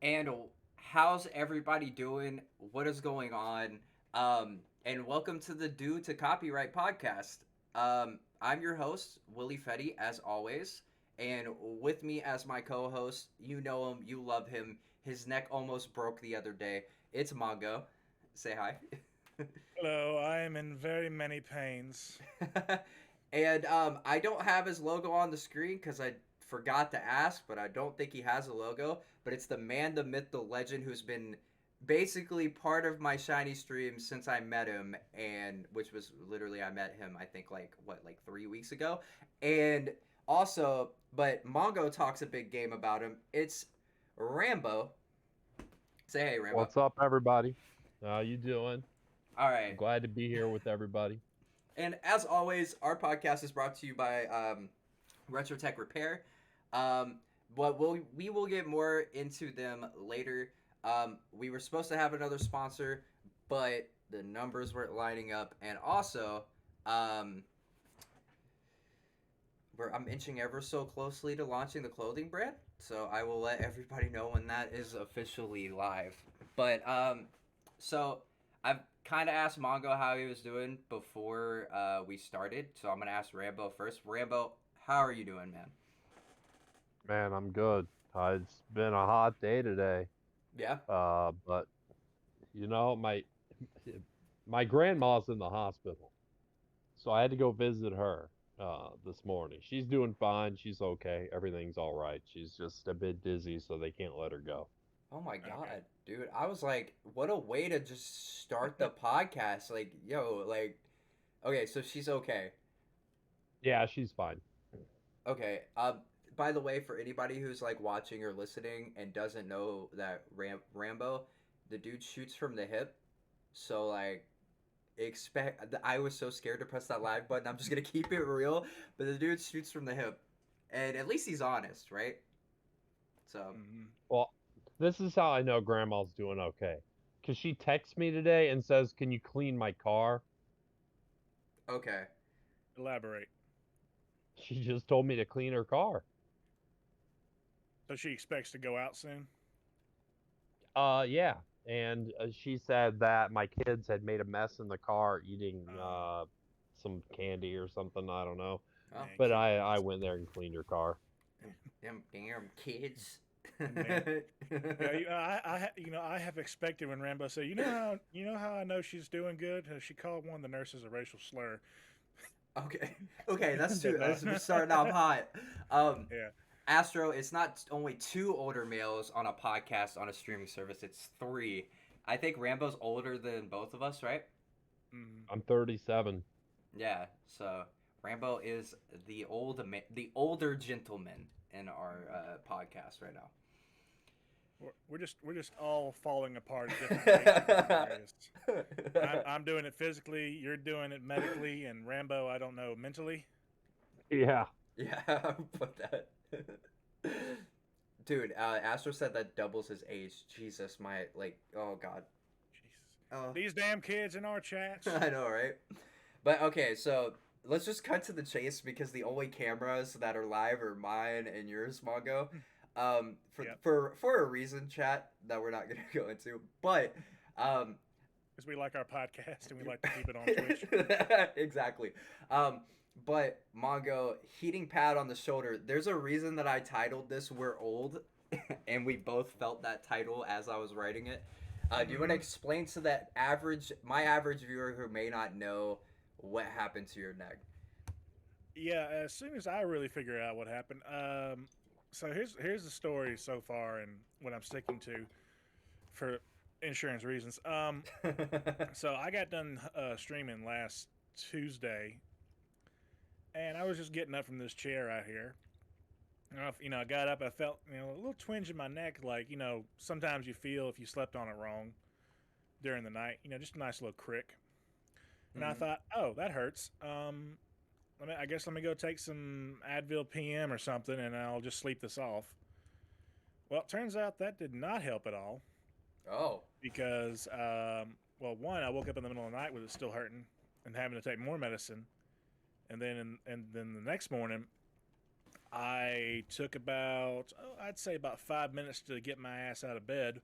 And how's everybody doing? What is going on? And welcome to the Due to Copyright podcast. I'm your host, Willie Fetty, as always. And with me as my co host, you know him, you love him. His neck almost broke the other day. It's Mongo. Say hi. Hello, I am in very many pains. And I don't have his logo on the screen because I forgot to ask, but I don't think he has a logo. But it's the man, the myth, the legend who's been basically part of my shiny stream since I met him, and which was literally I met him I think like 3 weeks ago, and also but Mongo talks a big game about him. It's Rambo. Say hey, Rambo. What's up, everybody? How you doing? All I'm right. glad to be here with everybody. And as always, our podcast is brought to you by Retro Tech Repair. But we will get more into them later. We were supposed to have another sponsor, but the numbers weren't lining up, and also, um, I'm inching ever so closely to launching the clothing brand. So I will let everybody know when that is officially live. But so I've kind of asked Mongo how he was doing before we started. So I'm gonna ask Rambo first. Rambo, how are you doing, man? Man, I'm good. It's been a hot day today. Yeah. But my grandma's in the hospital, so I had to go visit her this morning. She's doing fine. She's okay. Everything's all right. She's just a bit dizzy, so they can't let her go. Oh my Okay. god, dude! I was like, what a way to just start the podcast. Like, yo, like, okay, so she's okay. Yeah, she's fine. Okay. By the way, for anybody who's like watching or listening and doesn't know that Rambo, the dude shoots from the hip. So like, expect. I was so scared to press that live button. I'm just gonna keep it real. But the dude shoots from the hip, and at least he's honest, right? So hmm Well, this is how I know grandma's doing okay. Because she texts me today and says, "Can you clean my car?" okay. Elaborate. She just told me to clean her car. So she expects to go out soon? Yeah. And she said that my kids had made a mess in the car eating Oh, some candy or something. I don't know. Oh, man, But kids. I went there and cleaned her car. them damn kids. Man. Yeah, I have expected when Rambo said, you know how I know she's doing good. She called one of the nurses a racial slur. Okay, okay, that's too. But no, We're starting off hot. Um, yeah, Astro, it's not only two older males on a podcast on a streaming service; it's three. I think Rambo's older than both of us, right? mm, I'm 37. Yeah. So Rambo is the older gentleman in our podcast right now. we're just all falling apart at different rates, which is hilarious. I'm doing it physically, you're doing it medically, and Rambo, I don't know, mentally. Yeah. Yeah, put that. Dude, Astro said that doubles his age. Jesus, my like, oh god. Jesus, Oh, these damn kids in our chats. I know, right? But okay, so let's just cut to the chase because the only cameras that are live are mine and yours, Mongo. Yep, For a reason, chat that we're not gonna go into. But um, because we like our podcast and we like to keep it on Twitch. exactly. But Mongo, heating pad on the shoulder. There's a reason that I titled this "We're Old," and we both felt that title as I was writing it. Do you want to hmm explain to my average viewer who may not know what happened to your neck? Yeah, as soon as I really figure out what happened, so here's the story so far and what I'm sticking to for insurance reasons. So I got done streaming last Tuesday, and I was just getting up from this chair right here. And I got up. I felt a little twinge in my neck, like sometimes you feel if you slept on it wrong during the night. Just a nice little crick. And I Hmm. thought, oh, that hurts. I guess let me go take some Advil PM or something, and I'll just sleep this off. Well, it turns out that did not help at all Oh. because, well, one, I woke up in the middle of the night with it still hurting and having to take more medicine, and then the next morning I took about, I'd say about 5 minutes to get my ass out of bed,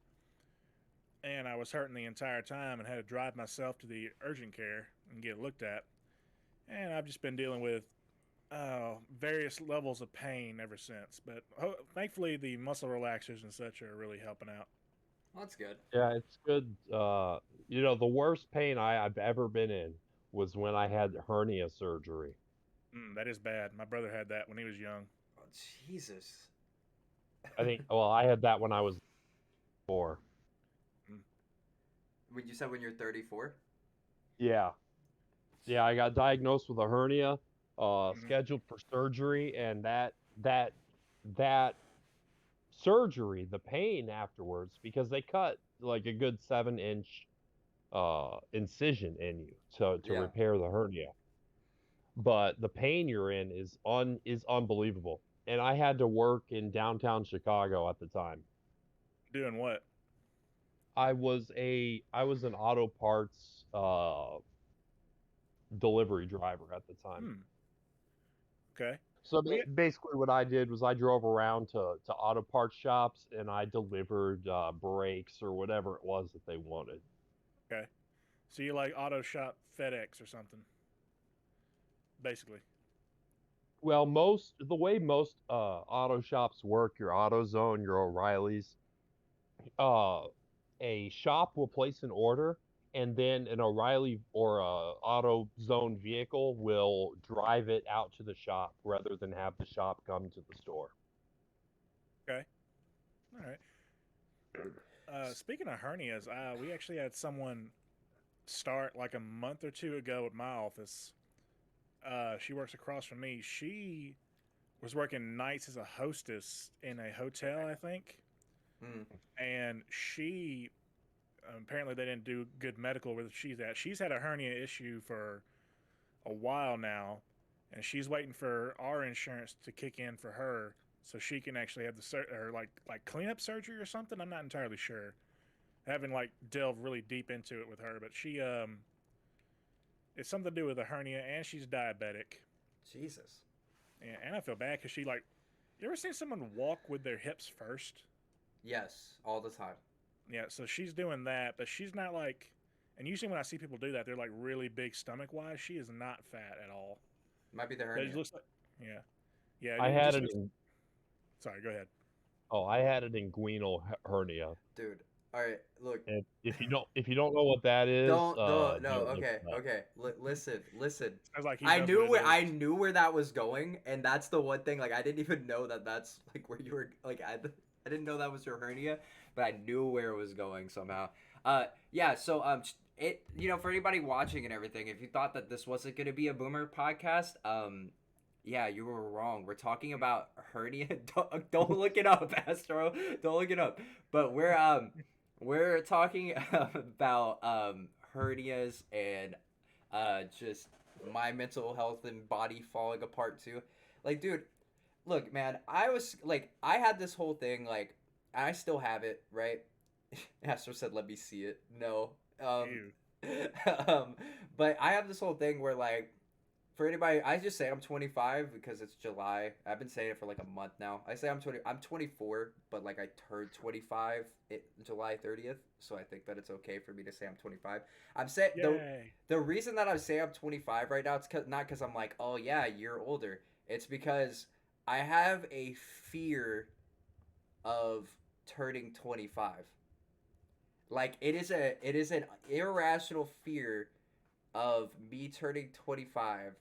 and I was hurting the entire time and had to drive myself to the urgent care and get looked at. And I've just been dealing with various levels of pain ever since. But thankfully, the muscle relaxers and such are really helping out. Well, that's good. Yeah, it's good. The worst pain I've ever been in was when I had hernia surgery. That is bad. My brother had that when he was young. Oh, Jesus. I think, well, I had that when I was 4. Mm, When you said when you're 34? Yeah. Yeah, I got diagnosed with a hernia, mm, scheduled for surgery, and that surgery, the pain afterwards, because they cut like a good 7-inch incision in you to Yeah. repair the hernia. But the pain you're in is unbelievable. And I had to work in downtown Chicago at the time. doing what? I was an auto parts delivery driver at the time. Hmm. Okay. So Well, yeah. basically, what I did was I drove around to auto parts shops and I delivered brakes or whatever it was that they wanted. Okay. So you like auto shop FedEx or something, basically. Well, the way most auto shops work, your AutoZone, your O'Reilly's, uh, a shop will place an order, and then an O'Reilly or a AutoZone vehicle will drive it out to the shop rather than have the shop come to the store. Okay. All right. Speaking of hernias, we actually had someone start like a month or two ago at my office. She works across from me. She was working nights as a hostess in a hotel, I think, Mm. and she apparently they didn't do good medical where she's at. She's had a hernia issue for a while now, and she's waiting for our insurance to kick in for her so she can actually have the or like cleanup surgery or something. I'm not entirely sure. I haven't like delved really deep into it with her, but she it's something to do with a hernia, and she's diabetic. Jesus. And I feel bad because she like. You ever seen someone walk with their hips first? Yes, all the time. Yeah, so she's doing that, but she's not like. And usually when I see people do that, they're like really big stomach wise. She is not fat at all. Might be the But it hernia. looks like, yeah, yeah. I It had just an looks. Sorry, go ahead. I had an inguinal hernia. Dude. All right, look. And if you don't know what that is, Don't no. don't look Okay, it up. okay. Listen. Sounds like he I knows what knew it where is. I knew where that was going, and that's the one thing. Like, I didn't even know that that's like where you were. Like, I didn't know that was your hernia, but I knew where it was going somehow. Yeah. So for anybody watching and everything, if you thought that this wasn't gonna be a boomer podcast, yeah, you were wrong. We're talking about hernia. Don't look it up, Astro. Don't look it up. But we're talking about hernias and just my mental health and body falling apart too. Like, dude, look, man, I had this whole thing, like, I still have it, right? Astro said, "Let me see it." No, um, Ew. but I have this whole thing where, like, for anybody, I just say I'm 25 because it's July. I've been saying it for like a month now. I say I'm 20. I'm 24, but like I turned 25 July 30th, so I think that it's okay for me to say I'm 25. I'm saying Yay. the reason that I say I'm 25 right now, it's not because I'm like, oh yeah, you're older. It's because I have a fear of turning 25. Like, it is an irrational fear of me turning 25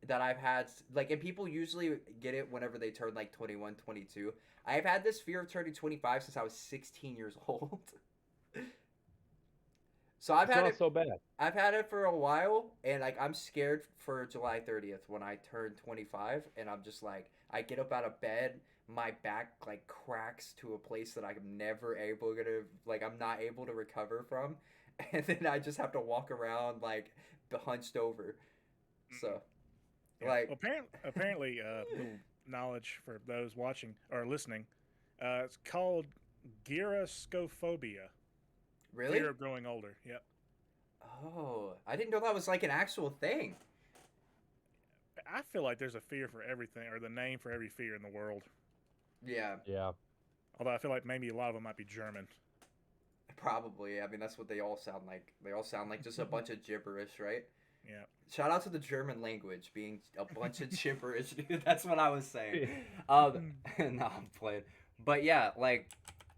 that I've had, like, and people usually get it whenever they turn like 21, 22. I've had this fear of turning 25 since I was 16 years old. So It's not so bad. I've had it for a while, and like I'm scared for July 30th when I turn 25, and I'm just like, I get up out of bed, my back like cracks to a place that I'm not able to recover from, and then I just have to walk around like hunched over. Mm-mm. So Yeah. Well, like, apparently, little knowledge for those watching or listening. It's called gyroscophobia, really? fear of growing older. Yep. Oh, I didn't know that was like an actual thing. I feel like there's a fear for everything, or the name for every fear in the world. Yeah, Yeah. Although I feel like maybe a lot of them might be German. probably. I mean, that's what they all sound like. They all sound like just a bunch of gibberish, right? Yeah. Shout out to the German language being a bunch of gibberish, dude. That's what I was saying. No, I'm playing. But yeah, like,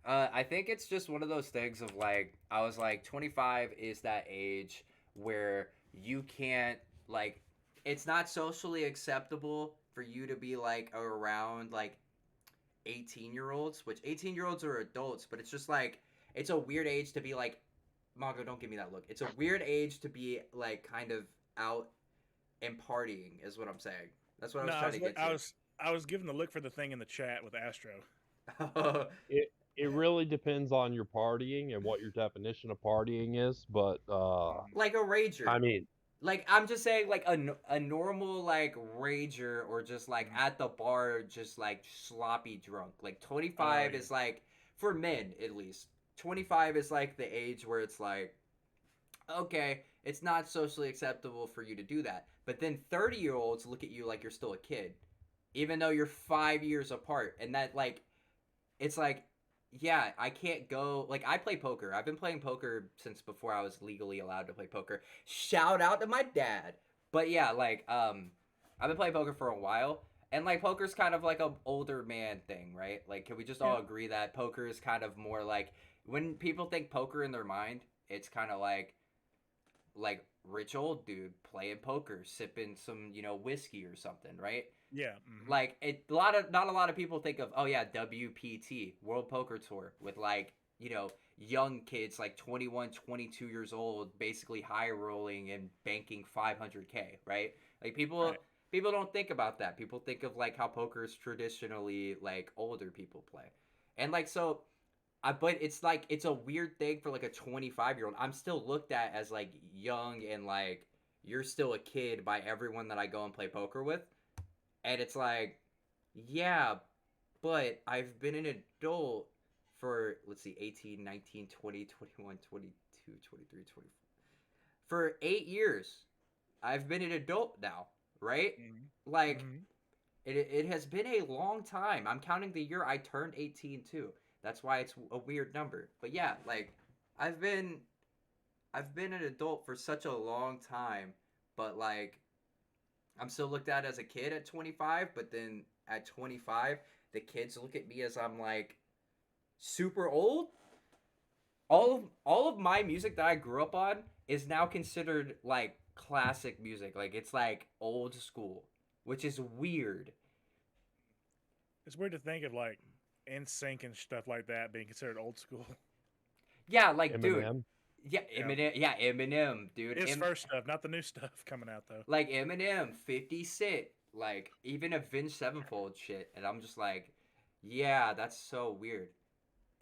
I think it's just one of those things of like, I was like, 25 is that age where you can't, like, it's not socially acceptable for you to be like around like 18-year-olds, which 18-year-olds are adults, but it's just like, it's a weird age to be like, Mongo, don't give me that look. It's a weird age to be like kind of out and partying, is what I'm saying. That's what I No, was trying to get I was given the look for the thing in the chat with Astro. to. It really depends on your partying and what your definition of partying is, but Mhm. Like a rager. I mean, Like I'm just saying, like a normal like rager or just like Mhm. at the bar, just like sloppy drunk. Like Oh 25 yeah. is like for men at least. 25 is like the age where it's like okay, it's not socially acceptable for you to do that. But then 30-year-olds look at you like you're still a kid, even though you're 5 years apart, and that like it's like yeah, I can't go like I play poker. I've been playing poker since before I was legally allowed to play poker. Shout out to my dad. But yeah, like I've been playing poker for a while and like poker's kind of like a older man thing, right? Like can we just Yeah. all agree that poker is kind of more like when people think poker in their mind, it's kind of like rich old dude playing poker, sipping some, whiskey or something, right? Yeah. Hmm. Like a lot of not a lot of people think of oh yeah WPT World Poker Tour with like young kids like 21, 22 years old basically high rolling and banking 500K, right? Like people Right. people don't think about that. People think of like how poker is traditionally like older people play, and like so but it's like it's a weird thing for like a 25-year-old. I'm still looked at as like young and like you're still a kid by everyone that I go and play poker with. And it's like, yeah, but I've been an adult for, let's see, 18, 19, 20, 21, 22, 23, 24. For 8 years, I've been an adult now, right? Hmm. Like, Hmm. it has been a long time. I'm counting the year I turned 18 too. That's why it's a weird number. But yeah, like, I've been. I've been an adult for such a long time, but like I'm still looked at as a kid at 25, but then at 25, the kids look at me as I'm like super old. All of my music that I grew up on is now considered like classic music. Like it's like old school, which is weird. It's weird to think of like NSYNC and stuff like that being considered old school. Yeah, like dude. Eminem. Yeah, Yeah. Eminem. Yeah, Eminem, dude. His first stuff, not the new stuff coming out though. Like Eminem, 50 Cent, like even Avenged Sevenfold shit, and I'm just like, yeah, that's so weird.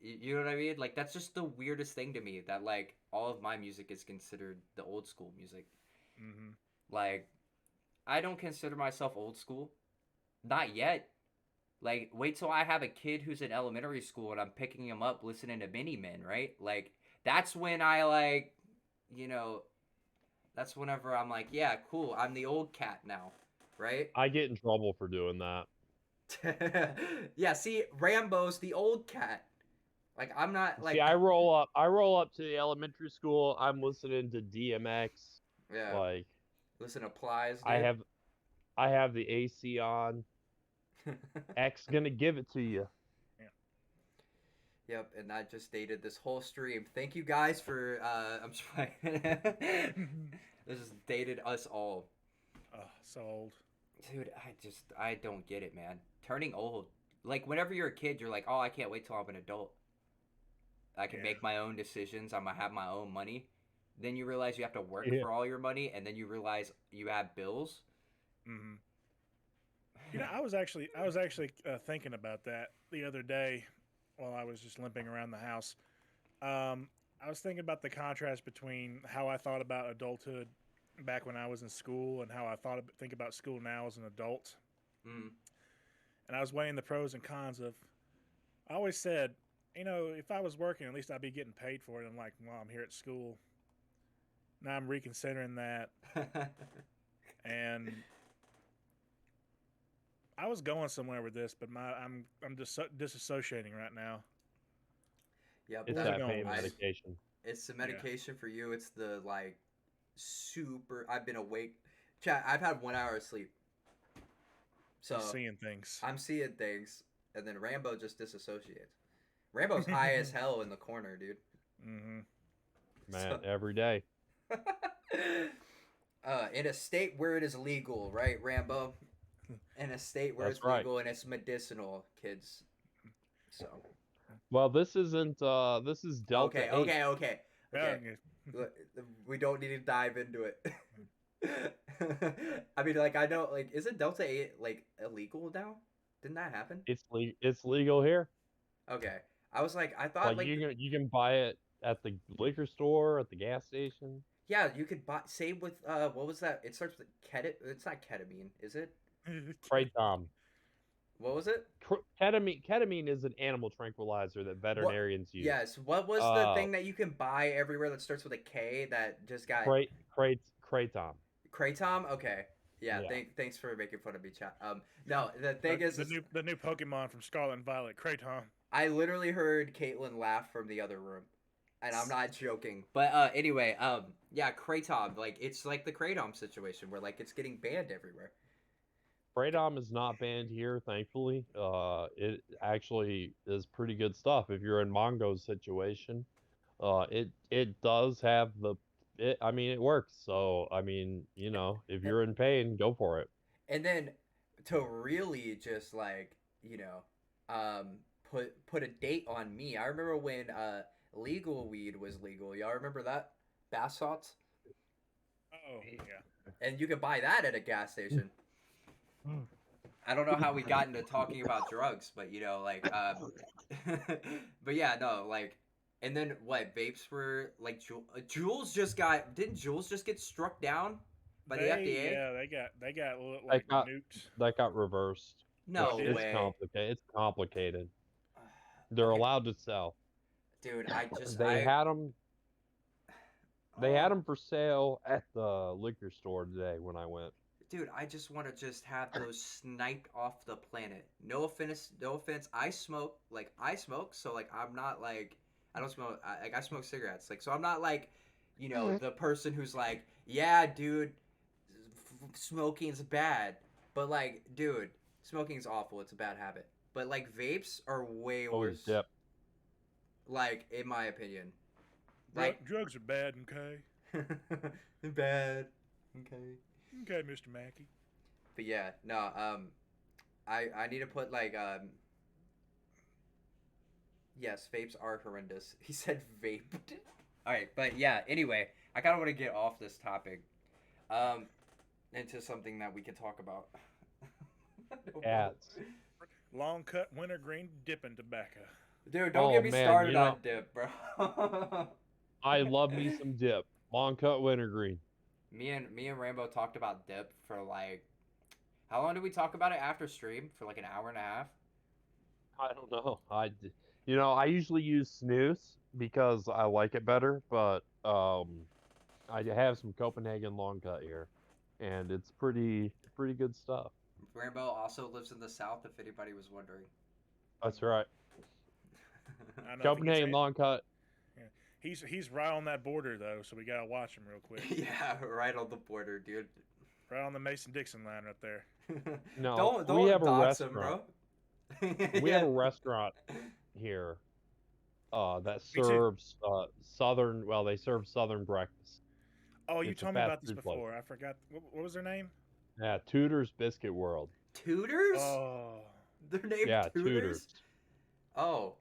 You know what I mean? Like that's just the weirdest thing to me that like all of my music is considered the old school music. Hmm. Like I don't consider myself old school. Not yet. Like wait till I have a kid who's in elementary school and I'm picking him up listening to Mini Men, right? Like that's when I like, you know, that's whenever I'm like, yeah, cool. I'm the old cat now, right? I get in trouble for doing that. Yeah, see, Rambo's the old cat. Like I'm not See, like I roll up to the elementary school. I'm listening to DMX. yeah. Like Listen applies, I dude. have I have the AC on. X gonna give it to you. Yeah. Yep, and I just dated this whole stream. Thank you guys for I'm trying. This just dated us all. Oh, so old. Dude, I don't get it, man. Turning old. Like whenever you're a kid, you're like, "Oh, I can't wait till I'm an adult. I can Yeah. make my own decisions. I'm gonna have my own money." Then you realize you have to work Yeah. for all your money, and then you realize you have bills. Hmm. I was actually thinking about that the other day while I was just limping around the house. I was thinking about the contrast between how I thought about adulthood back when I was in school and how think about school now as an adult. Mm. And I was weighing the pros and cons of. I always said, if I was working, at least I'd be getting paid for it. I'm like, well, I'm here at school. Now I'm reconsidering that, and I was going somewhere with this, but I'm just disassociating right now. Yep. It's Where's it that going pain with I. this? medication. It's the Yeah, medication for you. It's the like super. I've been awake. Chat. I've had 1 hour of sleep, he's so seeing things. I'm seeing things, and then Rambo just disassociates. Rambo's high as hell in the corner, dude. Mm-hmm. Man, So, every day. in a state where it is legal, right, Rambo? In a state where That's it's right. legal and it's medicinal, kids. So, Well, this is Delta okay, 8. okay, okay, Yeah, okay. We don't need to dive into it. I mean, like, I know, like, isn't Delta 8 like illegal now? Didn't that happen? It's legal here. Okay, I was like, I thought Like like, you can buy it at the liquor store, at the gas station. yeah, you could buy. Same with what was that? It starts with It's not ketamine, is it? Kratom. What was it? Ketamine is an animal tranquilizer that What? veterinarians use. Yes. What was the Uh, thing that you can buy everywhere that starts with a K that just got Kratom. Kratom? Okay. Yeah. Yeah. Thanks for making fun of me, chat. No, the thing is the new Pokemon from Scarlet and Violet, Kratom. I literally heard Caitlin laugh from the other room, and I'm not joking. But anyway, yeah, Kratom, like it's like the Kratom situation where like it's getting banned everywhere. Kratom is not banned here, thankfully. It actually is pretty good stuff. If you're in Mongo's situation, it does have I mean, it works. So, I mean, if And, you're in pain, go for it. and then to really just like um, put a date on me. I remember when legal weed was legal. Y'all remember that? Bath salts, Oh yeah. and you could buy that at a gas station. I don't know how we got into talking about drugs, but like, but yeah, no, like, and then what? Vapes were like, Jules just got. Didn't Jules just get struck down by the FDA? They got That like got nuked. that got reversed. Oh, No did It's it? way. complicated. It's complicated. They're Okay, allowed to sell. dude, They had them. They oh, had them for sale at the liquor store today when I went. dude, I just want to just have those sniped off the planet. No offense, no offense. I smoke, so like I'm not like I don't smoke. Like I smoke cigarettes, like so I'm not like, the person who's like, yeah, dude, smoking's bad. But like, dude, smoking's awful. It's a bad habit. But like vapes are way Always worse. dip. Like in my opinion, like Drugs are bad, okay? bad. Okay. Okay, Mr. Mackey. But yeah, no. I need to put like yes, vapes are horrendous. He said vaped. All right, but yeah. Anyway, I kind of want to get off this topic, um, into something that we can talk about. I don't know. Ads. Long cut wintergreen dipping tobacco. Dude, don't Oh get me man, started on dip, bro. I love me some dip. Long cut wintergreen. Me and Rambo talked about dip for like how long did we talk about it after stream? For like an hour and a half. I don't know. I usually use snooze because I like it better, but I have some Copenhagen long cut here, and it's pretty good stuff. Rambo also lives in the south, if anybody was wondering. That's right. I don't know if he gets. Copenhagen long cut. Yeah. He's right on that border though, so we gotta watch him real quick. Yeah, right on the border, dude. Right on the Mason Dixon line right there. No, don't we have a dox him, restaurant. bro. We have Yeah. a restaurant here that Me too. serves southern. Well, they serve southern breakfast. Oh, you It's a told me fast about this food place. before. I forgot. What was their name? Yeah, Tudor's Biscuit World. Tutors? Oh, They're named Yeah, tutors? Tudor's. Oh,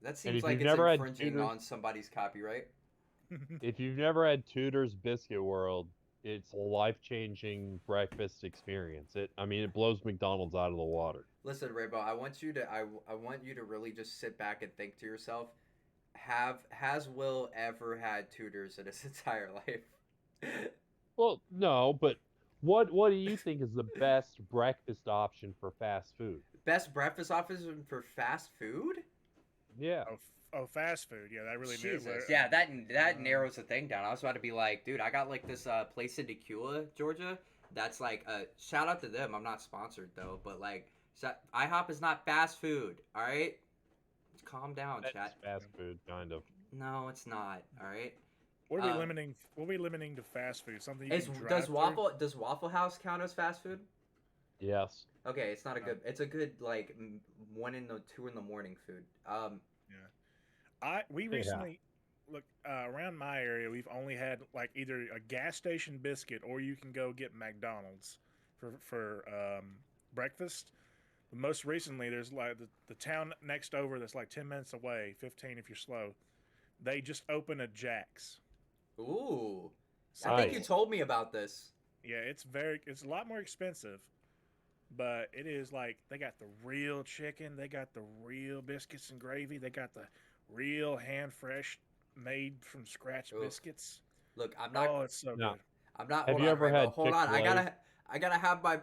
that And seems if like you've it's never had infringing Tudor's, on somebody's copyright. if you've never had Tudor's Biscuit World, it's a life-changing breakfast experience. I mean, it blows McDonald's out of the water. Listen, Rainbow, I want you to really just sit back and think to yourself, has Will ever had tutors in his entire life? Well, no, but what do you think is the best breakfast option for fast food? Best breakfast option for fast food? Yeah. fast food. Yeah, that really Jesus, yeah, that narrows the thing down. I was about to be like, dude, I got like this place in Tequila, Georgia, That's like a shout out to them. I'm not sponsored though, but like IHOP is not fast food. All right, calm down, That's chat. fast food, kind of. No, it's not. All right. What are we Um, limiting? What are we limiting to fast food? Something you is can does drive through? Waffle House count as fast food? Yes. Okay, it's not a No. good. It's a good like 2 in the morning food. We Yeah. recently look around my area. We've only had like either a gas station biscuit or you can go get McDonald's for breakfast. But most recently, there's like the town next over that's like 10 minutes away, 15 if you're slow. They just opened a Jack's. Ooh, I So think you Nice. told me about this. yeah, it's a lot more expensive, but it is like they got the real chicken, they got the real biscuits and gravy, they got the real hand fresh made from scratch Oof. biscuits. Look, I'm not. Oh, it's so Now, good. I'm not. have Hold you on, ever Rainbow. had Hold on. Chick-fil-A I gotta have my.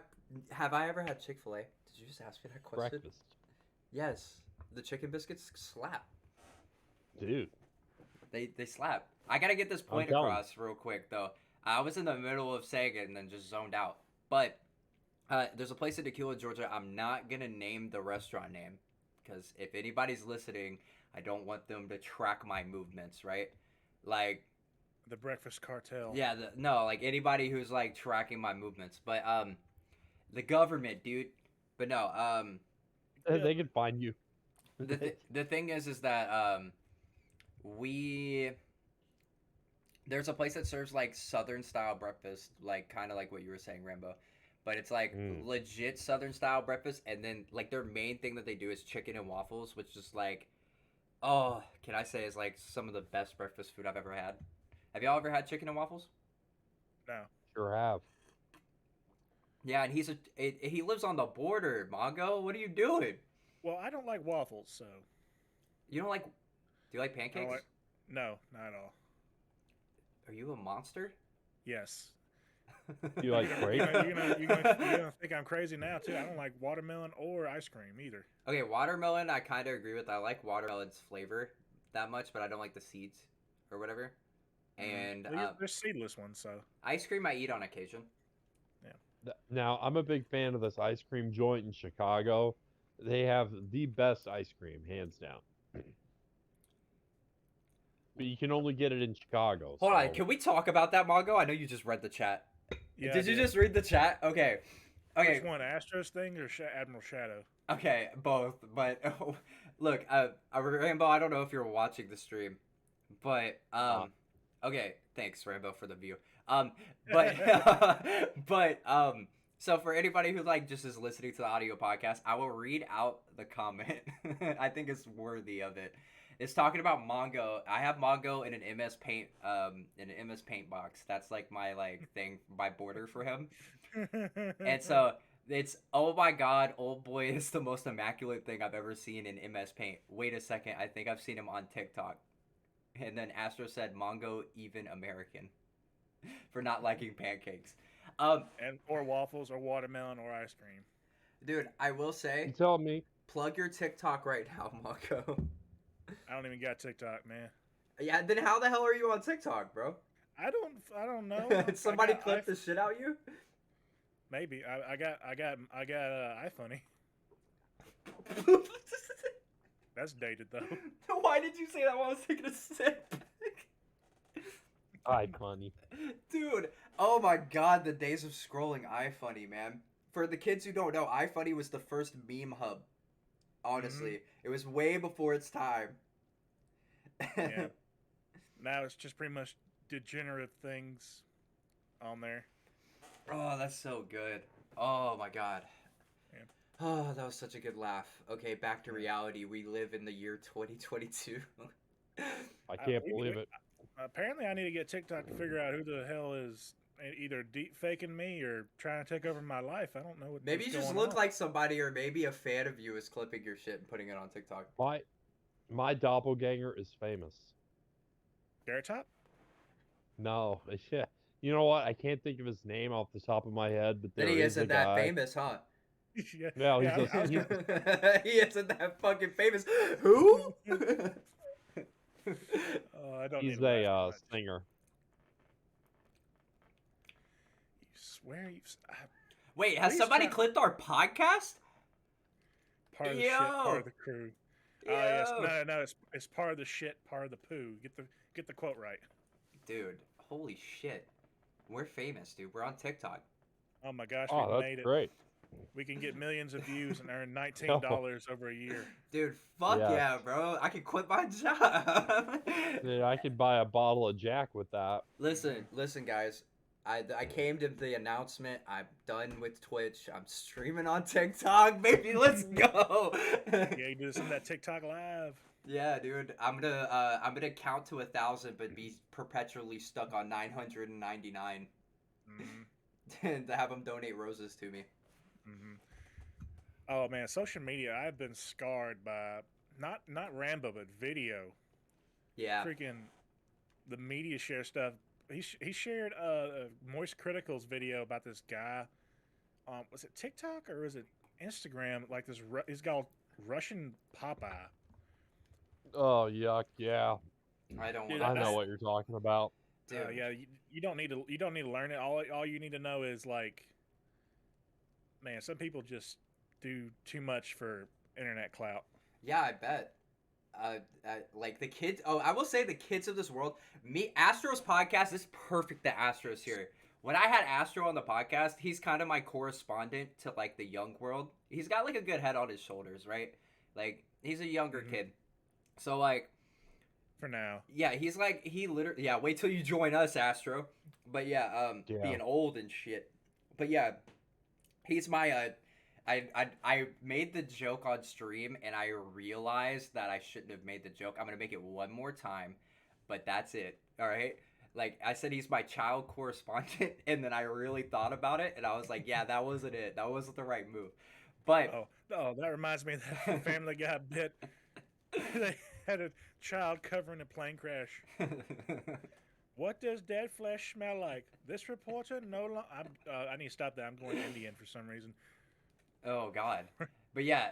Have I ever had Chick-fil-A? Did you just ask me that question? breakfast? Yes. The chicken biscuits slap. Dude, They slap. I gotta get this point telling you. across real quick though. I was in the middle of saying it and then just zoned out. But there's a place in Tequila, Georgia. I'm not gonna name the restaurant name because if anybody's listening, I don't want them to track my movements, right? Like, The breakfast cartel. yeah, no, like anybody who's like tracking my movements. But the government, dude. But no, They can find you. the thing is that we there's a place that serves like southern style breakfast, like kind of like what you were saying, Rambo, but it's like Mm. legit southern style breakfast, and then like their main thing that they do is chicken and waffles, which is like, oh, can I say is like some of the best breakfast food I've ever had. Have y'all ever had chicken and waffles? No. Sure have. Yeah, and he lives on the border, Mongo. What are you doing? Well, I don't like waffles, so You don't like? Do you like I don't pancakes? like. No, not at all. Are you a monster? Yes. You like You're grape? gonna think I'm crazy now too. I don't like watermelon or ice cream either. Okay, watermelon, I kind of agree with. I like watermelon's flavor that much, but I don't like the seeds or whatever. And Well, there's seedless ones, so ice cream I eat on occasion. Now, I'm a big fan of this ice cream joint in Chicago. They have the best ice cream, hands down. But you can only get it in Chicago. Hold on, so- can we talk about that, Mongo? I know you just read the chat. yeah. I Did you just read the chat? Okay. Okay. Which one, Astros thing or Admiral Shadow? Okay, both. But look, Rainbow, I don't know if you're watching the stream, but okay, thanks Rainbow for the view. But so for anybody who like just is listening to the audio podcast, I will read out the comment. I think it's worthy of it. It's talking about Mongo. I have Mongo in an MS Paint box. That's like my like thing, my border for him. And so it's, oh my god, old boy is the most immaculate thing I've ever seen in MS Paint. Wait a second, I think I've seen him on TikTok. And then Astro said Mongo even American for not liking pancakes. and or waffles or watermelon or ice cream. Dude, I will You say, tell me. plug your TikTok right now, Mongo. I don't even got TikTok, man. Yeah, then how the hell are you on TikTok, bro? I don't know. Did somebody I got clip the shit out you? Maybe I got iPhoney. That's dated though. Why did you say that while I was taking a sip? iFunny. Dude, oh my god, the days of scrolling iFunny, man. For the kids who don't know, iFunny was the first meme hub. Honestly, it was way before its time. Yeah. Now it's just pretty much degenerate things on there. Oh, that's so good. Oh my god. Yeah. Oh, that was such a good laugh. Okay, back to reality. We live in the year 2022. I can't believe it. Apparently, I need to get TikTok to figure out who the hell is either deep faking me or trying to take over my life. I don't know what. Maybe you what's just going look on. like somebody, or maybe a fan of you is clipping your shit and putting it on TikTok. My doppelganger is famous. Carrot Top. No, yeah. You know what? I can't think of his name off the top of my head, but Then there he is a isn't that guy. famous, huh? Yeah, No, yeah, he's I was a, He isn't that fucking famous. Who? I don't he's need to a laugh too much. singer. You where are you? Wait, has Please somebody try. clipped our podcast? Part of the shit, part Yo, of the crew. Oh yes, yo, no. It's part of the shit, part of the poo. Get the quote right. dude, holy shit, we're famous, dude. We're on TikTok. Oh my gosh, we've Oh, that's made it. great. We can get millions of views and earn Oh, $19 over a year. Dude, fuck yes. yeah, bro. I could quit my job. Dude, I could buy a bottle of Jack with that. Listen, guys. I came to the announcement. I'm done with Twitch. I'm streaming on TikTok, baby. Let's go. Yeah, you do some of that TikTok live. Yeah, dude. I'm gonna count to 1,000, but be perpetually stuck on 999, Hmm. and to have them donate roses to me. Hmm. Oh man, social media. I've been scarred by not Rambo, but video. Yeah. Freaking the media share stuff. He shared Moist Critical's video about this guy. Was it TikTok or was it Instagram? Like this, he's got Russian Popeye. Oh, yuck, yeah. I don't Dude, want to I know know. what you're talking about. Dude. Yeah, you don't need to learn it. All you need to know is like, man, some people just do too much for internet clout. Yeah, I bet. Like the kids. Oh, I will say the kids of this world. Me, Astro's podcast is perfect. That Astro's here. When I had Astro on the podcast, he's kind of my correspondent to like the young world. He's got like a good head on his shoulders, right? Like he's a younger Hmm. kid, so like For now, yeah, he's like he literally yeah. Wait till you join us, Astro. But yeah, Yeah. being old and shit. But yeah, he's my I made the joke on stream and I realized that I shouldn't have made the joke. I'm gonna make it one more time, but that's it. All right. Like I said, he's my child correspondent, and then I really thought about it, and I was like, yeah, that wasn't it. That wasn't the right move. But that reminds me of that Family Guy bit. They had a child covering a plane crash. What does dead flesh smell like? This reporter no longer. I need to stop that. I'm going Indian for some reason. oh God. But yeah,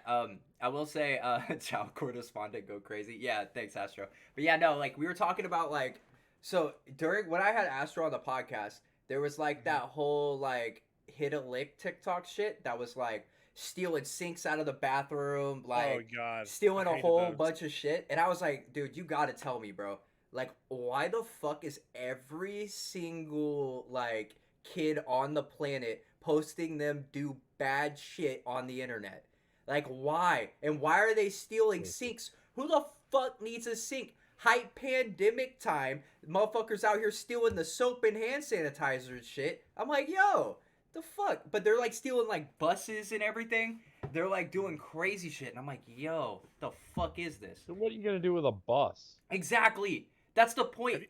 I will say, child correspondent go crazy. Yeah, thanks, Astro. But yeah, no, like we were talking about like, so during when I had Astro on the podcast, there was like Hmm. that whole like hit a lick TikTok shit that was like stealing sinks out of the bathroom, Oh like God, I stealing a hated whole those. bunch of shit, and I was like, dude, you gotta tell me, bro. Like, why the fuck is every single like kid on the planet posting them do bad shit on the internet? Like, why? And why are they stealing sinks? Who the fuck needs a sink? Hype pandemic time, motherfuckers out here stealing the soap and hand sanitizer and shit. I'm like, yo, the fuck? But they're like stealing like buses and everything. They're like doing crazy shit. And I'm like, yo, the fuck is this? So what are you gonna do with a bus? Exactly. That's the point. Have,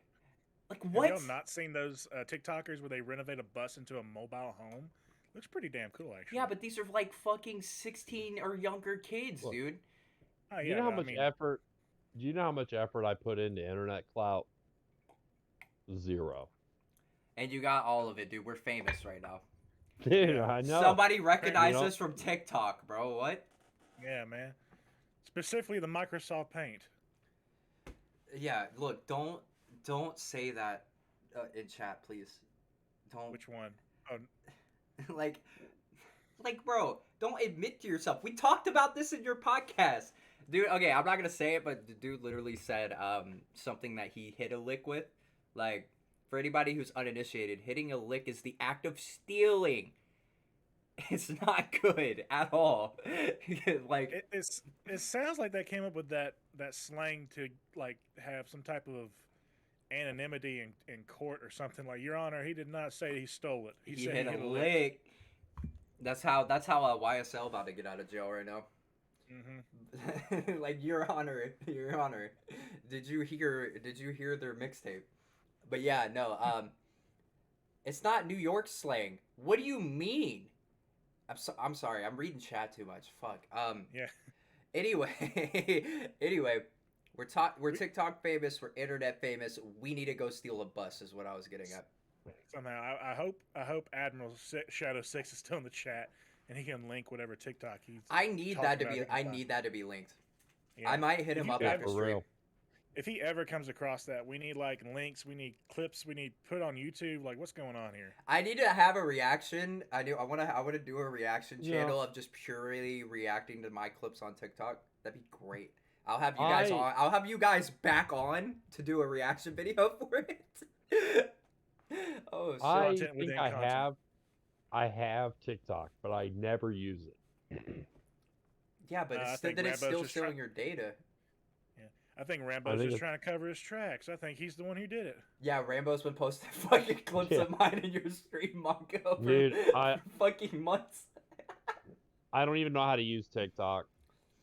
Like, Have what? y'all not seen those TikTokers where they renovate a bus into a mobile home? Looks pretty damn cool, actually. Yeah, but these are like fucking 16 or younger kids, Look, dude. Oh do you yeah, know how but I much mean, effort? Do you know how much effort I put into internet clout? Zero. And you got all of it, dude. We're famous right now. Dude, Yeah. I know. Somebody You recognized know, us from TikTok, bro. What? yeah, man. Specifically the Microsoft Paint. Yeah, look, don't say that in chat, please. Don't Which one? Oh, like bro, don't admit to yourself. We talked about this in your podcast. Dude, okay, I'm not going to say it, but the dude literally said something that he hit a lick with. Like for anybody who's uninitiated, hitting a lick is the act of stealing. It's not good at all. Like it sounds like they came up with that slang to like have some type of anonymity in court or something. Like, Your Honor, he did not say he stole it. He he said hit he a hit a lick. lick. That's how YSL about to get out of jail right now. Hmm. Like Your Honor, did you hear their mixtape? But yeah, no, it's not New York slang. What do you mean? I'm sorry, I'm reading chat too much. Fuck. Yeah. Anyway, anyway, we're We, TikTok famous, we're internet famous. We need to go steal a bus, is what I was getting at. somehow, I hope Admiral Shadow 6 is still in the chat and he can link whatever TikTok he's I need talking that to about. be. He can I find. need that to be linked. Yeah. I might hit If him you up yeah, after for stream. real. if he ever comes across that, we need like links, we need clips, we need put on YouTube. Like, what's going on here? I need to have a reaction. I want to do a reaction You know, channel of just purely reacting to my clips on TikTok. That'd be great. I'll have you guys I on. I'll have you guys back on to do a reaction video for it. Oh shit. I Content think within content. I have TikTok, but I never use it. Yeah, but I it's think then it's Rambo's still just stealing your data. Yeah, I think I Rambo's think just it's, trying to cover his tracks. I think he's the one who did it. Yeah, Rambo's been posting fucking clips yeah, of mine in your stream, Mongo, dude. for fucking months. I don't even know how to use TikTok.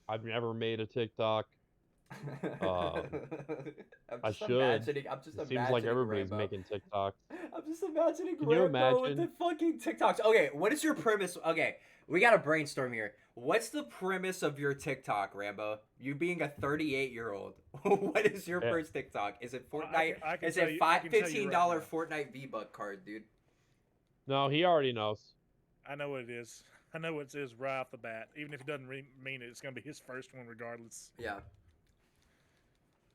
I've never made a TikTok. Um, I'm I just should. imagining. I'm just It seems like imagining everybody's Rambo. making TikToks. I'm just imagining Can you Rambo with the imagine? fucking TikToks. Okay, what is your premise? Okay, we gotta brainstorm here. What's the premise of your TikTok, Rambo? You being a 38-year-old. What is your Yeah. first TikTok? Is it Well, Fortnite? I can Is tell it you. I can tell you $15 right now. Fortnite V-Buck card, dude? No, he already knows. I know what it is. I know what it is right off the bat. Even if it doesn't mean it, it's going to be his first one regardless. Yeah.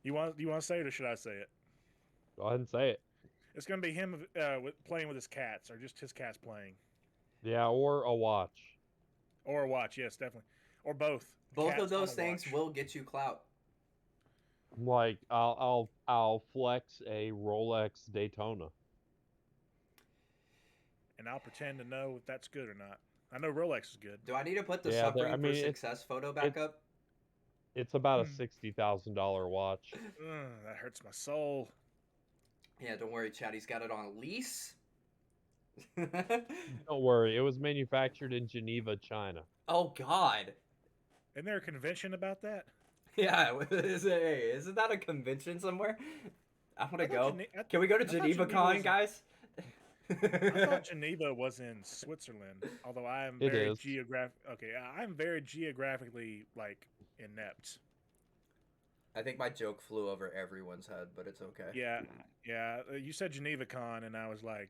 You want to say it or should I say it? Go ahead and say it. It's going to be him playing with his cats or just his cats playing. Yeah, or a watch. Or a watch, yes, definitely. Or both. Both Cats of those on a things watch. will get you clout. Like I'll flex a Rolex Daytona. And I'll pretend to know if that's good or not. I know Rolex is good. Do I need to put the Yeah, suffering I for mean success photo back it's up? it's about a $60,000 watch. That hurts my soul. Yeah, don't worry, Chad. He's got it on lease. Don't worry, it was manufactured in Geneva, China. Oh God. Isn't there a convention about that? Yeah, isn't that a convention somewhere? I want to I go. thought Can we go to I thought Geneva Geneva Con, was- guys? I thought Geneva was in Switzerland, although I am It very is. I'm very geographically like inept. I think my joke flew over everyone's head, but it's okay. Yeah, yeah. You said Geneva Con, and I was like,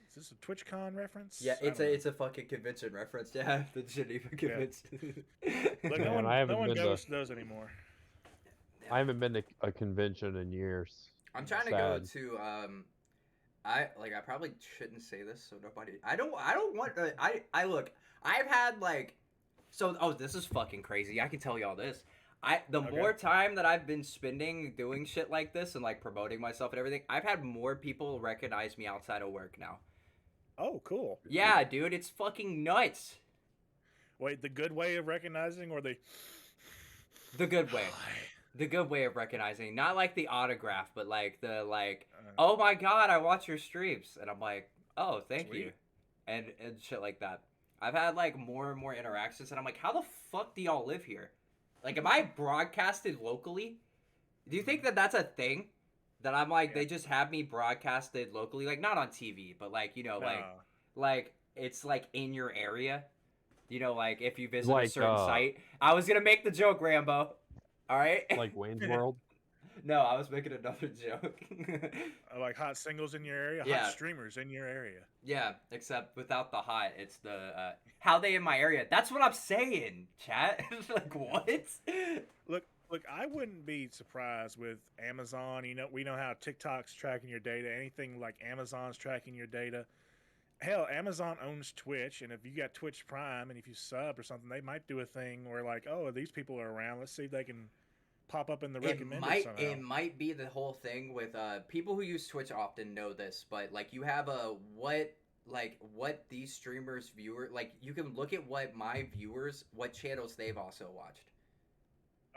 "Is this a TwitchCon reference?" Yeah, I don't know. it's a fucking convention reference. Yeah, the Geneva Convention. Look, Man, no I haven't one been goes to those anymore. I haven't been to a convention in years. I'm trying to go Sad. to I probably shouldn't say this so nobody I don't want I look, I've had like this is fucking crazy. I can tell y'all this. The Okay. more time that I've been spending doing shit like this and like promoting myself and everything, I've had more people recognize me outside of work now. Oh, cool. Yeah, dude, it's fucking nuts. Wait, the good way of recognizing or the The good way. The good way of recognizing, not like the autograph, but like the Uh, oh my god, I watch your streams, and I'm like, oh, thank Sweet. you, and shit like that. I've had like more and more interactions, and I'm like, how the fuck do y'all live here? Like, am I broadcasted locally? Do you think that that's a thing? That I'm like, Yeah. they just have me broadcasted locally, like not on TV, but like no. like it's like in your area. You know, like if you visit a Like, certain site. I was gonna make the joke, Rambo. All right. Like Wayne's World. No, I was making another joke. Like hot singles in your area, Yeah. hot streamers in your area. Yeah, except without the hot, it's the how they in my area. That's what I'm saying, chat. Like what? Look, I wouldn't be surprised with Amazon. You know, we know how TikTok's tracking your data. Anything like Amazon's tracking your data. Hell, Amazon owns Twitch, and if you got Twitch Prime and if you sub or something, they might do a thing where like, oh, these people are around. Let's see if they can pop up in the recommended somehow. It might be the whole thing with people who use Twitch often know this, but like you have a what these streamers you can look at what my viewers what channels they've also watched.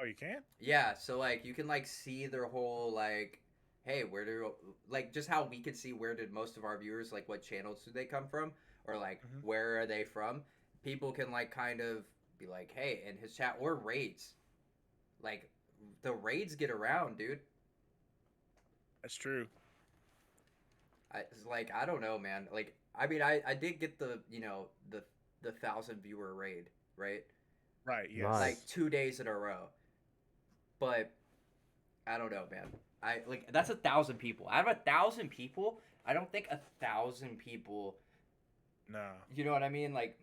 Oh, you can? Yeah, so like you can like see their whole like, hey, where do like just how we could see where did most of our viewers like what channels do they come from or like Mhm. where are they from? People can like kind of be like, hey, in his chat or raids, like the raids get around, dude. That's true. It's like I don't know, man. Like I mean, I did get the the 1,000 viewer raid, right? Right. Yes. Nice. Like 2 days in a row. But I don't know, man. I like that's 1,000 people. Out of 1,000 people, I don't think 1,000 people. No. You know what I mean? Like,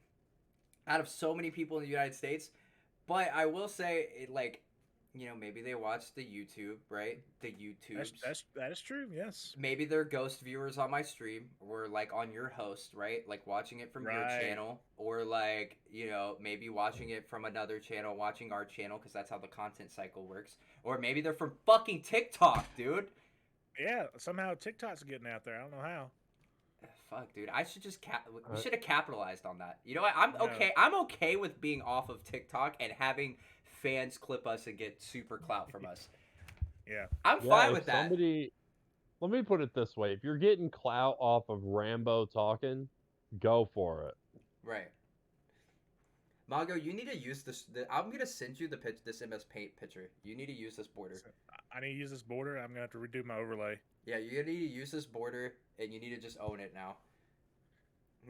out of so many people in the United States. But I will say, maybe they watch the YouTube, right? The YouTubes. That is true. Yes. Maybe they're ghost viewers on my stream or like on your host, right? Like watching it from your Right. channel or like, maybe watching it from another channel, watching our channel because that's how the content cycle works. Or maybe they're from fucking TikTok, dude. Yeah. Somehow TikTok's getting out there. I don't know how. Fuck, dude. I should just we Uh, should have capitalized on that. You know what? I'm No. okay. I'm okay with being off of TikTok and having fans clip us and get super clout from us. Yeah. I'm yeah, fine if with that. somebody, let me put it this way: if you're getting clout off of Rambo talking, go for it. Right. Mongo, you need to use this. I'm gonna send you this MS Paint picture. You need to use this border. So I need to use this border. I'm gonna have to redo my overlay. Yeah, you need to use this border, and you need to just own it now.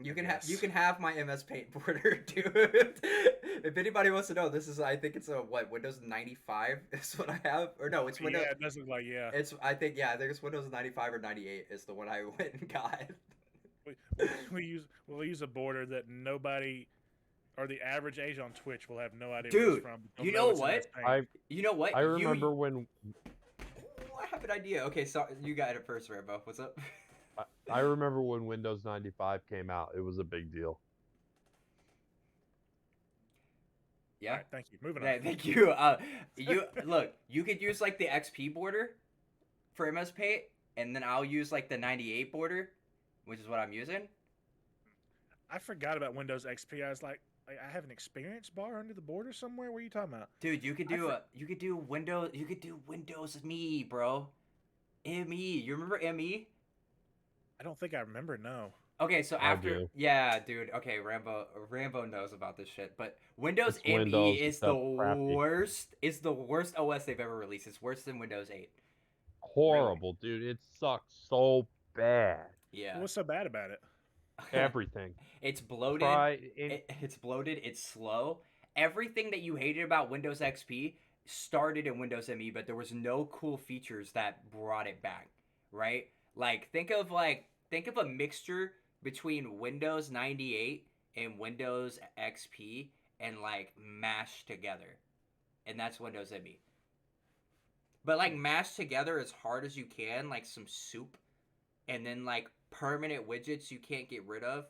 You can Yes. you can have my MS Paint border, dude. If anybody wants to know, this is I think it's a Windows 95 is what I have, or no, it's Windows. Yeah, it does look like It's I think it's Windows 95 or 98 is the one I went and got. we'll use a border that nobody or the average age on Twitch will have no idea where Dude, it's from. They'll you know know it's what? MS Paint. I You know what? I remember when I have an idea. Okay, so you got it first, Rambo. What's up? I remember when Windows 95 came out. It was a big deal. All Yeah. right, thank you. Moving Yeah, on. thank you. You look. You could use like the XP border for MS Paint, and then I'll use like the 98 border, which is what I'm using. I forgot about Windows XP. I was like, I have an experience bar under the border somewhere. What are you talking about? Dude, you could I do for- Windows ME, bro. ME. You remember ME? I don't think I remember. No. Okay, so I after do. yeah, dude. Okay, Rambo knows about this shit. But Windows It's ME Windows, is the that's crappy. worst. Is the worst OS they've ever released. It's worse than Windows 8. Really? Horrible, dude. It sucks so bad. Yeah. What's so bad about it? Everything. It's bloated. Try in It's bloated. It's slow. Everything that you hated about Windows XP started in Windows ME, but there was no cool features that brought it back. Right? Think of a mixture between Windows 98 and Windows XP and like mashed together, and that's Windows ME. But like mashed together as hard as you can, like some soup, and then like permanent widgets you can't get rid of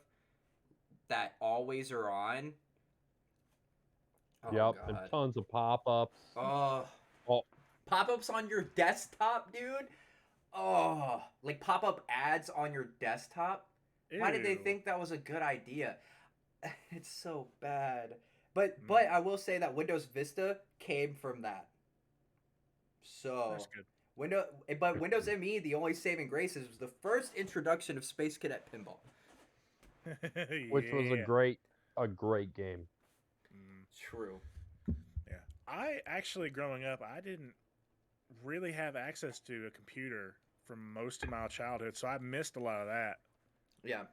that always are on. Oh yep, and god. tons of pop-ups. Oh, Oh, pop-ups on your desktop, dude. Oh, like pop-up ads on your desktop. Why did they Ew. think that was a good idea? It's so bad. But Mm. but I will say that Windows Vista came from that. So That's good. Windows ME, the only saving grace is the first introduction of Space Cadet Pinball. which was Yeah. a great game. Mm, True. yeah. I actually, growing up, I didn't really have access to a computer for most of my childhood, so I missed a lot of that. Yeah.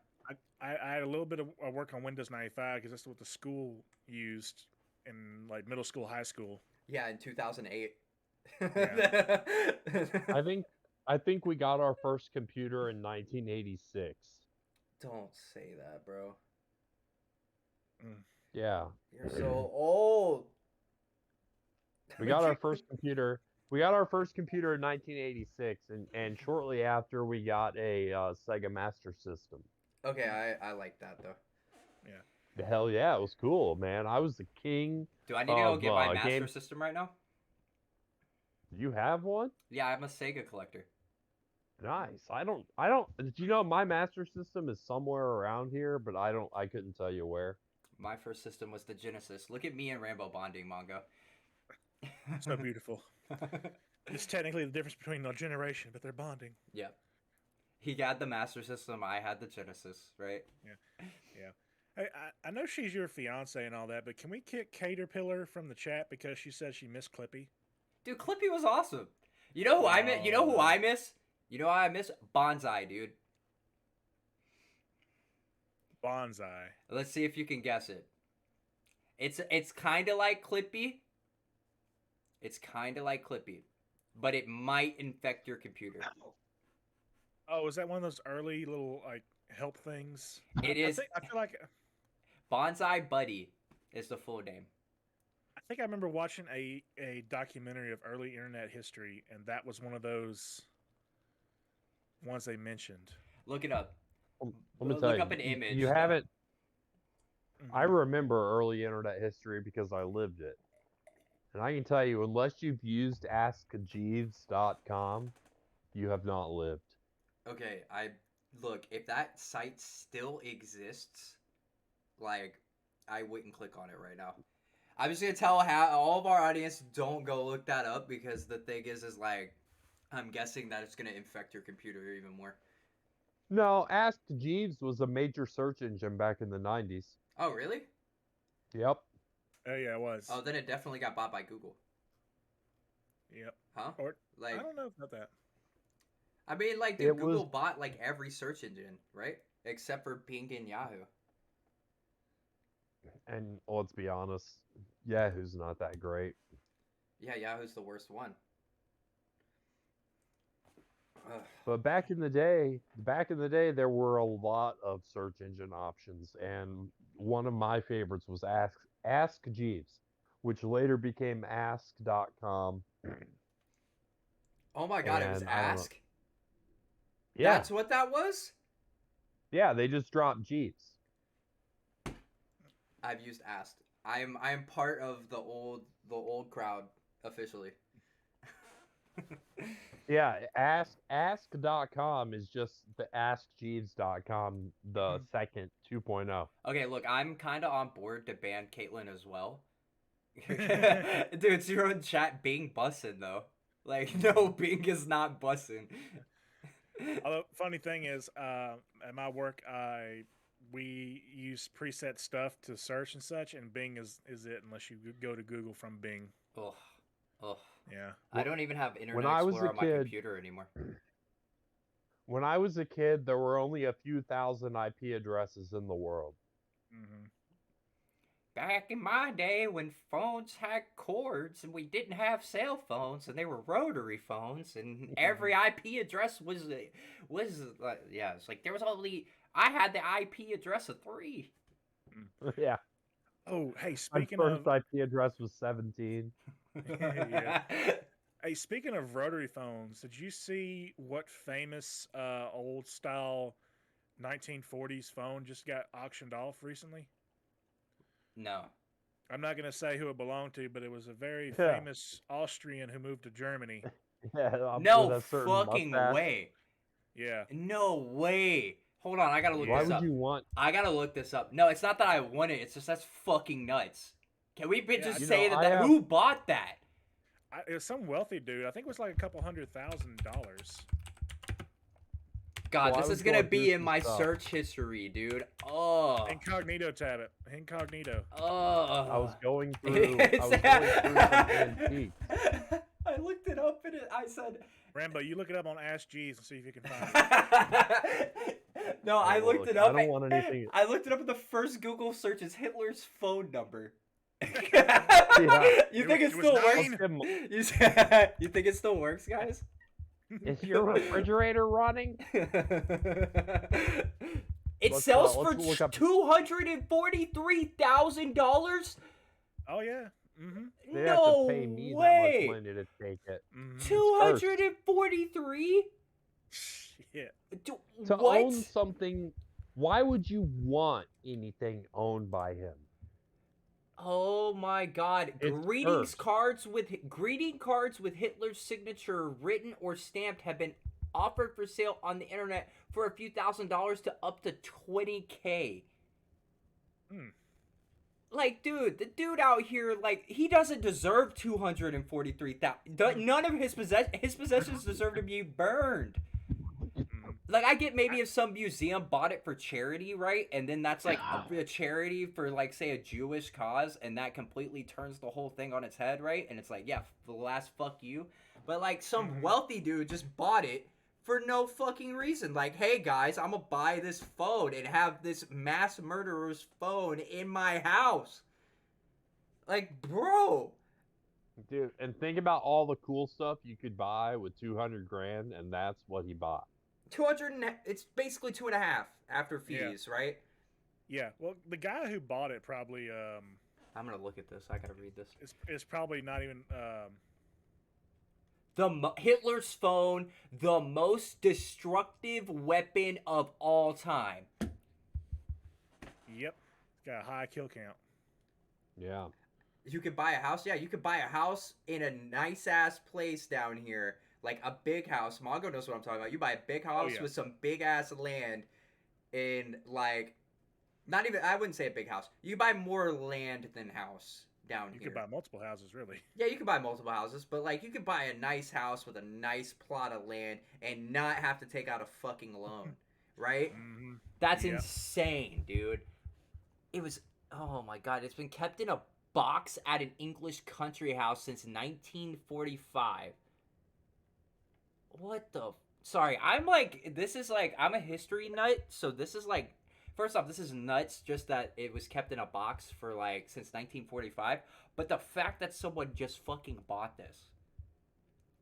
I had a little bit of work on Windows 95 because that's what the school used in like middle school, high school. Yeah, in 2008. I think we got our first computer in 1986. Don't say that, bro. Yeah. You're so old. We got our first computer. We got our first computer in 1986, and shortly after we got a Sega Master System. Okay, I like that though. The hell yeah, it was cool, man. I was the king. Do I need to go Of, get my Master game- System right now? You have one? Yeah, I'm a Sega collector. Nice. I don't. Do you know my Master System is somewhere around here, but I couldn't tell you where. My first system was the Genesis. Look at me and Rambo bonding, Mongo. So beautiful. It's technically the difference between a generation, but they're bonding. Yep. He got the Master System. I had the Genesis, right? Yeah. Hey, I know she's your fiance and all that, but can we kick Caterpillar from the chat because she said she missed Clippy? Dude, Clippy was awesome. You know who I miss? You know who I miss? You know who I miss? Bonsai, dude. Bonsai. Let's see if you can guess it. It's kind of like Clippy. It's kind of like Clippy, but it might infect your computer. Oh, is that one of those early little like help things? It is. I feel like Bonsai Buddy is the full name. I think I remember watching a documentary of early internet history, and that was one of those ones they mentioned. Look it up. Let me tell Look you, up an you image. haven't. I Hmm. remember early internet history because I lived it. And I can tell you, unless you've used AskJeeves.com, you have not lived. Okay, I look, if that site still exists, like I wouldn't click on it right now. I'm just gonna tell all of our audience don't go look that up because the thing is like I'm guessing that it's gonna infect your computer even more. No, Ask Jeeves was a major search engine back in the 90s. Oh really? Yep. Oh yeah, it was. Oh, then it definitely got bought by Google. Yep. Huh? Or I Like, don't know about that. I mean, like, dude, It Google was, bought like every search engine, right? Except for Bing and Yahoo. and let's be honest, Yahoo's not that great. Yeah, Yahoo's the worst one. Ugh. But back in the day, there were a lot of search engine options, and one of my favorites was Ask Jeeves, which later became Ask.com. Oh my god, it was And I don't know. Ask. Yeah, That's what that was. yeah, they just dropped Jeeves. I've used Ask. I'm part of the old crowd officially. Yeah, Ask.com is just the AskJeeves.com, the Mhm. second 2.0. Okay, look, I'm kind of on board to ban Caitlyn as well. Dude, it's your own chat. Bing bussin' though. Like, no, Bing is not bussin'. Although funny thing is, at my work, we use preset stuff to search and such, and Bing is it unless you go to Google from Bing. Ugh, ugh. Yeah. I don't even have When Internet I was Explorer a on my kid, computer anymore. when I was a kid, there were only a few thousand IP addresses in the world. Hmm. Back in my day when phones had cords and we didn't have cell phones and they were rotary phones and every IP address was yeah, it's like there was only I had the IP address of 3. Yeah, Oh, hey, my speaking first of, IP address was 17. yeah. Hey, speaking of rotary phones, did you see what famous old style 1940s phone just got auctioned off recently? No. I'm not going to say who it belonged to, but it was a very Yeah, famous Austrian who moved to Germany. yeah, with No a certain fucking mustache. way. Yeah. No way. Hold on, I gotta look Why this Yeah. would up. you want? I gotta look this up. No, it's not that I want it. It's just that's fucking nuts. Can we Yeah. just You know, say that I that have. who bought that? It was some wealthy dude. I think it was like a couple $100,000. God, So I this was is gonna going through be in some my stuff. search history, dude. Oh, Incognito tab it. Incognito. I oh. was going through. I It's- was going through some antiques. I looked it up and I said. Rambo, you look it up on Ask Jeeves and see if you can find it. No, I looked Look, it I up. don't want anything. I looked it up, and the first Google search is Hitler's phone number. Yeah. You It think it was still Let's works? 9. give 'em- You think it still works, guys? Is your refrigerator running? It sells for Let's look up. $243,000. Oh yeah. Mm-hmm. They have to No pay me that way. much money to take it. Mm-hmm. It's Two cursed. hundred and forty-three. Shit. To What? own something, why would you want anything owned by him? Oh my God! It's cursed. Greeting cards with Hitler's signature written or stamped have been offered for sale on the internet for a few $1,000s to up to $20K. Hmm. Like, dude, the dude out here, like, he doesn't deserve 243,000. None of his possessions deserve to be burned. Mm. Like, I get maybe if some museum bought it for charity, right? And then that's like a charity for, like, say, a Jewish cause, and that completely turns the whole thing on its head, right? And it's like, yeah, the last fuck you. But, like, some Mhm. wealthy dude just bought it for no fucking reason. Like, hey, guys, I'm gonna buy this phone and have this mass murderer's phone in my house. Like, bro. Dude, and think about all the cool stuff you could buy with 200 grand, and that's what he bought. 200 it's basically 2.5 after Yeah. fees, right? Yeah. Well, the guy who bought it probably I'm gonna look at this. I gotta read this. It's probably not even. Hitler's phone, the most destructive weapon of all time. Yep, it's got a high kill count. Yeah. You could buy a house. Yeah, you could buy a house in a nice ass place down here, like a big house. Mongo knows what I'm talking about. You buy a big house yeah. with some big ass land in like, not even. I wouldn't say a big house. You buy more land than house down You here. could buy multiple houses, really. Yeah, you could buy multiple houses, but like you could buy a nice house with a nice plot of land and not have to take out a fucking loan, right? Mm-hmm. That's Yep. insane, dude. It was, oh my god, it's been kept in a box at an English country house since 1945. What the? Sorry, I'm like, this is like, I'm a history nut, so this is like, first off, this is nuts just that it was kept in a box for like since 1945, but the fact that someone just fucking bought this.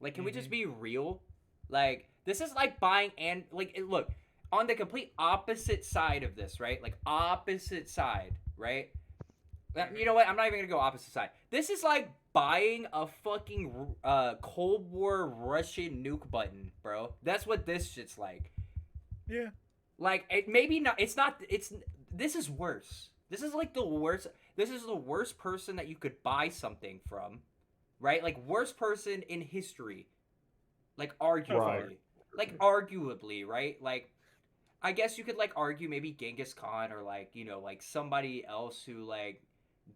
Like, can we just be real? Like, this is like buying, and like, look, on the complete opposite side of this, right? Like, opposite side, right? You know what? I'm not even gonna go opposite side. This is like buying a fucking Cold War Russian nuke button, bro. That's what this shit's like. Yeah. Like, it maybe not. It's not. It's. This is worse. This is like the worst. This is the worst person that you could buy something from, right? Like, worst person in history. Like, arguably. Right. Like, arguably, right? Like, I guess you could like argue maybe Genghis Khan or like, you know, like somebody else who like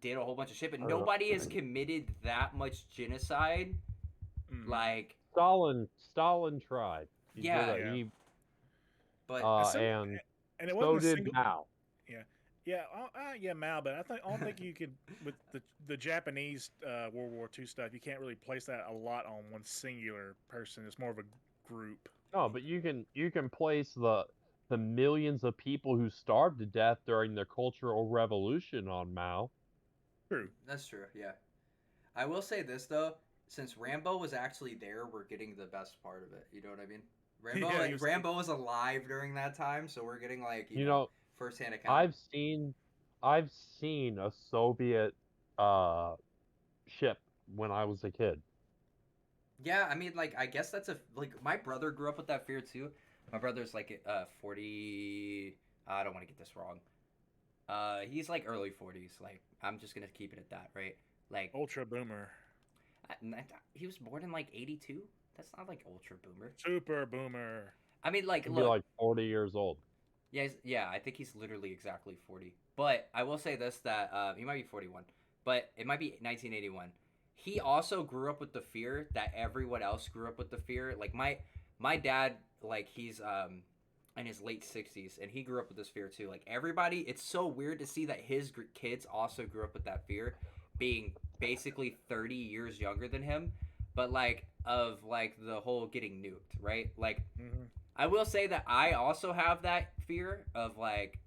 did a whole bunch of shit, but nobody has committed that much genocide. Like, Stalin tried. He Yeah. did it. Yeah. He but and it so wasn't a did single. Mao. Yeah, Mao. But I don't think you could with the Japanese World War II stuff. You can't really place that a lot on one singular person. It's more of a group. No, but you can place the millions of people who starved to death during the Cultural Revolution on Mao. True. That's true, yeah. I will say this though, since Rambo was actually there, we're getting the best part of it. You know what I mean? Rambo was alive during that time, so we're getting like you know firsthand account. I've seen a Soviet ship when I was a kid. Yeah, I mean, like, I guess that's like, my brother grew up with that fear too. My brother's like 40. I don't want to get this wrong. He's like early 40s. Like, I'm just gonna keep it at that, right? Like, Ultra boomer. he was born in like 82. That's not like ultra boomer. Super boomer. I mean, like, He'd be look. like 40 years old. Yeah, I think he's literally exactly 40. But I will say this, that he might be 41, but it might be 1981. He also grew up with the fear that everyone else grew up with the fear. Like, my dad, like, he's in his late 60s, and he grew up with this fear too. Like, everybody, it's so weird to see that his kids also grew up with that fear, being basically 30 years younger than him, but like, of like the whole getting nuked, right? Like, I will say that I also have that fear of like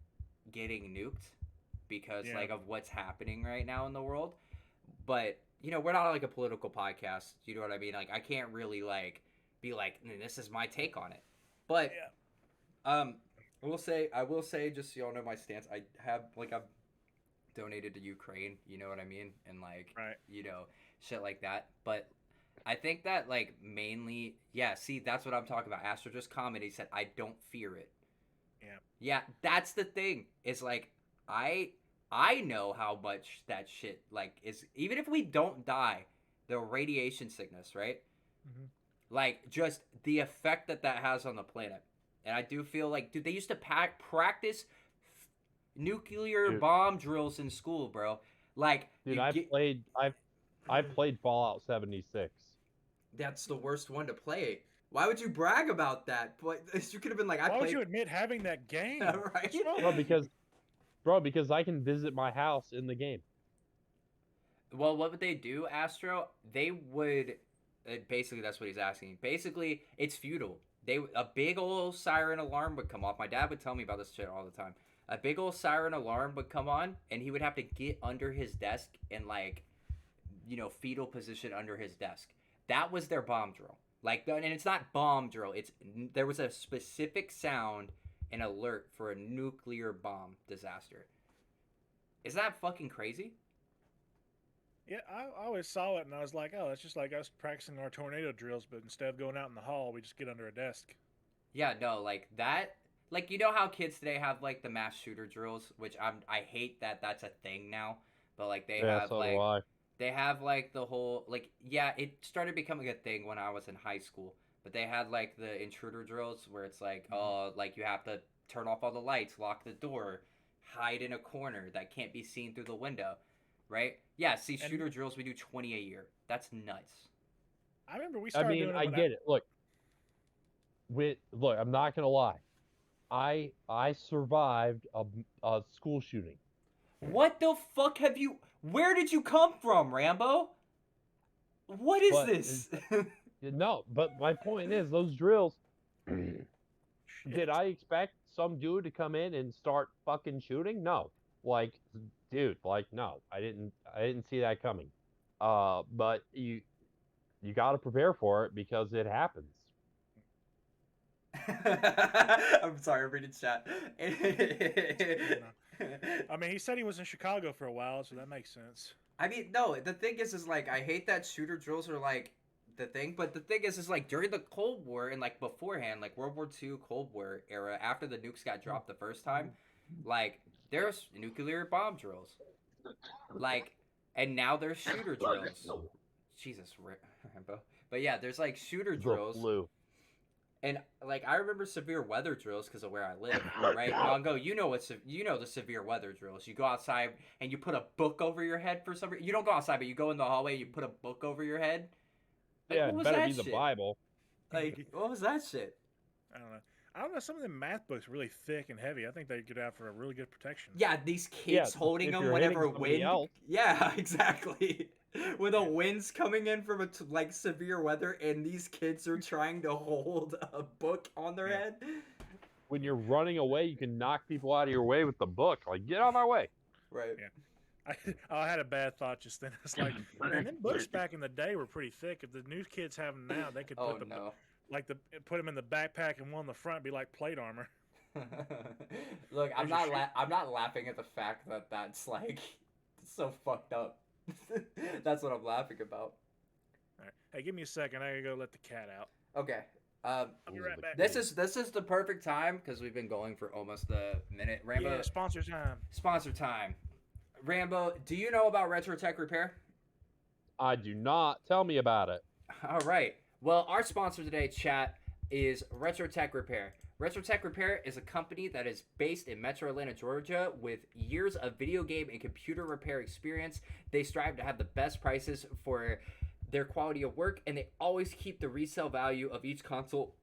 getting nuked because like of what's happening right now in the world. But you know, we're not like a political podcast. You know what I mean? Like, I can't really like be like, this is my take on it. But I will say, just so y'all know my stance. I have like, I've donated to Ukraine. You know what I mean? And like, you know, shit like that. But I think that like mainly, yeah. See, that's what I'm talking about. Astro just commented. He said, "I don't fear it." Yeah, that's the thing. It's like I know how much that shit like is. Even if we don't die, the radiation sickness, right? Like, just the effect that has on the planet. And I do feel like, dude, they used to practice nuclear bomb drills in school, bro. Like, dude, I've played Fallout 76. That's the worst one to play. Why would you brag about that? But you could have been like, Why would you admit having that game? Right? Bro, because I can visit my house in the game. Well, what would they do, Astro? They would. Basically, that's what he's asking. Basically, it's futile. A big old siren alarm would come off. My dad would tell me about this shit all the time. A big old siren alarm would come on, and he would have to get under his desk and like, you know, fetal position under his desk. That was their bomb drill. Like, and it's not bomb drill. There was a specific sound and alert for a nuclear bomb disaster. Is that fucking crazy? Yeah, I always saw it and I was like, oh, that's just like us practicing our tornado drills, but instead of going out in the hall, we just get under a desk. Yeah, no, like that. Like you know how kids today have like the mass shooter drills, which I hate that that's a thing now. But like Yeah, so do I. they have like the whole like yeah, it started becoming a thing when I was in high school. But they had like the intruder drills where it's like Mm-hmm. like you have to turn off all the lights, lock the door, hide in a corner that can't be seen through the window, right? Yeah, see And shooter drills we do 20 a year. That's nuts. I remember we I started mean, doing it I when I. get it. Look, I'm not gonna lie. I survived a school shooting. What the fuck have you? Where did you come from, Rambo? What is But this? no, but my point is those drills. Did Shit. I expect some dude to come in and start fucking shooting? No. Like, dude, like no. I didn't see that coming. But you got to prepare for it because it happens. I'm sorry, I'm reading chat. Yeah, no. I mean, he said he was in Chicago for a while, so that makes sense. I mean, no. The thing is like I hate that shooter drills are like the thing, but the thing is like during the Cold War and like beforehand, like World War II, Cold War era, after the nukes got dropped the first time, like there's nuclear bomb drills, like, and now there's shooter drills. Jesus, Rambo. But yeah, there's like shooter The drills, flu. and like I remember severe weather drills because of where I live. Right, Mongo, you know you know the severe weather drills. You go outside and you put a book over your head for some reason. You don't go outside, but you go in the hallway. And you put a book over your head. Like Yeah, what it was better that be the shit? Bible. Like what was that shit? I don't know. I don't know. Some of the math books are really thick and heavy. I think they could have for a really good protection. Yeah, these Yeah, kids holding if them you're hitting whenever somebody wind. else, Yeah, exactly. When the Yeah. wind's coming in from like severe weather, and these kids are trying to hold a book on their Yeah. head. when you're running away, you can knock people out of your way with the book. Like, get out of my way. Right. Yeah. I had a bad thought just then. It's like, man, them books back in the day were pretty thick. If the new kids have them now, they could Oh put the no. put them in the backpack and one in the front be like plate armor. Look, There's your shoot. I'm not laughing at the fact that that's like so fucked up. That's what I'm laughing about. All right. Hey, give me a second. I gotta go let the cat out. Okay. Um, I'll be right back. this is the perfect time because we've been going for almost a minute. Rambo, Yeah, sponsor time. sponsor time. Rambo, do you know about Retro Tech Repair? I do not. Tell me about it. All right. Well, our sponsor today, chat, is Retro Tech Repair. Retro Tech Repair is a company that is based in Metro Atlanta, Georgia, with years of video game and computer repair experience. They strive to have the best prices for their quality of work, and they always keep the resale value of each console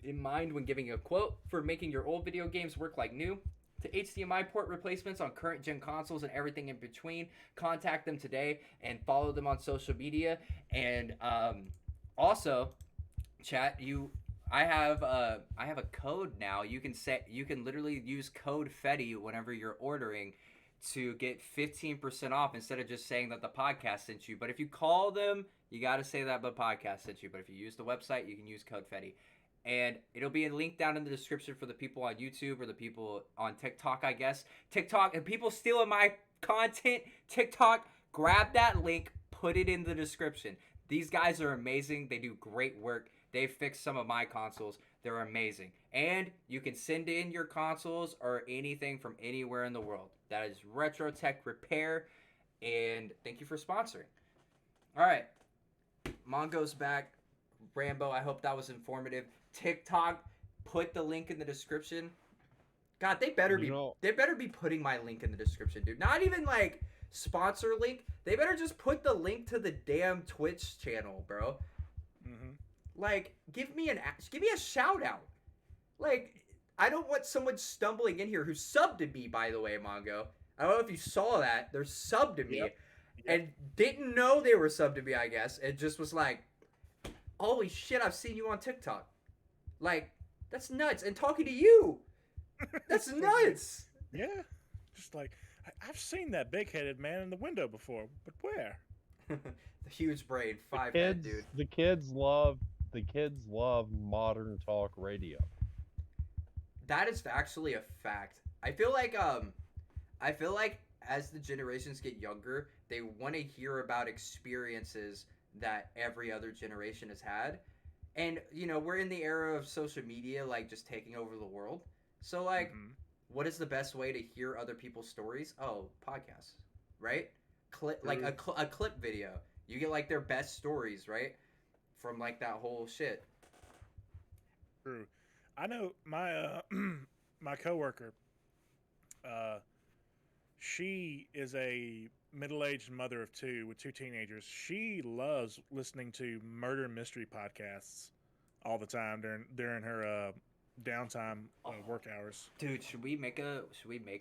in mind when giving a quote for making your old video games work like new. To HDMI port replacements on current gen consoles and everything in between, contact them today and follow them on social media. And also, chat, I have a code now. You can literally use code Fetty whenever you're ordering to get 15% off instead of just saying that the podcast sent you. But if you call them, you got to say that the podcast sent you. But if you use the website, you can use code Fetty. And it'll be a link down in the description for the people on YouTube or the people on TikTok, I guess. TikTok, and people stealing my content, TikTok, grab that link, put it in the description. These guys are amazing. They do great work. They fixed some of my consoles. They're amazing. And you can send in your consoles or anything from anywhere in the world. That is Retro Tech Repair. And thank you for sponsoring. All right. Mongo's back. Rambo, I hope that was informative. TikTok, put the link in the description. God, they better be putting my link in the description, dude. Not even like sponsor link. They better just put the link to the damn Twitch channel, bro. Mm-hmm. Like, give me a shout out. Like, I don't want someone stumbling in here who subbed to me, by the way, Mongo. I don't know if you saw that. They're subbed to me. Yep. And didn't know they were subbed to me, I guess. It just was like, holy shit, I've seen you on TikTok. Like, that's nuts. And talking to you. That's nuts. Yeah. Just like, I've seen that big-headed man in the window before, but where? The huge brain, 5 head, dude. The kids love modern talk radio. That is actually a fact. I feel like as the generations get younger, They want to hear about experiences that every other generation has had. And we're in the era of social media, like just taking over the world. So like, Mm-hmm. what is the best way to hear other people's stories? Oh, podcasts, right? Like True. a clip video. You get like their best stories, right? From like that whole shit. True. I know my my coworker. Uh, she is a middle-aged mother of two with two teenagers. She loves listening to murder mystery podcasts all the time during her downtime Oh, work hours. dude, should we make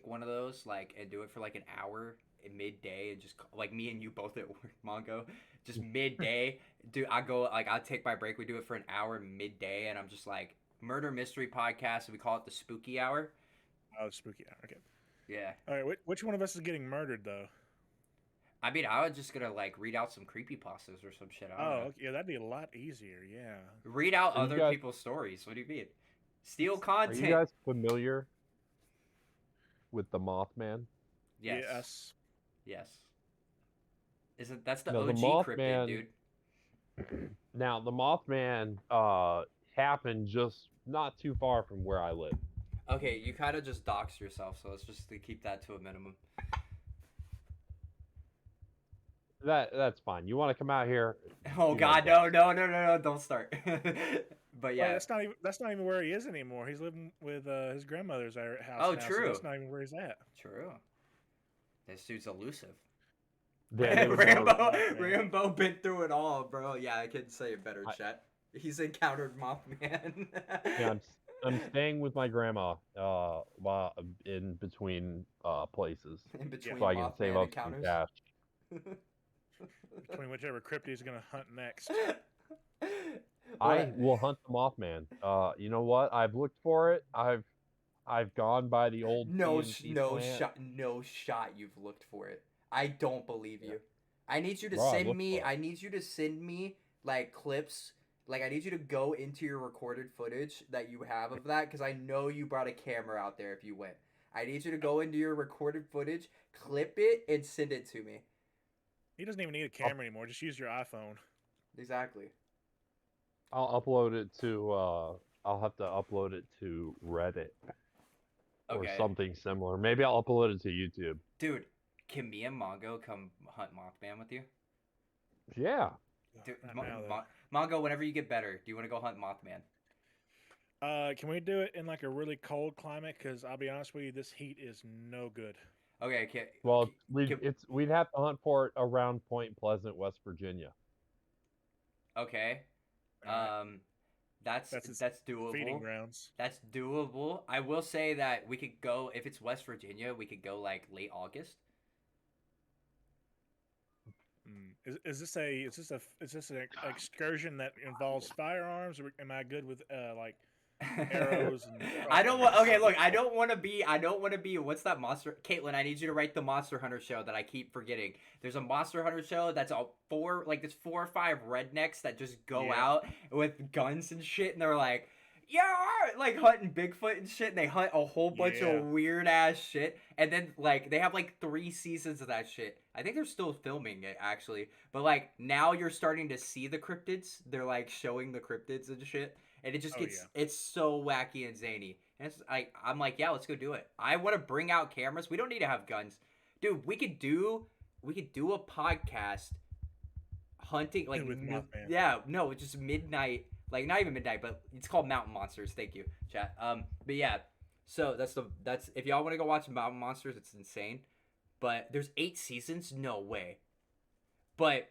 one of those like and do it for like an hour in midday and just like me and you both at work, Mongo, just midday. Dude, I take my break. We do it for an hour midday, and I'm just like murder mystery podcast. And we call it the spooky hour. Oh, spooky hour. Okay. Yeah, All right. Which one of us is getting murdered though? I mean, I was just gonna like read out some creepy pastas or some shit. I don't Oh, know. okay. Yeah, that'd be a lot easier. Yeah. Read out Are you other guys people's stories. What do you mean? Steal are you content. guys familiar with the Mothman? Yes, Yes. yes. Isn't that's the Now the OG cryptid, Mothman dude? now the Mothman happened just not too far from where I live. Okay, you kind of just doxed yourself, so let's just keep that to a minimum. That's fine. You want to come out here? Oh Be my God, guest. no, don't start. But Wait, yeah. that's not even where he is anymore. He's living with his grandmother's house Oh, now, so true, that's not even where he's at. true. This dude's elusive. Yeah, they would never. Rambo, Mothman. Rambo been through it all, bro. Yeah, I couldn't say it better, I, Chet. He's encountered Mothman. yeah, I'm staying with my grandma while in between places, In Yeah. so between I can save Mothman up some encounters. cash. Between whichever crypt he's gonna hunt next. I will hunt the Mothman. You know what? I've looked for it. I've gone by the old PNC plant. No shot you've looked for it. I don't believe Yeah. you. I need you to Bro, I've send looked me for it. I need you to send me like clips. Like I need you to go into your recorded footage that you have of that cuz I know you brought a camera out there if you went. I need you to go into your recorded footage, clip it and send it to me. He doesn't even need a camera anymore. Just use your iPhone. Exactly. I'll upload it to. I'll have to upload it to Reddit or Okay. something similar. Maybe I'll upload it to YouTube. Dude, can me and Mongo come hunt Mothman with you? Yeah. Dude, Not now though. Mongo, whenever you get better, do you want to go hunt Mothman? Can we do it in like a really cold climate? Because I'll be honest with you, this heat is no good. Okay, Well, can, we'd have to hunt for it around Point Pleasant, West Virginia. okay. All right. That's That's his doable. feeding grounds. That's doable. I will say that we could go if it's West Virginia. We could go like late August. Is this an excursion that involves firearms, or am I good with like arrows and I don't want. crossbows? Okay, look. I don't want to be. What's that monster? Caitlin, I need you to write the Monster Hunter show that I keep forgetting. There's a Monster Hunter show that's all there's 4 or 5 rednecks that just go Yeah. out with guns and shit, and they're like, yeah, like hunting Bigfoot and shit, and they hunt a whole bunch Yeah. of weird ass shit, and then like they have like 3 seasons of that shit. I think they're still filming it actually, but like now you're starting to see the cryptids. They're like showing the cryptids and shit. And it just Oh, gets yeah. it's so wacky and zany. And it's I'm like, yeah, let's go do it. I want to bring out cameras. We don't need to have guns. Dude, we could do a podcast hunting like With Mothman. yeah, no, just midnight, like not even midnight, but it's called Mountain Monsters. Thank you, chat. But yeah. So that's if y'all want to go watch Mountain Monsters, it's insane. But there's 8 seasons? No way. But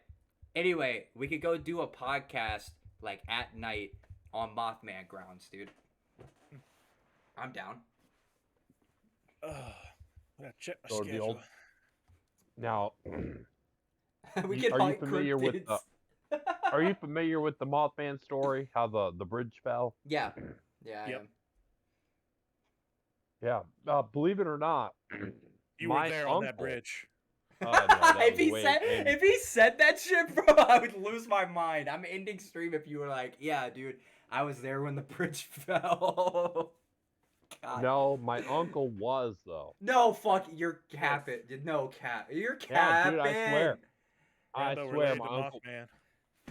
anyway, we could go do a podcast like at night on Mothman grounds, dude. I'm down. Ugh. I gotta check my So the schedule. old- Now, We can are you hunt familiar with cryptids. are you familiar with the Mothman story? How the bridge fell? Yeah. Yeah, I Yep. am. Yeah. Believe it or not, You my were there uncle, on that bridge. No, that if was he way, said way if he said that shit, bro, I would lose my mind. I'm ending stream if you were like, yeah, dude, I was there when the bridge fell. God. No, my uncle was though. No, fuck, you're Yes. capping. No cap. You're Yeah, dude, I capping. swear. I Rambo swear related my to uncle Mothman.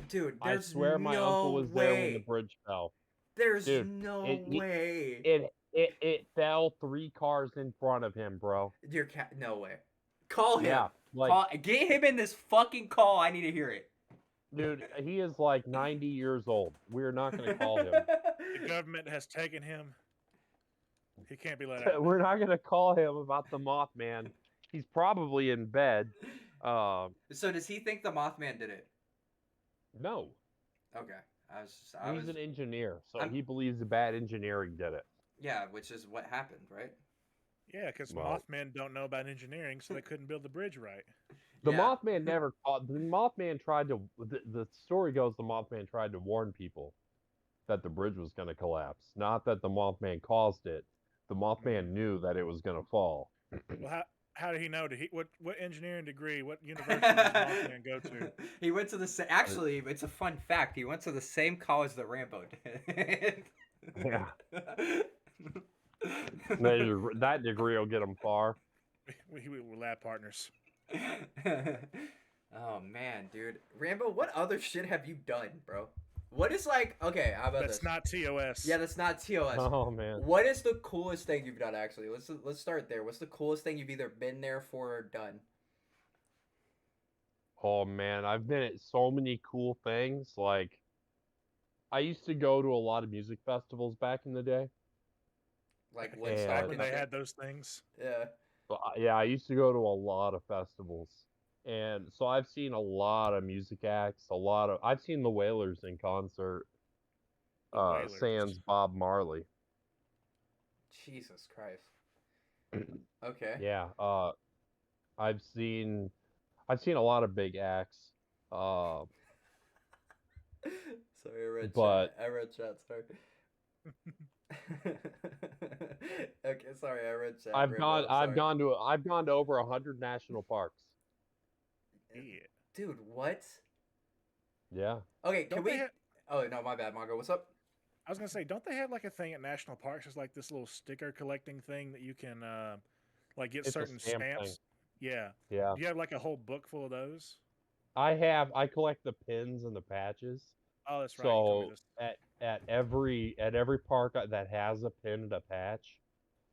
Dude, I there's swear my uncle no was there when the way. bridge fell. There's Dude, no it he, way. it fell 3 cars in front of him, bro. No way. Call him. Yeah, like Get him in this fucking call. I need to hear it. dude, he is like 90 years old. We're not going to call him. The government has taken him. He can't be let out. We're not going to call him about the Mothman. He's probably in bed. So does he think the Mothman did it? No. Okay. He's an engineer, so I'm- he believes the bad engineering did it. Yeah, which is what happened, right? Yeah, because Well- Mothmen don't know about engineering, so they couldn't build the bridge right. The Yeah. Mothman never caught. The Mothman tried to. The story goes the Mothman tried to warn people that the bridge was going to collapse. Not that the Mothman caused it. The Mothman knew that it was going to fall. Well, how did he know? What engineering degree? What university does Mothman go to? He went to the same. Actually, it's a fun fact. He went to the same college that Rambo did. Yeah. That degree will get him far. We were lab partners. Oh man, dude, Rambo, what other shit have you done, bro? What is like? Okay, how about That's this? not TOS. Yeah, that's not TOS. Oh man. What is the coolest thing you've done? Actually, let's start there. What's the coolest thing you've either been there for or done? Oh man, I've been at so many cool things. Like, I used to go to a lot of music festivals back in the day. Like Yeah, Woodstock Back and when they shit? had those things. Yeah. But yeah, I used to go to a lot of festivals. And so I've seen a lot of music acts, I've seen the Wailers in concert, The Wailers. sans Bob Marley. Jesus Christ. Okay. Yeah, I've seen a lot of big acts. Sorry, I read But- chat. I read chat. Sorry. Okay, sorry, I read chat. I've Rambo, I'm sorry. I've gone to over 100 national parks. Yeah. Dude, what? Yeah. Okay, can Don't we? they have- Oh no, my bad, Mongo. What's up? I was gonna say, don't they have like a thing at national parks? It's like this little sticker collecting thing that you can like get It's a certain stamp thing. stamps. Yeah. Yeah. Do you have like a whole book full of those? I collect the pins and the patches. Oh, that's right. You told me So this. at every park that has a pin and a patch,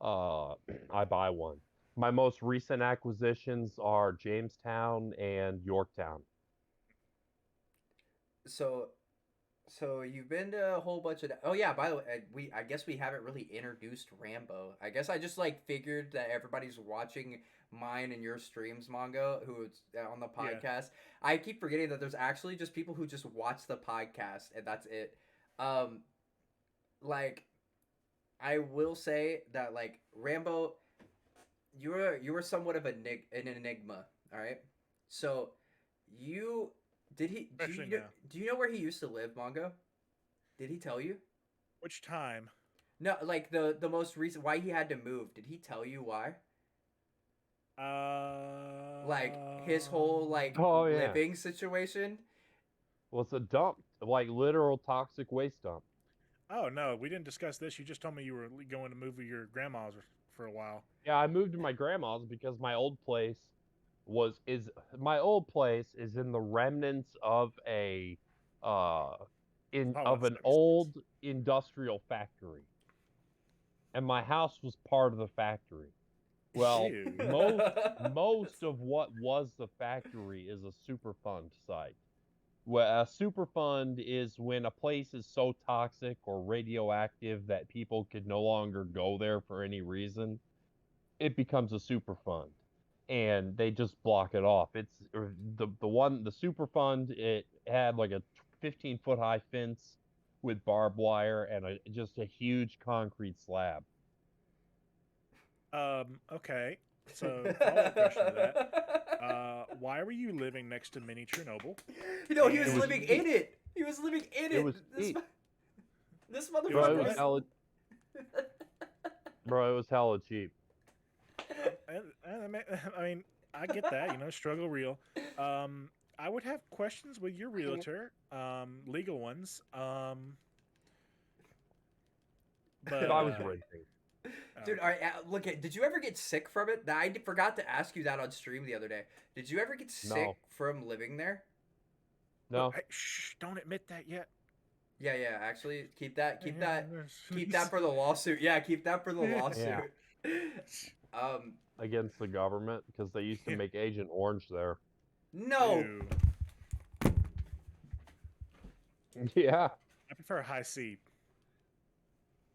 I buy one. My most recent acquisitions are Jamestown and Yorktown. So you've been to a whole bunch of. Oh yeah, by the way, I guess we haven't really introduced Rambo. I guess I just like figured that everybody's watching mine and your streams, Mongo, who's on the Yeah. podcast. I keep forgetting that there's actually just people who just watch the podcast and that's it. Like, I will say that like Rambo, you were somewhat of an enigma. All right, so you. Especially now. Do you know where he used to live, Mongo? Did he tell you? Which time? No, like the most recent why he had to move. Did he tell you why? Like his whole like Oh, yeah. living situation? Well, it's a dump, like literal toxic waste dump. Oh no, we didn't discuss this. You just told me you were going to move with your grandma's for a while. Yeah, I moved to my grandma's because my old place is in the remnants of a Probably of an 76. old industrial factory. And my house was part of the factory. Well, Ew. most of what was the factory is a Superfund site. Well, a Superfund is when a place is so toxic or radioactive that people could no longer go there for any reason, it becomes a Superfund, and they just block it off. It's the Superfund. It had like a 15-foot high fence with barbed wire and just a huge concrete slab. Okay. So follow-up question to that. Why were you living next to mini Chernobyl? No, he was It was living cheap. in it. He was living in It it. was This, cheap. this Bro, Bro, motherfucker it was was. hella. Bro, it was hella cheap. I mean, I get that. You know, struggle real. I would have questions with your realtor, legal ones. But I was renting. Dude, all right, look at. Did you ever get sick from it? Forgot to ask you that on stream the other day. Did you ever get sick No. from living there? Look, No. hey, shh! Don't admit that yet. Yeah, yeah. Actually, keep that Yeah, for the lawsuit. Yeah, keep that for the lawsuit. Um, Against the government because they used to yeah. make Agent Orange there. no. Ew. Yeah. I prefer high C.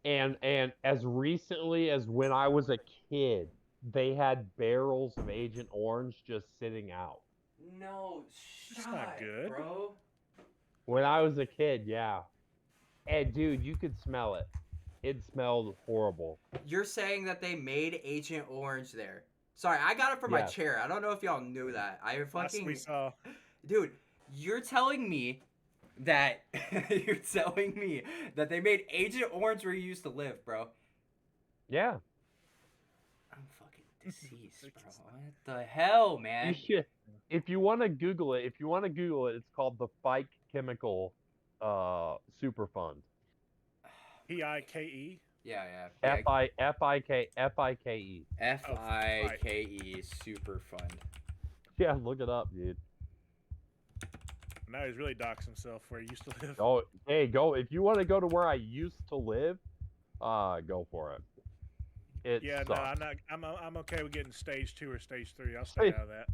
And as recently as when I was a kid, they had barrels of Agent Orange just sitting out. No That's shot, not good. bro. When I was a kid, yeah. And dude, you could smell it. It smelled horrible. You're saying that they made Agent Orange there. Sorry, I got it from my Yes. chair. I don't know if y'all knew that. I Last we fucking saw. dude, you're telling me that you're telling me that they made Agent Orange where you used to live, bro. Yeah. I'm fucking deceased, bro. What the hell, You man? should. If you want to Google it, it's called the Fike Chemical Superfund. Pike. Yeah, yeah. Fike. FIKE Super Fund. Yeah, look it up, dude. Now he's really doxed himself where he used to live. Go, hey, go. If you want to go to where I used to live, go for it. It Yeah, sucks. no, I'm not. I'm okay with getting stage 2 or stage 3. I'll stay out of that.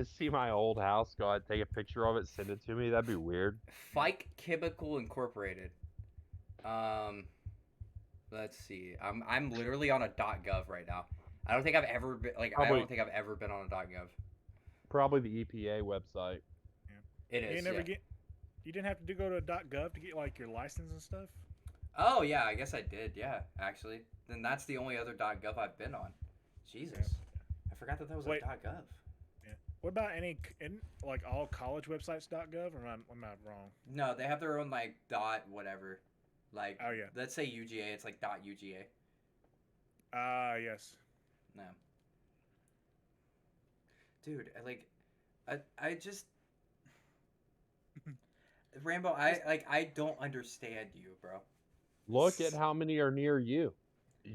See my old house. Go ahead, take a picture of it, send it to me. That'd be weird. Fike Chemical Incorporated. Let's see. I'm literally on a .gov right now. I don't think I've ever been I don't think I've ever been on a .gov. Probably the EPA website. Yeah. It is. You didn't have to go to .gov to get like your license and stuff. Oh yeah, I guess I did. Yeah, actually. Then that's the only other .gov I've been on. Jesus, Yeah. I forgot that was Wait. a .gov. Yeah. What about like all college websites .gov? Or am I wrong? No, they have their own like whatever. Like Oh yeah. let's say UGA, it's like .uga. Yes. No. Dude, I just Rambo, I don't understand you, bro. Look at how many are near you.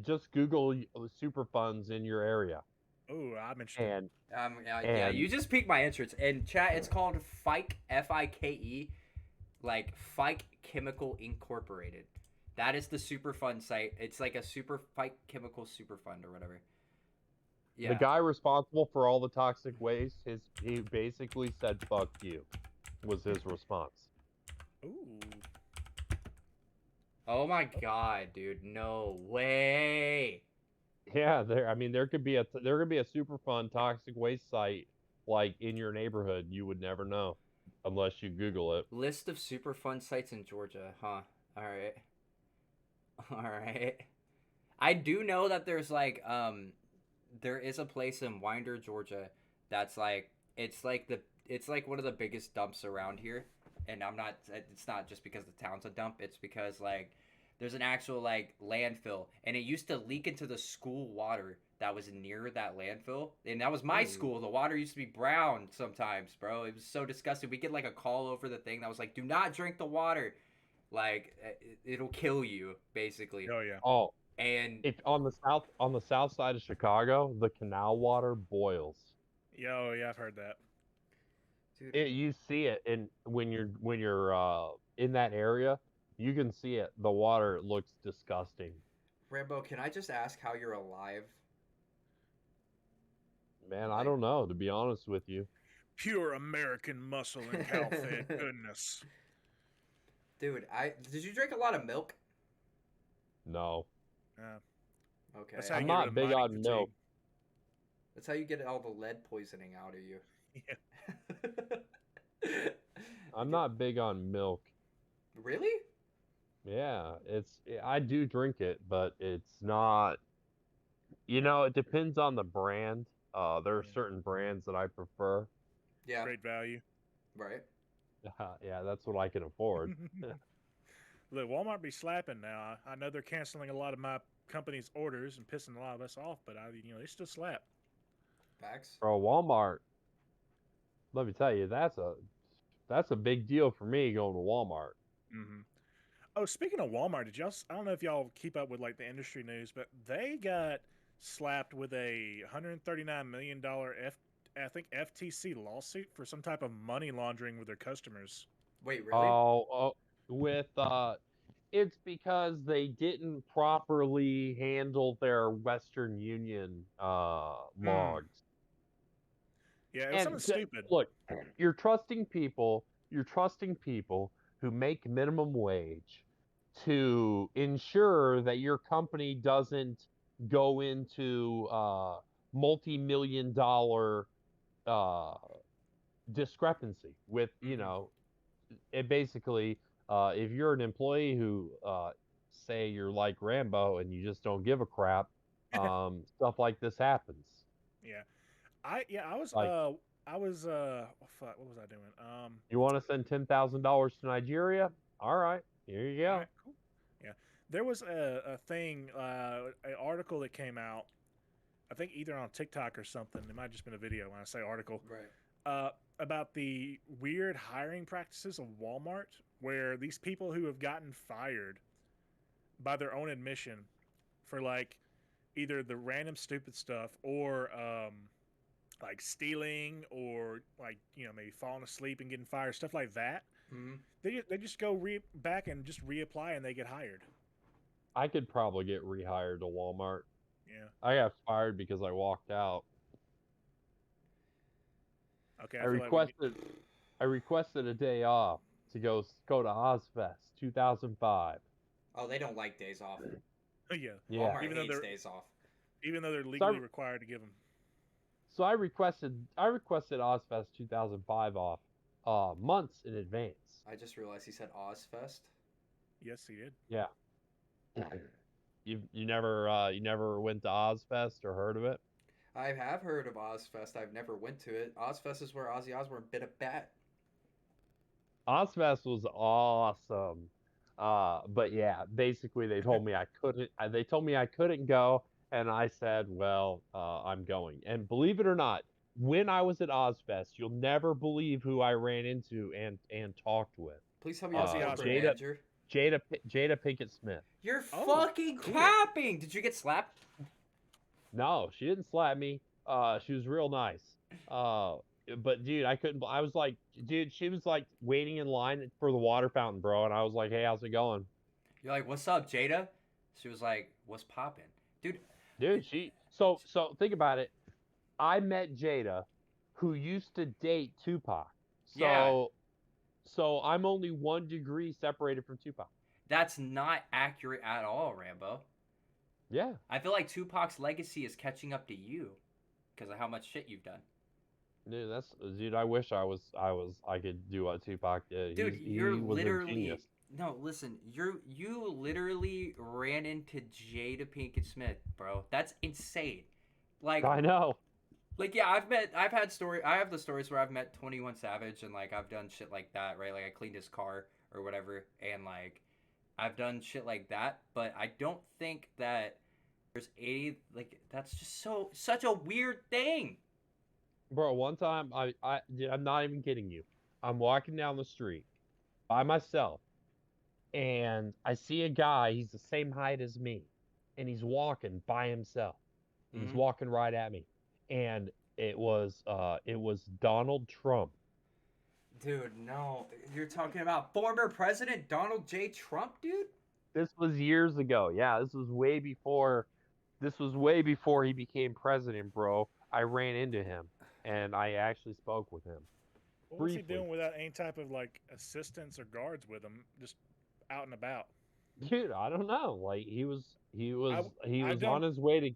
Just Google Superfunds in your area. Oh, I'm interested. Yeah, you just piqued my interest. And chat, it's called Fike FIKE, like Fike Chemical Incorporated. That is the Superfund site. It's like a Fike Chemical Superfund or whatever. Yeah. The guy responsible for all the toxic waste, he basically said "fuck you," was his response. Ooh. Oh my god, dude! No way. Yeah, there could be a Superfund toxic waste site like in your neighborhood. You would never know unless you Google it. List of Superfund sites in Georgia, huh? All right. All right. I do know that there's like there is a place in Winder, Georgia that's like it's like one of the biggest dumps around here. And it's not just because the town's a dump, it's because like there's an actual like landfill and it used to leak into the school water that was near that landfill. And that was my school. The water used to be brown sometimes, bro. It was so disgusting. We get like a call over the thing that was like, "Do not drink the water." Like it'll kill you basically. Oh yeah. Oh, And if on the south side of Chicago, the canal water boils. Oh yeah, I've heard that. dude, You see it, and when you're in that area, you can see it. The water looks disgusting. Rambo, can I just ask how you're alive? Man, I don't know, to be honest with you. Pure American muscle and cow-fed goodness. Dude, did you drink a lot of milk? No. Okay. That's how I'm you not get rid of big mining on fatigue. milk. That's how you get all the lead poisoning out of you. Yeah. I'm not big on milk. Really? Yeah, I do drink it, but it's not. It depends on the brand. There are Yeah. certain brands that I prefer. Yeah. Great value. Right. Yeah, that's what I can afford. Look, Walmart be slapping now. I know they're canceling a lot of my company's orders and pissing a lot of us off, but they still slap. Facts. Bro, Walmart. Let me tell you, that's a big deal for me going to Walmart. Mm-hmm. Oh, speaking of Walmart, did y'all? I don't know if y'all keep up with like the industry news, but they got slapped with a $139 million I think FTC lawsuit for some type of money laundering with their customers. Wait, really? Oh, with it's because they didn't properly handle their Western Union Hmm. logs. Yeah, it was something And stupid. look, you're trusting people. You're trusting people who make minimum wage to ensure that your company doesn't go into multi-million dollar uh, discrepancy with, Hmm. it basically, if you're an employee who, say you're like Rambo and you just don't give a crap, stuff like this happens. Yeah, I was Like, fuck, what was I doing? you want to send $10,000 to Nigeria? All right, here you All go. right, cool. Yeah, there was a thing, an article that came out. I think either on TikTok or something. It might have just been a video when I say article. Right. Uh, about the weird hiring practices of Walmart, where these people who have gotten fired by their own admission for like either the random stupid stuff or like stealing or like maybe falling asleep and getting fired, stuff like that. Hmm. They just go back and just reapply and they get hired. I could probably get rehired to Walmart. Yeah. I got fired because I walked out. Okay, I I feel like we need. requested I requested a day off to go to Ozfest 2005. Oh, they don't like days off. Yeah. Yeah. Walmart Even though hates they're days off. So I, legally required to give them. so I requested Ozfest 2005 off months in advance. I just realized he said Ozfest. Yes, he did. Yeah. You never went to Ozfest or heard of it? I have heard of Ozfest. I've never went to it. Ozfest is where Ozzy Osbourne bit a bat. Ozfest was awesome. But yeah, basically they told me I couldn't go, and I said, well, I'm going. And believe it or not, when I was at Ozfest, you'll never believe who I ran into and talked with. Please tell me your Ozzy corporate Osbourne. manager. Jada Pinkett Smith. You're Oh, fucking cool. capping! Did you get slapped? No, she didn't slap me. She was real nice. Uh, but dude, I couldn't. I was like, dude, she was like waiting in line for the water fountain, bro, and I was like, hey, how's it going? You're like, what's up, Jada? She was like, what's poppin'? Dude, Dude, so think about it. I met Jada, who used to date Tupac. yeah, So I'm only 1 degree separated from Tupac. that's not accurate at all, Rambo. Yeah. I feel like Tupac's legacy is catching up to you because of how much shit you've done. Dude, I wish I could do what Tupac did. Dude, you're He was a literally genius. no. Listen, you literally ran into Jada Pinkett Smith, bro. That's insane. Like, I know. yeah, I have the stories where I've met 21 Savage and like I've done shit like that, right? Like I cleaned his car or whatever, and like I've done shit like that. But I don't think that there's that's just such a weird thing. Bro, one time dude, I'm not even kidding you. I'm walking down the street by myself and I see a guy, he's the same height as me, and he's walking by himself. And he's Hmm. walking right at me. And it was Donald Trump. Dude, no, you're talking about former President Donald J. Trump, dude. This was years ago. Yeah, this was way before he became president, bro. I ran into him and I actually spoke with him What was he briefly. doing without any type of like assistants or guards with him, just out and about? Dude, I don't know. Like he was I he I was on don't. his way to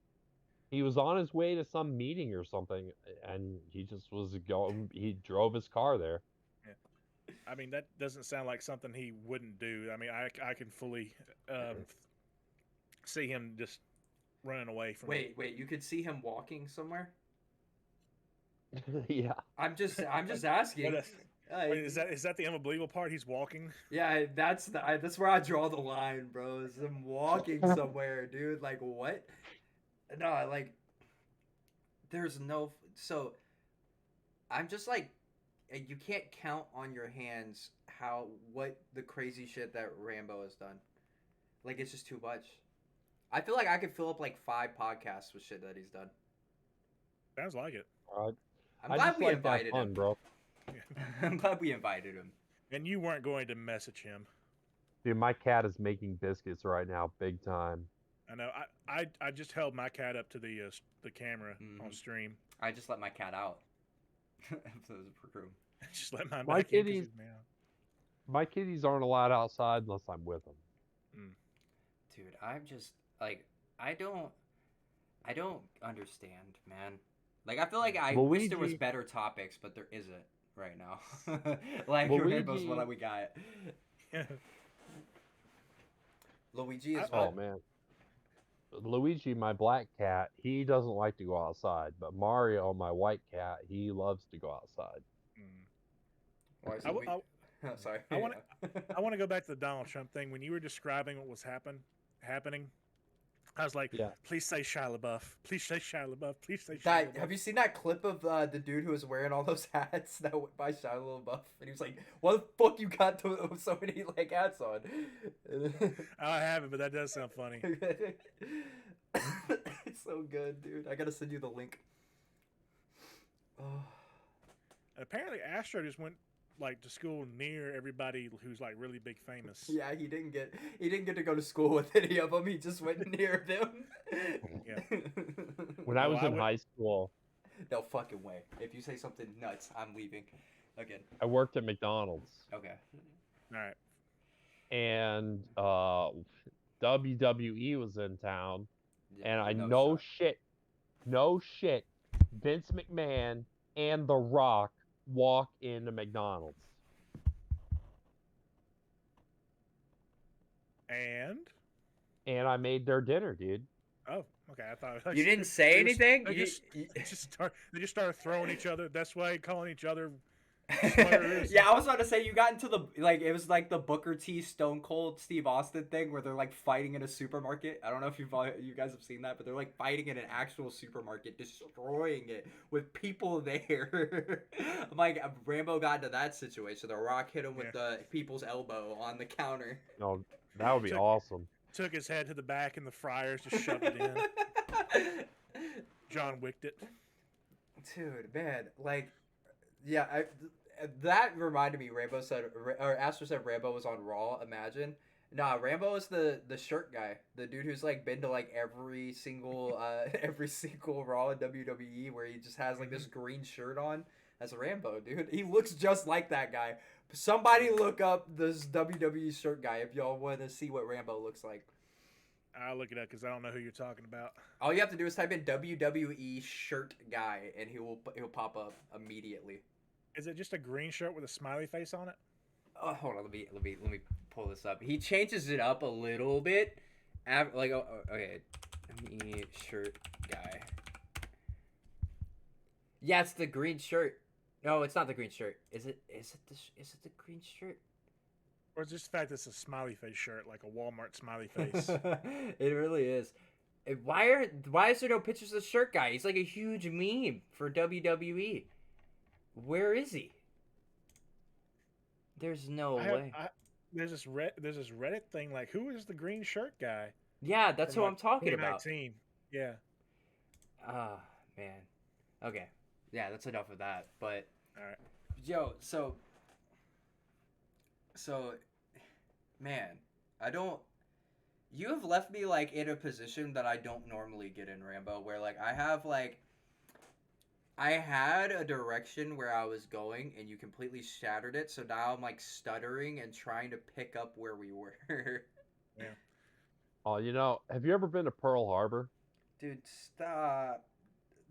he was on his way to some meeting or something, and he just was going. He drove his car there. Yeah, I mean, that doesn't sound like something he wouldn't do. I mean, I can fully see him just running away from. Wait, you could see him walking somewhere. Yeah. I'm just What asking. a, wait, is that the unbelievable part? He's walking. Yeah, that's where I draw the line, bro. Is him walking somewhere, dude. Like what? No, like there's no. So I'm just like you can't count on your hands what the crazy shit that Rambo has done. Like it's just too much. I feel like I could fill up like 5 podcasts with shit that he's done. Sounds like it. All I'm I glad just we like to have invited fun, him. bro. I'm glad we invited him. And you weren't going to message him. Dude, my cat is making biscuits right now, big time. I know. I just held my cat up to the camera on stream. I just let my cat out. So it was a room. Just let mine My back in because kitties, he's meow. my kitties aren't allowed outside unless I'm with them. Dude, I'm just like I don't understand, man. Like I feel like I wish there was Luigi, better topics, but there isn't right now. Like Rainbow's Luigi, what we got. Luigi is oh what? man, Luigi, my black cat, he doesn't like to go outside, but Mario, my white cat, he loves to go outside. Why is I, it I, oh, sorry. I want I want to go back to the Donald Trump thing. When you were describing what was happening, I was like, Yeah. please say Shia LaBeouf. Please say Shia LaBeouf. Please say Shia That, LaBeouf. have you seen that clip of the dude who was wearing all those hats that went by Shia LaBeouf? And he was like, "Why the fuck you got so many like hats on?" I haven't, but that does sound funny. It's so good, dude. I gotta send you the link. Oh. Apparently, Astro just went like to school near everybody who's like really big famous. Yeah, he didn't get to go to school with any of them. He just went near them. Yeah. When I Well, was I in would- high school, No fucking way. If you say something nuts, I'm leaving. Again. I worked at McDonald's, Okay. All right. and WWE was in town, and I No shot. no shit, Vince McMahon and The Rock walk into McDonald's. And I made their dinner, dude. Oh, okay. I thought You didn't say anything? They You- just started throwing each other this way, calling each other slurs. Yeah, I was about to say you got into the like it was like the Booker T Stone Cold Steve Austin thing where they're like fighting in a supermarket. I don't know if you guys have seen that, but they're like fighting in an actual supermarket, destroying it with people there. I'm like Rambo got into that situation. The Rock hit him with the people's elbow on the counter. No, that would be awesome. Took his head to the back and the fryers, just shoved it in. John Wicked it. Dude, man, like, yeah, that reminded me. Rambo said, or Astro said, Rambo was on Raw. Imagine, nah, Rambo is the shirt guy, the dude who's like been to like every single Raw in WWE where he just has like this green shirt on. That's Rambo, dude. He looks just like that guy. Somebody look up this WWE shirt guy if y'all want to see what Rambo looks like. I'll look it up because I don't know who you're talking about. All you have to do is type in WWE shirt guy, and he'll pop up immediately. Is it just a green shirt with a smiley face on it? Oh, hold on, let me pull this up. He changes it up a little bit. Okay, shirt guy. Yeah, it's the green shirt. No, it's not the green shirt. Is it the green shirt? Or is it just the fact that it's a smiley face shirt, like a Walmart smiley face? It really is. Why is there no pictures of the shirt guy? He's like a huge meme for WWE. Where is he? There's no way. There's this Reddit thing like, who is the green shirt guy? Yeah, that's who I'm talking about. 2019. Yeah. Ah, man. Okay. Yeah, that's enough of that. But All right. yo, so man, you have left me like in a position that I don't normally get in, Rambo, where like I had a direction where I was going and you completely shattered it, so now I'm like stuttering and trying to pick up where we were. Yeah. Oh, have you ever been to Pearl Harbor? Dude, stop.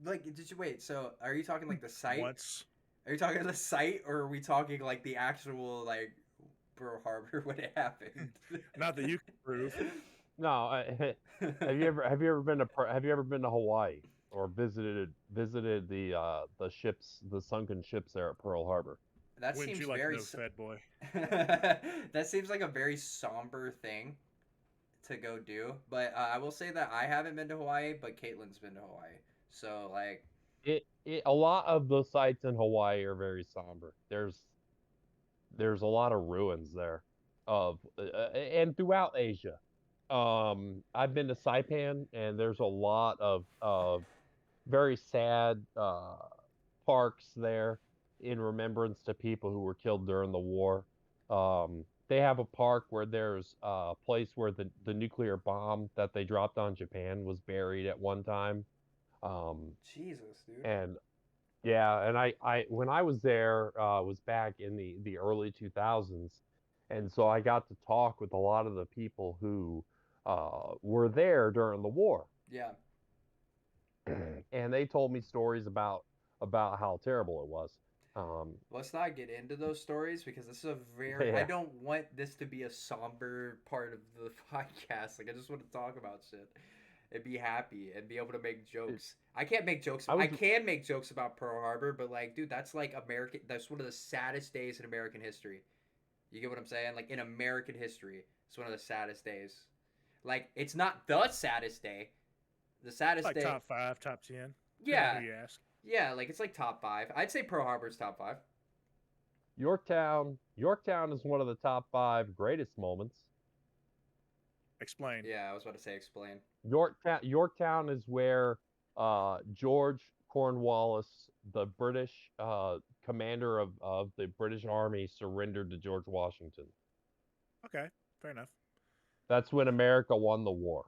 Like, did you wait? So, are you talking like the site? Once. Are you talking the site, or are we talking like the actual like Pearl Harbor when it happened? Not that you can prove. No. Have you ever been to Hawaii or visited the ships, the sunken ships there at Pearl Harbor? That Wouldn't seems you like very. to know, Fed boy? That seems like a very somber thing to go do. But I will say that I haven't been to Hawaii, but Caitlin's been to Hawaii. So like, a lot of the sites in Hawaii are very somber. There's a lot of ruins there, of and throughout Asia. I've been to Saipan, and there's a lot of very sad parks there in remembrance to people who were killed during the war. They have a park where there's a place where the nuclear bomb that they dropped on Japan was buried at one time. Um, Jesus, dude. and yeah, and I when I was there, was back in the early 2000s, and so I got to talk with a lot of the people who were there during the war, Yeah. and they told me stories about how terrible it was. Um, Let's not get into those stories because this is a very. I yeah, don't want this to be a somber part of the podcast. Like, I just want to talk about shit and be happy and be able to make it, jokes. I can't make jokes. I I was can make jokes about Pearl Harbor, but like, dude, that's like American. That's one of the saddest days in American history. You get what I'm saying? Like in American history, it's one of the saddest days. Like, it's not the saddest day. The saddest Like day. top 5, top 10, depending on Yeah, who you ask. yeah. Like it's like top five. I'd say Pearl Harbor's top five. Yorktown. Yorktown is one of the top five greatest moments. Explain. Yeah, I was about to say explain. Yorktown is where George Cornwallis, the British commander of the British Army, surrendered to George Washington. Okay, fair enough. That's when America won the war.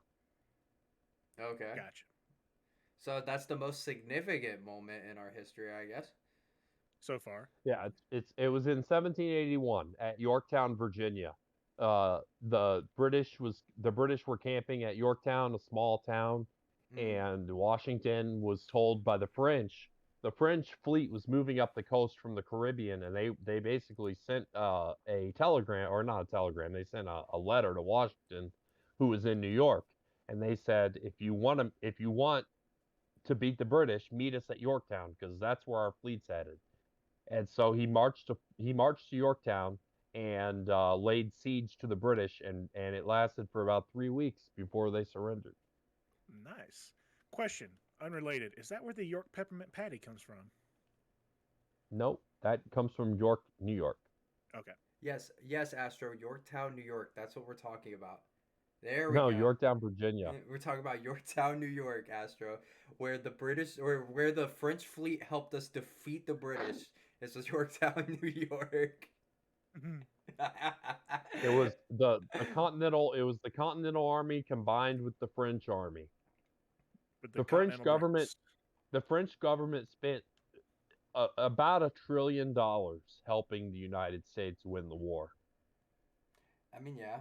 Okay. Gotcha. So that's the most significant moment in our history, I guess. So far. Yeah, it was in 1781 at Yorktown, Virginia. The British were camping at Yorktown, a small town, Mm. and Washington was told by the French. The French fleet was moving up the coast from the Caribbean, and they basically sent a telegram, or not a telegram. They sent a letter to Washington, who was in New York, and they said, if you want to beat the British, meet us at Yorktown because that's where our fleet's headed. And so he marched to Yorktown and laid siege to the British, and it lasted for about 3 weeks before they surrendered. Nice. Question, unrelated. Is that where the York peppermint patty comes from? Nope, that comes from York, New York. Okay. Yes, yes, Astro, Yorktown, New York. That's what we're talking about. There we No, go. Yorktown, Virginia. We're talking about Yorktown, New York, Astro, where the British or where the French fleet helped us defeat the British. This was Yorktown, New York. It was the Continental Army combined with the French Army. With the The French continental government breakfast. the French government spent about $1 trillion helping the United States win the war. I mean, yeah,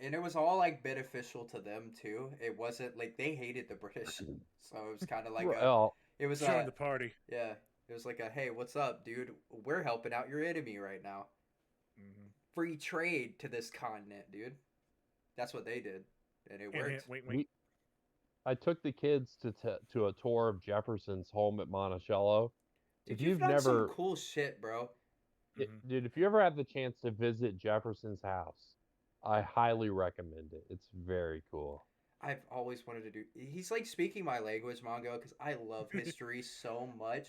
and it was all like beneficial to them too. It wasn't like they hated the British, so it was kind of like a, Well, it was Join a, the party. yeah, it was like a, hey, what's up, dude? We're helping out your enemy right now. Hmm. Free trade to this continent, dude. That's what they did, and it Hint, hint, worked. wink, wink. we I took the kids to a tour of Jefferson's home at Monticello. Dude, If you've you've done some never, cool shit, bro. Hmm. Dude, if you ever have the chance to visit Jefferson's house, I highly recommend it. It's very cool. I've always wanted to do. He's like speaking my language, Mongo, because I love history so much.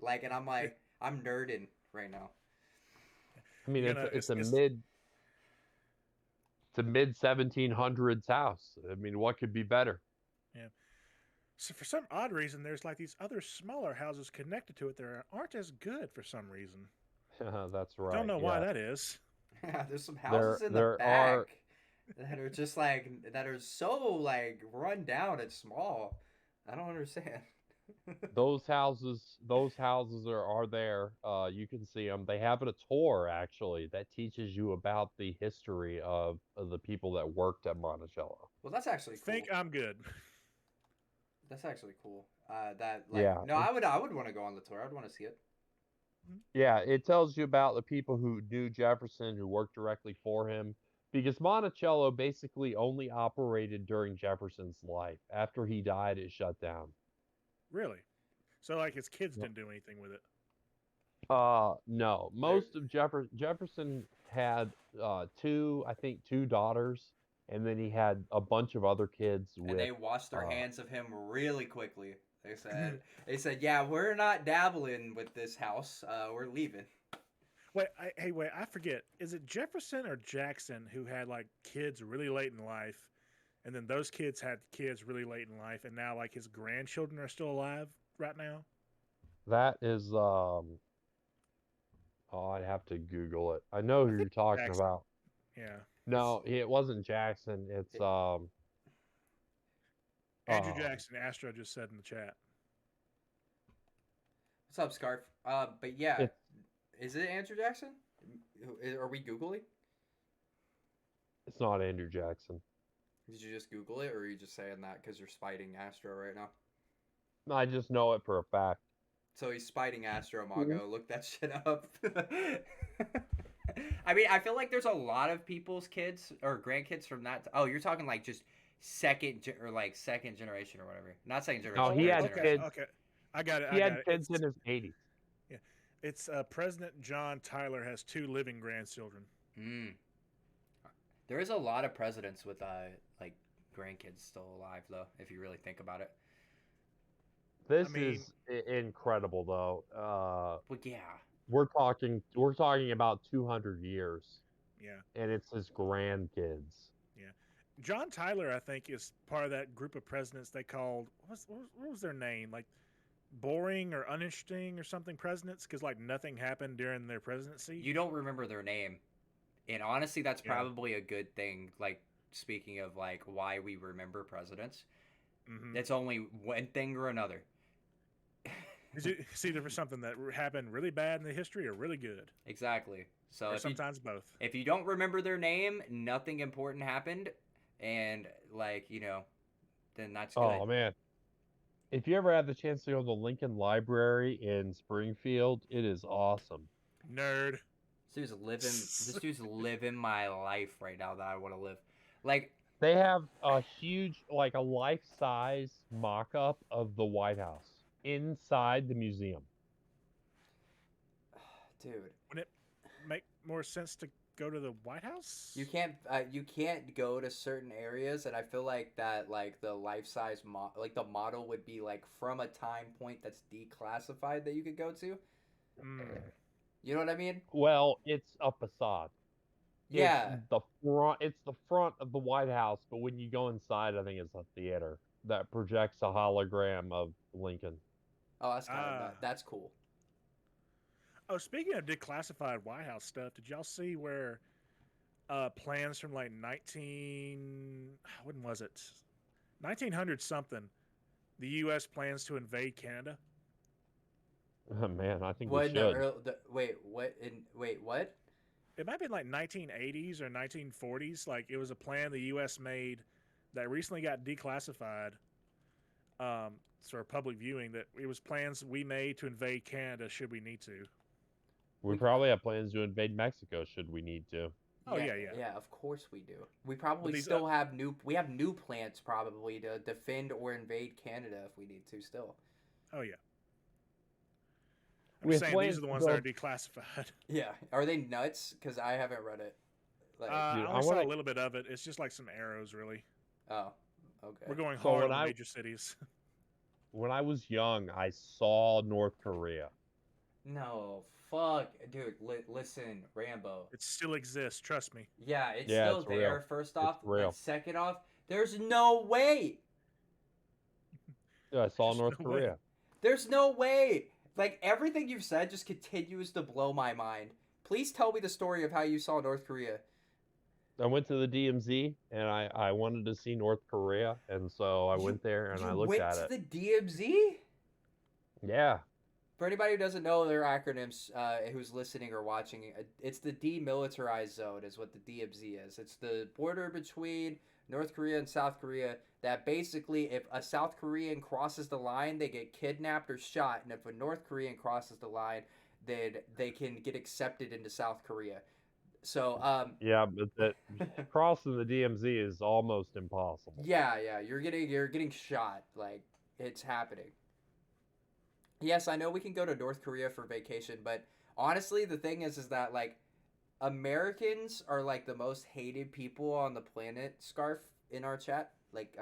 Like, and I'm like, I'm nerding right now. I mean, You're gonna. it's a mid 1700s house. I mean, what could be better? Yeah. So for some odd reason, there's like these other smaller houses connected to it that aren't as good for some reason. That's Don't right. know why Yeah. that is. There's some houses in the There are back that are just like that are so like run down and small. I don't understand. those houses are there. You can see them. They have a tour actually that teaches you about the history of the people that worked at Monticello. Well, that's actually Think cool. I'm good. That's actually cool. That like Yeah. no, I would want to go on the tour. I'd want to see it. Yeah, it tells you about the people who knew Jefferson, who worked directly for him, because Monticello basically only operated during Jefferson's life. After he died, it shut down. Really? So like his kids Yep. didn't do anything with it. No. There, Most of Jefferson had I think two daughters, and then he had a bunch of other kids and with they washed their uh hands of him really quickly. They said, yeah, we're not dabbling with this house. We're leaving. Wait, I forget. Is it Jefferson or Jackson who had like kids really late in life, and then those kids had kids really late in life, and now like his grandchildren are still alive right now? That is oh, I'd have to Google it. I know I who think you're talking Jackson. about. Yeah, it's No, it wasn't Jackson. It's It, Andrew um Jackson. Astro just said in the chat. what's up, Scarf? But yeah, it's is it Andrew Jackson? Are we googling? it's not Andrew Jackson. Did you just Google it, or are you just saying that because you're spiting Astro right now? I just know it for a fact. So he's spiting Astro Mhm. Mago. Look that shit up. I mean, I feel like there's a lot of people's kids or grandkids from that. Oh, you're talking like just or like second generation or whatever. Not second No, generation, Oh, he third had okay, generation. kids. okay. I got it. He I got had it. kids in his 80s. Yeah, it's President John Tyler has 2 living grandchildren. Mm. There is a lot of presidents with like grandkids still alive though, if you really think about it. I This mean, is incredible though. But yeah, We're talking about 200 years yeah, and it's his grandkids. yeah. John Tyler, I think, is part of that group of presidents they called what was their name? Like boring or uninteresting or something presidents because like nothing happened during their presidency. you don't remember their name, and honestly, that's Yeah. probably a good thing. Like speaking of like why we remember presidents, Mm-hmm. it's only one thing or another. It's either for something that happened really bad in the history or really good, Exactly. So or sometimes both. if you don't remember their name, nothing important happened, and like then that's good. Oh man. If you ever had the chance to go to the Lincoln Library in Springfield, it is awesome. Nerd. This dude's living my life right now that I want to live. Like, They have a huge, like a life-size mock-up of the White House inside the museum. dude, Wouldn't it make more sense to go to the White House? you can't go to certain areas, and I feel like that like the life size like the model would be like from a time point that's declassified that you could go to. Mm. You know what I mean? Well, it's a facade. It's Yeah. the front of the White House, but when you go inside, I think it's a theater that projects a hologram of Lincoln. Oh, that's kind of Ah. that's cool. Oh, speaking of declassified White House stuff, did y'all see where plans from like 19 when was it? 1900 something. The U.S. plans to invade Canada. Man, I think we What in the, should. wait? What? It might have been like 1980s or 1940s. Like it was a plan the U.S. made that recently got declassified. For public viewing, that it was plans we made to invade Canada should we need to. We We probably have plans to invade Mexico should we need to. Oh Yeah, yeah. yeah, of course we do. We But probably these still have new plans probably to defend or invade Canada if we need to still. oh yeah. I'm We just have saying these plans are the to ones that are build. declassified. Yeah. Are they nuts? Because I haven't read it. Like, Dude, I I only want saw a to. little bit of it. It's just like some arrows, really. oh, okay. We're going So hard on the major cities. when I was young, I saw North Korea. No, fuck, dude. Listen, Rambo. It still exists. Trust me. Yeah, it's Yeah, still it's real. there. First It's off, and real. second off, there's no way. Yeah, I saw There's North no way. Korea. There's no way. Like everything you've said just continues to blow my mind. Please tell me the story of how you saw North Korea. I went to the DMZ and I wanted to see North Korea, and so I You went there and you I looked went at to it. the DMZ? Yeah, For anybody who doesn't know their acronyms, who's listening or watching, it's the demilitarized zone, is what the DMZ is. It's the border between North Korea and South Korea. That basically, if a South Korean crosses the line, they get kidnapped or shot, and if a North Korean crosses the line, then they can get accepted into South Korea. So, yeah, but that crossing the DMZ is almost impossible. yeah, you're getting shot. Like it's happening. Yes, I know we can go to North Korea for vacation, but honestly, the thing is that like Americans are like the most hated people on the planet. Scarf in our chat, like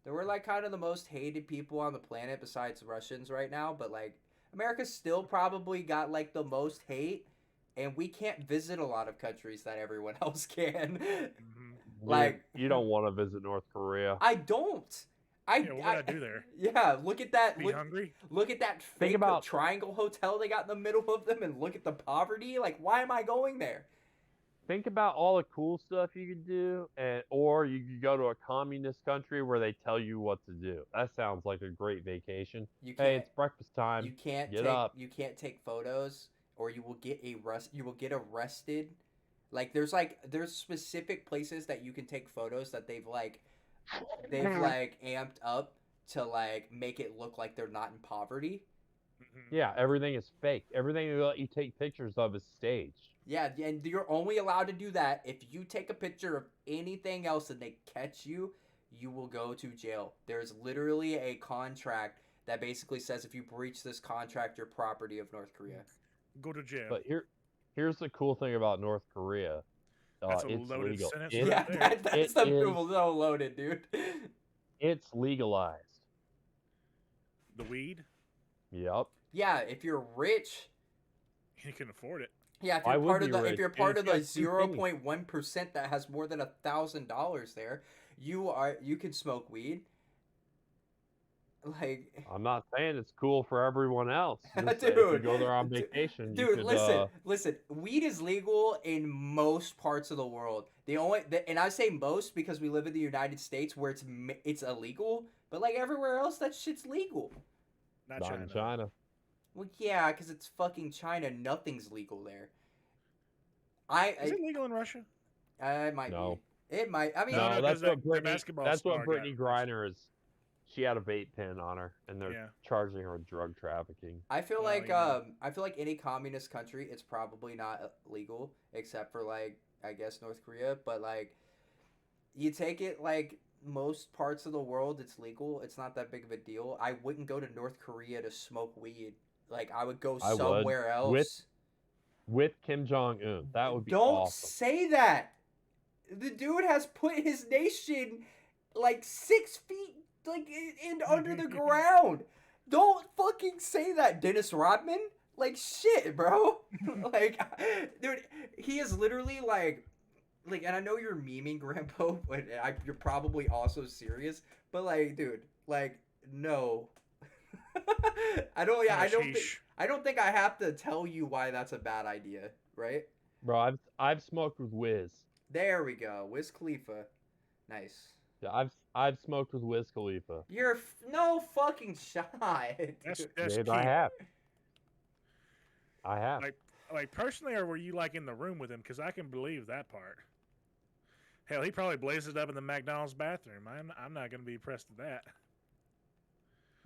We're like kind of the most hated people on the planet besides Russians right now, but like America's still probably got like the most hate, and we can't visit a lot of countries that everyone else can. Hmm. Dude, Like you don't want to visit North Korea. I don't. Yeah, what would I do there? Yeah, look at that. Be hungry? Look at that Think fake about triangle hotel they got in the middle of them, and look at the poverty. Like, why am I going there? think about all the cool stuff you could do, and or you could go to a communist country where they tell you what to do. That sounds like a great vacation. You Hey, can't. it's breakfast time. Get up. You can't take photos, or you will get You will get arrested. Like there's specific places that you can take photos that they've like amped up to like make it look like they're not in poverty. Hmm. Yeah, everything is fake. Everything they let you take pictures of is staged. Yeah, and you're only allowed to do that if you take a picture of anything else and they catch you, you will go to jail. There's literally a contract that basically says if you breach this contract, you're property of North Korea. Go to jail. But here's the cool thing about North Korea. That's a It's loaded legal. sentence It, right Yeah, there. that's it the is. so loaded, dude. It's legalized. The weed, Yep. Yeah, if you're rich, you can afford it. yeah, if I you're would part be of the rich, if you're and part it's of the got two things. 0.1% that has more than $1,000 there, you can smoke weed. Like I'm not saying it's cool for everyone else. Just that if you dude, go there on vacation, you dude, could. listen. Weed is legal in most parts of the world. And I say most because we live in the United States where it's illegal. But like everywhere else, that shit's legal. Not Not China. in China. Well, yeah, because it's fucking China. Nothing's legal there. Is it legal in Russia? It might No. be. It might. I mean, No, No, 'cause that's what the Brittany. basketball That's what star got Brittany arrested. Griner is. She had a vape pen on her, and they're Yeah. charging her with drug trafficking. I feel Oh, like yeah. I feel like any communist country, it's probably not legal except for like I guess North Korea. But like you take it like most parts of the world, it's legal. It's not that big of a deal. I wouldn't go to North Korea to smoke weed. Like I would go I would somewhere with else. Kim Jong Un. That would be Don't awesome. say that. The dude has put his nation like 6 feet like in under the ground. Don't fucking say that, Dennis Rodman. Like shit, bro. Like, dude, he is literally like, and I know you're memeing Grandpa, but you're probably also serious. But like, dude, like, no. I don't. Yeah, Sheesh. I don't think I have to tell you why that's a bad idea, right? Bro, I've smoked with Wiz. There we go. Wiz Khalifa. Nice. Yeah, I've smoked with Wiz Khalifa. You're no fucking shot. That's Gabe, key. I have. I have. Like personally, or were you like in the room with him? Because I can believe that part. Hell, he probably blazed it up in the McDonald's bathroom. I'm not going to be impressed with that.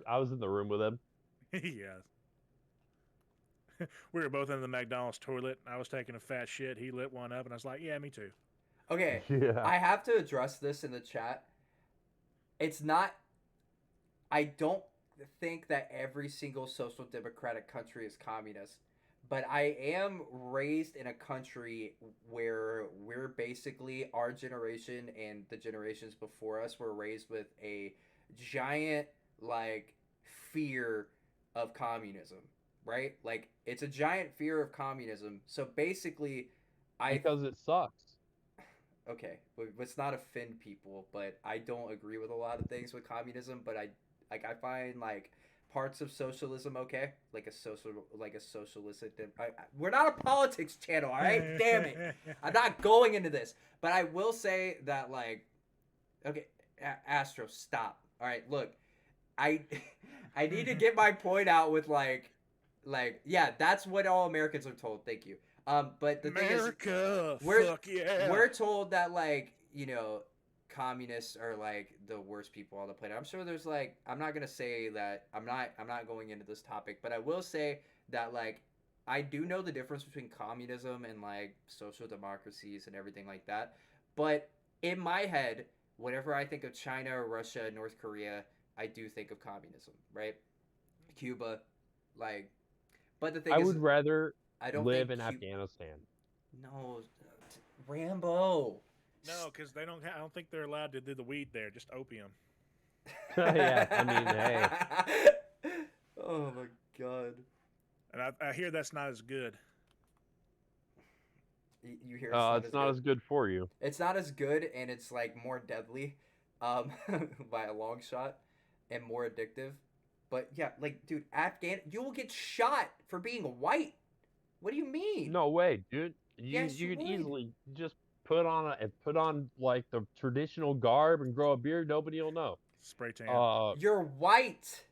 I was in the room with him. Yes. We were both in the McDonald's toilet. I was taking a fat shit. He lit one up, and I was like, "Yeah, me too." Okay, Yeah. I have to address this in the chat. It's not. I don't think that every single social democratic country is communist, but I am raised in a country where we're basically our generation and the generations before us were raised with a giant like fear of communism, right? Like it's a giant fear of communism. So basically, I Because it sucks. okay, let's not offend people, but I don't agree with a lot of things with communism. But I find like parts of socialism okay, like a socialist. We're not a politics channel, all right? Damn it, I'm not going into this. But I will say that like, okay, Astro, stop. All right, look, I I need to get my point out with yeah, that's what all Americans are told. Thank you. But the thing is, America, we're fuck yeah. we're told that like communists are like the worst people on the planet. I'm sure there's like I'm not gonna say that I'm not going into this topic, but I will say that like I do know the difference between communism and like social democracies and everything like that. But in my head, whenever I think of China, Russia, North Korea, I do think of communism, right? Cuba, like. But the thing I is, would rather I don't live think in Afghanistan. No, Rambo. No, because they don't. I don't think they're allowed to do the weed there. Just opium. Yeah, I mean, hey, Oh my god. And I hear that's not as good. You hear it's not it's as not good. as good for you. It's not as good, and it's like more deadly, um, by a long shot, and more addictive. But yeah, like, dude, you will get shot for being white. What do you mean? No way, dude. Yes, You you could would. easily just put on like the traditional garb and grow a beard. Nobody will know. Spray tan. Uh, You're white.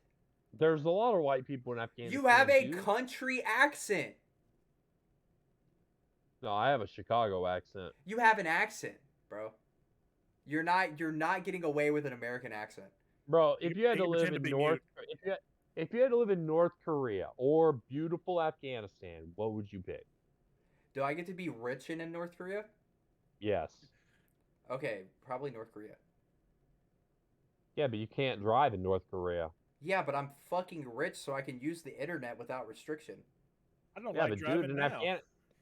there's a lot of white people in You have Afghanistan, a dude. country accent. No, I have a Chicago accent, You have an accent, bro. You're not getting away with an American accent. bro. You, If you had you to can live pretend to in be mute. if you had to live in North Korea or beautiful Afghanistan, what would you pick? Do I get to be rich in North Korea? Yes. Okay, probably North Korea. Yeah, but you can't drive in North Korea. Yeah, but I'm fucking rich, so I can use the internet without restriction. I don't Yeah, like but dude, driving now.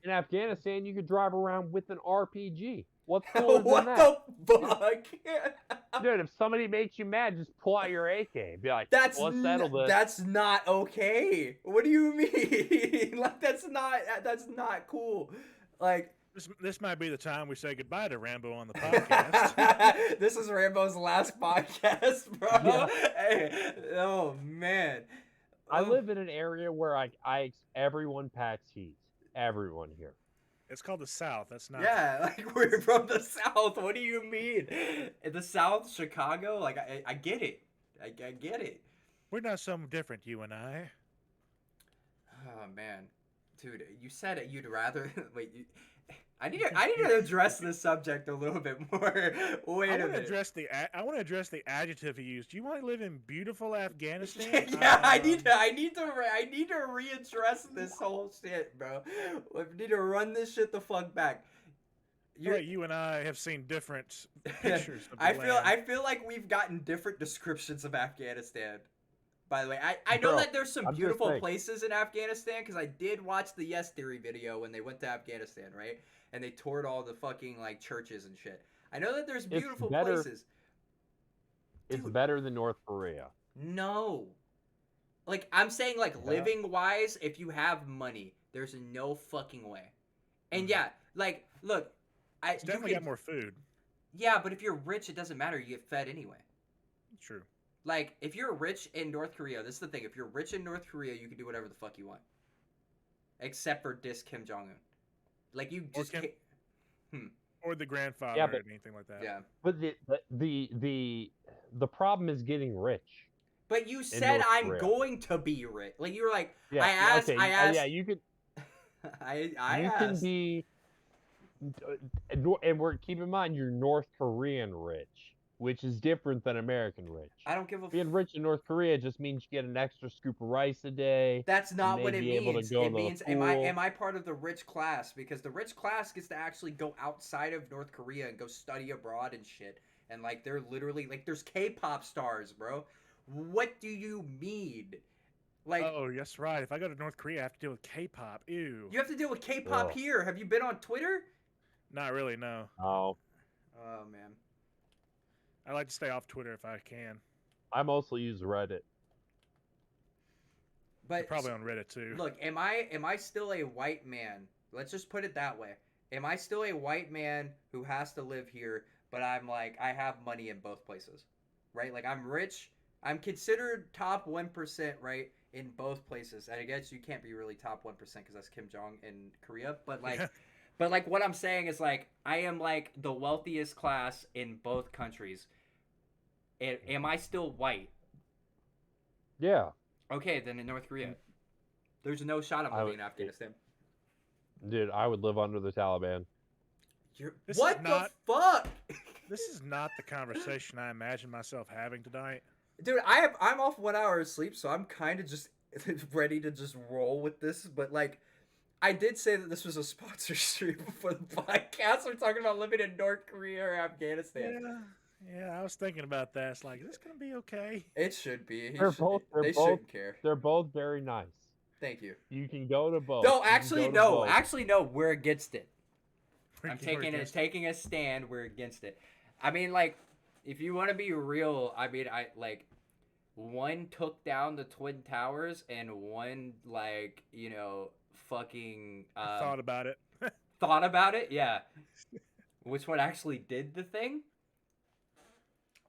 In Afghanistan, you could drive around with an RPG. What's cooler than What that? the fuck? Dude, if somebody makes you mad, just pull out your AK. Be like, That's let's settle this. that's not okay. What do you mean? Like that's not cool. Like This might be the time we say goodbye to Rambo on the podcast. this is Rambo's last podcast, bro. Yeah. Hey, oh man. I Oh, live in an area where everyone packs heat. Everyone here. It's called the South. That's not. yeah, like we're from the South. What do you mean? In the South, Chicago? Like I get it. I get it. We're not so different, you and I. Oh man, dude, you said it. You'd rather wait. I need to address this subject a little bit more. Wait a minute. I want to address the adjective he used. You want to live in beautiful Afghanistan? Yeah, I need to readdress this whole shit, bro. I need to run this shit the fuck back. You and I have seen different pictures of the I feel like we've gotten different descriptions of Afghanistan. By the way, I know Bro, that there's some I'm just beautiful saying. places in Afghanistan because I did watch the Yes Theory video when they went to Afghanistan, right? And they toured all the fucking like churches and shit. I know that there's beautiful places. It's Dude. better than North Korea. No. Like I'm saying like Yeah. living wise, if you have money, there's no fucking way. And yeah, like look, It's definitely got more food. Yeah, but if you're rich, it doesn't matter. You get fed anyway. True. Like, if you're rich in North Korea, this is the thing. If you're rich in North Korea, you can do whatever the fuck you want. Except for diss Kim Jong-un. Like, you just can't... Or the grandfather Yeah, or but- anything like that. Yeah. But the problem is getting rich. But you said North I'm Korea. going to be rich. Like, you were like, Yeah, I asked... yeah, you could. I You can asked... be, and keep in mind you're North Korean rich, which is different than American rich. I don't give a... Being rich in North Korea just means you get an extra scoop of rice a day. That's not what it Maybe able to means. go It to the means pool. am I part of the rich class? Because the rich class gets to actually go outside of North Korea and go study abroad and shit. And like they're literally like there's K-pop stars, bro. What do you mean? Like Oh, that's right. If I go to North Korea, I have to deal with K-pop. Ew. you have to deal with K-pop Ugh. here. Have you been on Twitter? Not really, no. Oh, Oh man. I like to stay off Twitter if I can. I mostly use Reddit. You're But probably on Reddit too. look, am I still a white man? Let's just put it that way. Am I still a white man who has to live here, but I'm like I have money in both places. Right? Like I'm rich. I'm considered top 1%, right, in both places. And I guess you can't be really top 1% cuz that's Kim Jong in Korea, but like but like what I'm saying is like I am like the wealthiest class in both countries. Am I still white? Yeah, Okay, then in North Korea. There's no shot I'm I living in would- Afghanistan. dude, I would live under the Taliban. This What is the not- fuck? This is not the conversation I imagine myself having tonight. Dude, I'm off 1 hour of sleep, so I'm kind of just ready to just roll with this. But like, I did say that this was a sponsor stream for the podcast. We're talking about living in North Korea or Afghanistan. Yeah, I was thinking about that. It's like, is this gonna be okay? It should be. They're both- They they're both- shouldn't care. They're both very nice. Thank you. You can go to both. No, You can actually, go to no. both. Actually, no. We're against it. We're I'm against- taking a stand. We're against it. I mean, like, if you want to be real, I mean, I like one took down the Twin Towers and one like, fucking Thought about it. thought about it. Yeah. Which one actually did the thing?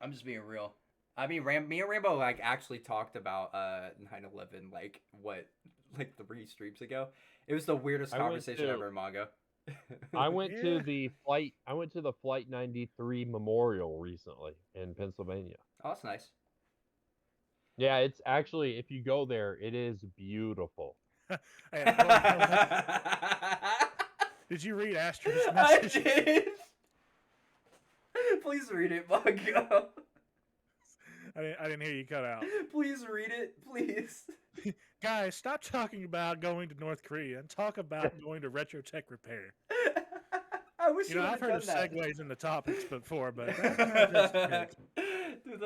I'm just being real. I mean, me and Rambo like actually talked about 9/11 like 3 streams ago. It was the weirdest I went conversation to ever in manga. I went Yeah. to the Flight 93 memorial recently in Pennsylvania. Oh, that's nice. Yeah, it's actually if you go there, it is beautiful. Hey, hold on, hold on. Did you read Astra's I message? did. Please read it, Mongo. I didn't hear you cut out. Please read it, please. Guys, stop talking about going to North Korea and talk about going to Retro Tech Repair. I wish you I've would heard have of done that. segues in the topics before, but that's good. Dude,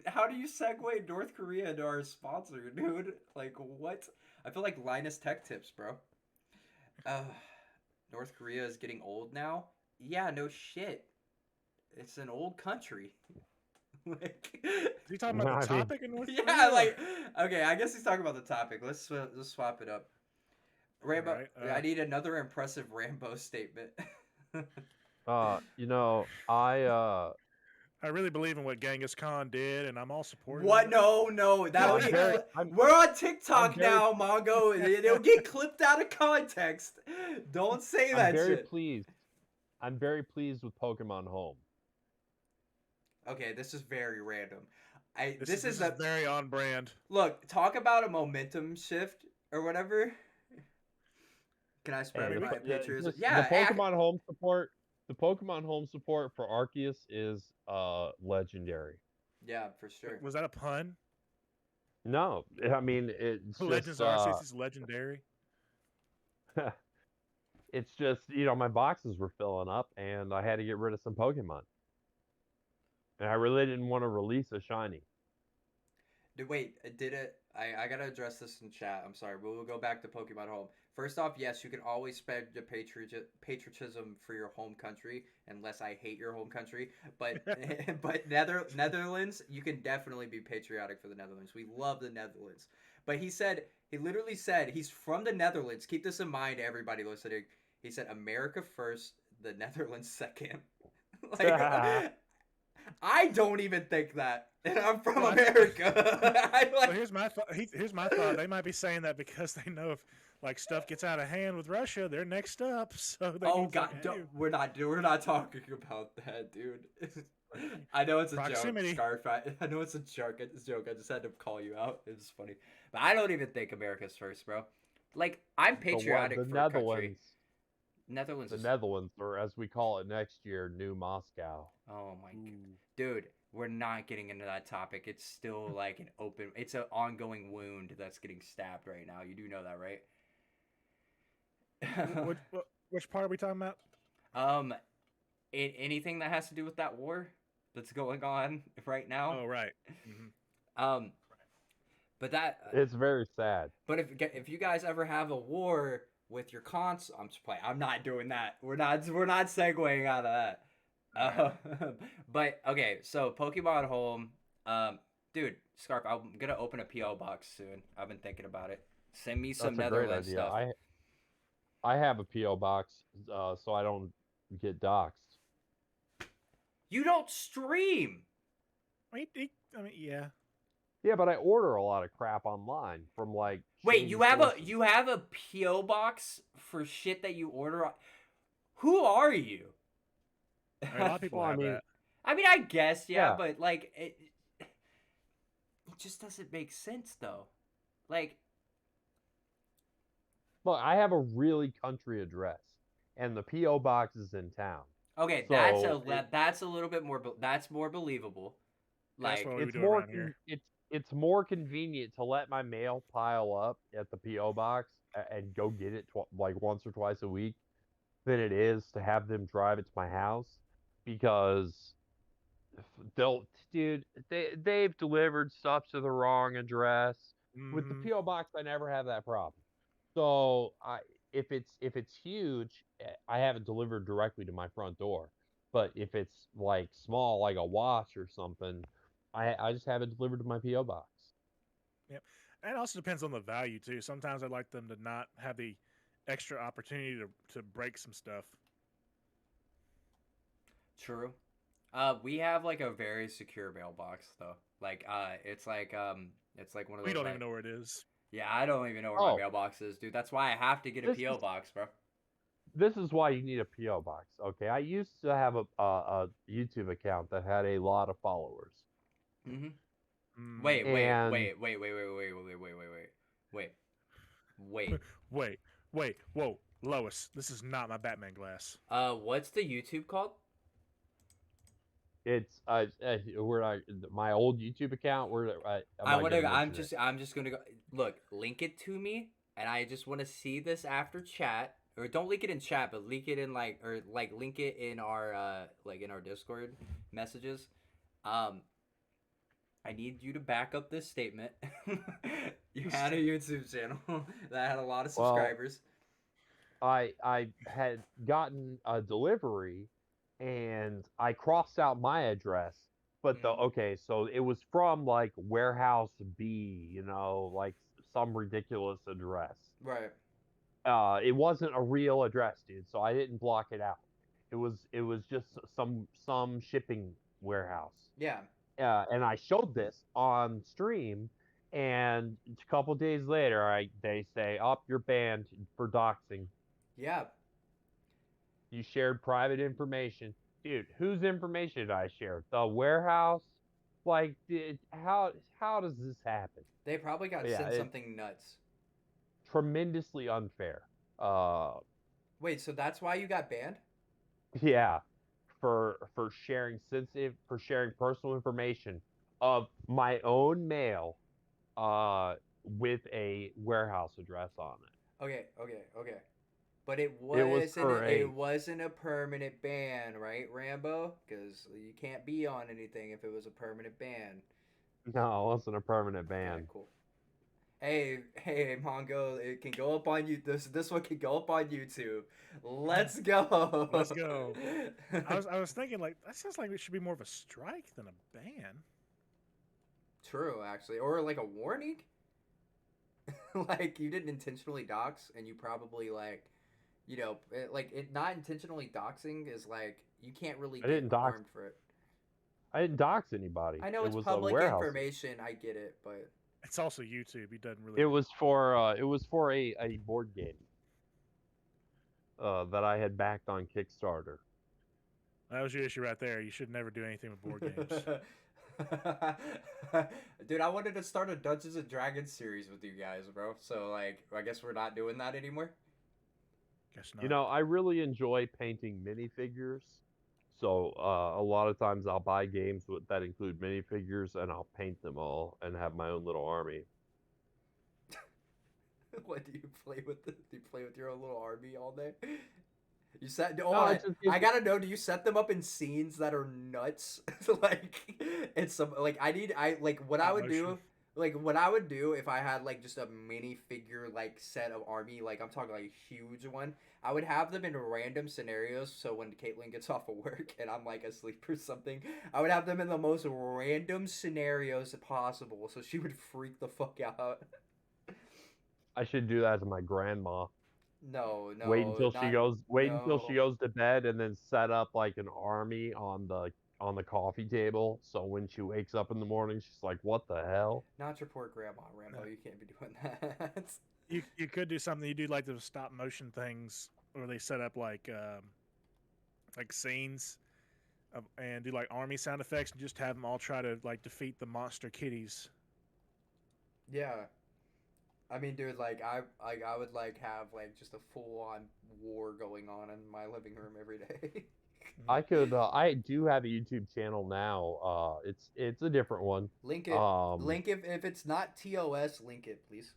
how do you segue North Korea into our sponsor, dude? Like, what? I feel like Linus Tech Tips, bro. Uh, North Korea is getting old now? Yeah, no shit. It's an old country. Like, Is he talking about the I mean, topic in North Korea? yeah, like, okay, I guess he's talking about the topic. Let's swap it up. Rambo, Right, I need another impressive Rambo statement. I really believe in what Genghis Khan did, and I'm all supportive. What? Of it. No, that'll I'm get. very I'm We're on I'm TikTok very now, Mongo. It'll get clipped out of context. Don't say I'm that very shit. pleased. I'm very pleased with Pokemon Home. Okay, this is very random. This is very on brand. Look. Talk about a momentum shift or whatever. Can I Hey, spread my patriotism? just Yeah, the Pokemon Home support for Arceus is legendary. yeah, for sure. Was that a pun? No, I mean it's Legends just Arceus is legendary. it's just my boxes were filling up and I had to get rid of some Pokemon. And I really didn't want to release a shiny. Wait, did it? I gotta address this in chat. I'm sorry. We'll go back to Pokemon Home. First off, yes, you can always spread your patriotism for your home country, unless I hate your home country. But but Netherlands, you can definitely be patriotic for the Netherlands. We love the Netherlands. But he literally said he's from the Netherlands. Keep this in mind, everybody listening. He said America first, the Netherlands second. Like, I don't even think that, and I'm from Well, America. I So like. here's my here's my thought. They might be saying that because they know if like stuff gets out of hand with Russia, they're next up. So they Oh need to, God, like, don't, hey, we're not talking about that, dude. I know it's a proximity. joke, Scarf. I know it's a joke. It's a joke. I just had to call you out. It was funny, but I don't even think America's first, bro. Like, I'm patriotic The for a country. Netherlands, Netherlands the is. Netherlands, or as we call it next year, New Moscow. Oh my God, Ooh. dude. We're not getting into that topic. It's still like an open. It's an ongoing wound that's getting stabbed right now. You do know that, right? Which part are we talking about? um, anything that has to do with that war that's going on right now. Oh, right. Mm-hmm. Um, but that, It's very sad. but if you guys ever have a war with your console, I'm just playing. I'm not doing that. We're not segueing out of that. Right. But okay, so Pokemon Home, dude, Scarf, I'm gonna open a PO box soon. I've been thinking about it. Send me some That's a great Netherlands idea. stuff. I have a PO box, so I don't get doxxed. You don't stream. I mean, yeah. Yeah, but I order a lot of crap online from like. Wait, shady you have sources. a PO box for shit that you order. Who are you? I mean, a lot of people Well, I have mean, that. I mean, I guess, yeah, Yeah. but like it just doesn't make sense though. Like, Look, I have a really country address, and the PO box is in town. okay, So that's a little bit more that's more believable. That's Like, what we it's do more around here. it's more convenient to let my mail pile up at the PO box and go get it like once or twice a week than it is to have them drive it to my house because they'll dude they've delivered stuff to the wrong address. With the Mm-hmm. PO box, I never have that problem. So if it's huge, I have it delivered directly to my front door. But if it's like small, like a watch or something, I just have it delivered to my PO box. Yep. And it also depends on the value too. Sometimes I like them to not have the extra opportunity to break some stuff. True. We have like a very secure mailbox though. Like, it's like one of We those don't even like, know where it is. yeah, I don't even know where my Oh, mailbox is, dude. That's why I have to get a this PO is box, bro. this is why you need a PO box. Okay, I used to have a YouTube account that had a lot of followers, Mm-hmm. Mm. Wait, wait, and wait, wait, wait, wait, wait, wait, wait, wait, wait, wait, wait. Wait, whoa, Lois, this is not my Batman glass. What's the YouTube called? it's where I my old YouTube account where I'm I not want gonna to. mention it. I'm just gonna go. Look, link it to me, and I just want to see this after chat. Or don't link it in chat, but link it in like, or like link it in our like in our Discord messages. Um, I need you to back up this statement. You had a YouTube channel that had a lot of Well, subscribers. I had gotten a delivery and I crossed out my address, but the Mm, okay, so it was from like warehouse B, like some ridiculous address. right. It wasn't a real address, dude, so I didn't block it out. It was just some shipping warehouse. Yeah. And I showed this on stream, and a couple days later, they say, "Up, you're banned for doxing. Yeah. You shared private information." Dude, whose information did I share? The warehouse? Like, how does this happen? They probably got Yeah, sent it's something nuts. tremendously unfair. Uh, Wait, so that's why you got banned? yeah, for sharing personal information of my own mail, with a warehouse address on Okay, okay, okay. But it it. It was wasn't for it a wasn't a permanent ban, right, Rambo? Because you can't be on anything if it was a permanent ban. no, it wasn't a permanent Okay, ban. cool. Hey, Mongo, it can go up on you. This one can go up on YouTube. Let's Let's go. go. I was thinking like that sounds like it should be more of a strike than a ban. True, actually, or like a warning. Like you didn't intentionally dox, and you probably like, like it not intentionally doxing is like you can't really I get didn't dox. harmed for it. I didn't dox anybody. I know It it's was a public warehouse. information. I get it, but It's also YouTube. He doesn't really. It was for a board game that I had backed on Kickstarter. That was your issue right there. You should never do anything with board games. dude, I wanted to start a Dungeons and Dragons series with you guys, bro. So like, I guess we're not doing that anymore. Guess not. I really enjoy painting minifigures. So a lot of times I'll buy games that include minifigures and I'll paint them all and have my own little army. What do you play with? Do you play with your own little army all day? You set. Hold No, on. it's just I gotta know. Do you set them up in scenes that are nuts? Like, it's some like I need. I like what I Stop would motion. do. Like what I would do if I had like just a mini figure like set of army. Like I'm talking like a huge one. I would have them in random scenarios. So when Caitlin gets off of work and I'm like asleep or something, I would have them in the most random scenarios possible. So she would freak the fuck out. I should do that to my grandma. No, Wait no, until she not goes. Wait until she no. goes to bed, and then set up like an army on the coffee table. So when she wakes up in the morning, she's like, "What the hell?" Not your poor grandma, No. Rambo. You can't be doing that. You could do something. You do like the stop motion things where they set up like scenes and do like army sound effects and just have them all try to like defeat the monster kitties. Yeah. I mean, dude, I would like have like just a full on war going on in my living room every day. I could. I do have a YouTube channel now. It's a different one. Link it. Um, Link if it's not TOS, link it, please.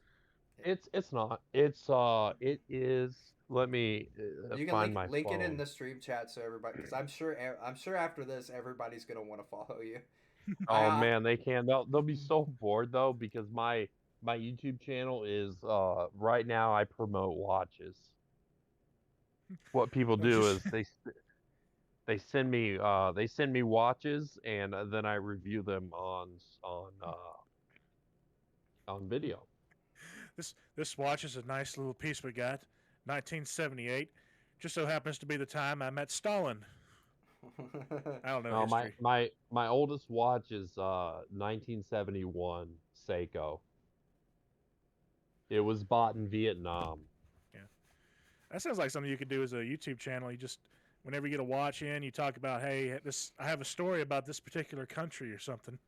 it's not. It is. Let me You can find my link it in phone. the stream chat so everybody, because I'm sure after this everybody's gonna want to follow you. Oh I man, they can. They'll be so bored though because my YouTube channel is right now I promote watches. What people Well, do just is they they send me watches, and then I review them on video. This watch is a nice little piece we got, 1978. Just so happens to be the time I met Stalin. I don't know No, history. my oldest watch is 1971 Seiko. It was bought in Vietnam. Yeah, that sounds like something you could do as a YouTube channel. You just whenever you get a watch in, you talk about, hey, this I have a story about this particular country or something.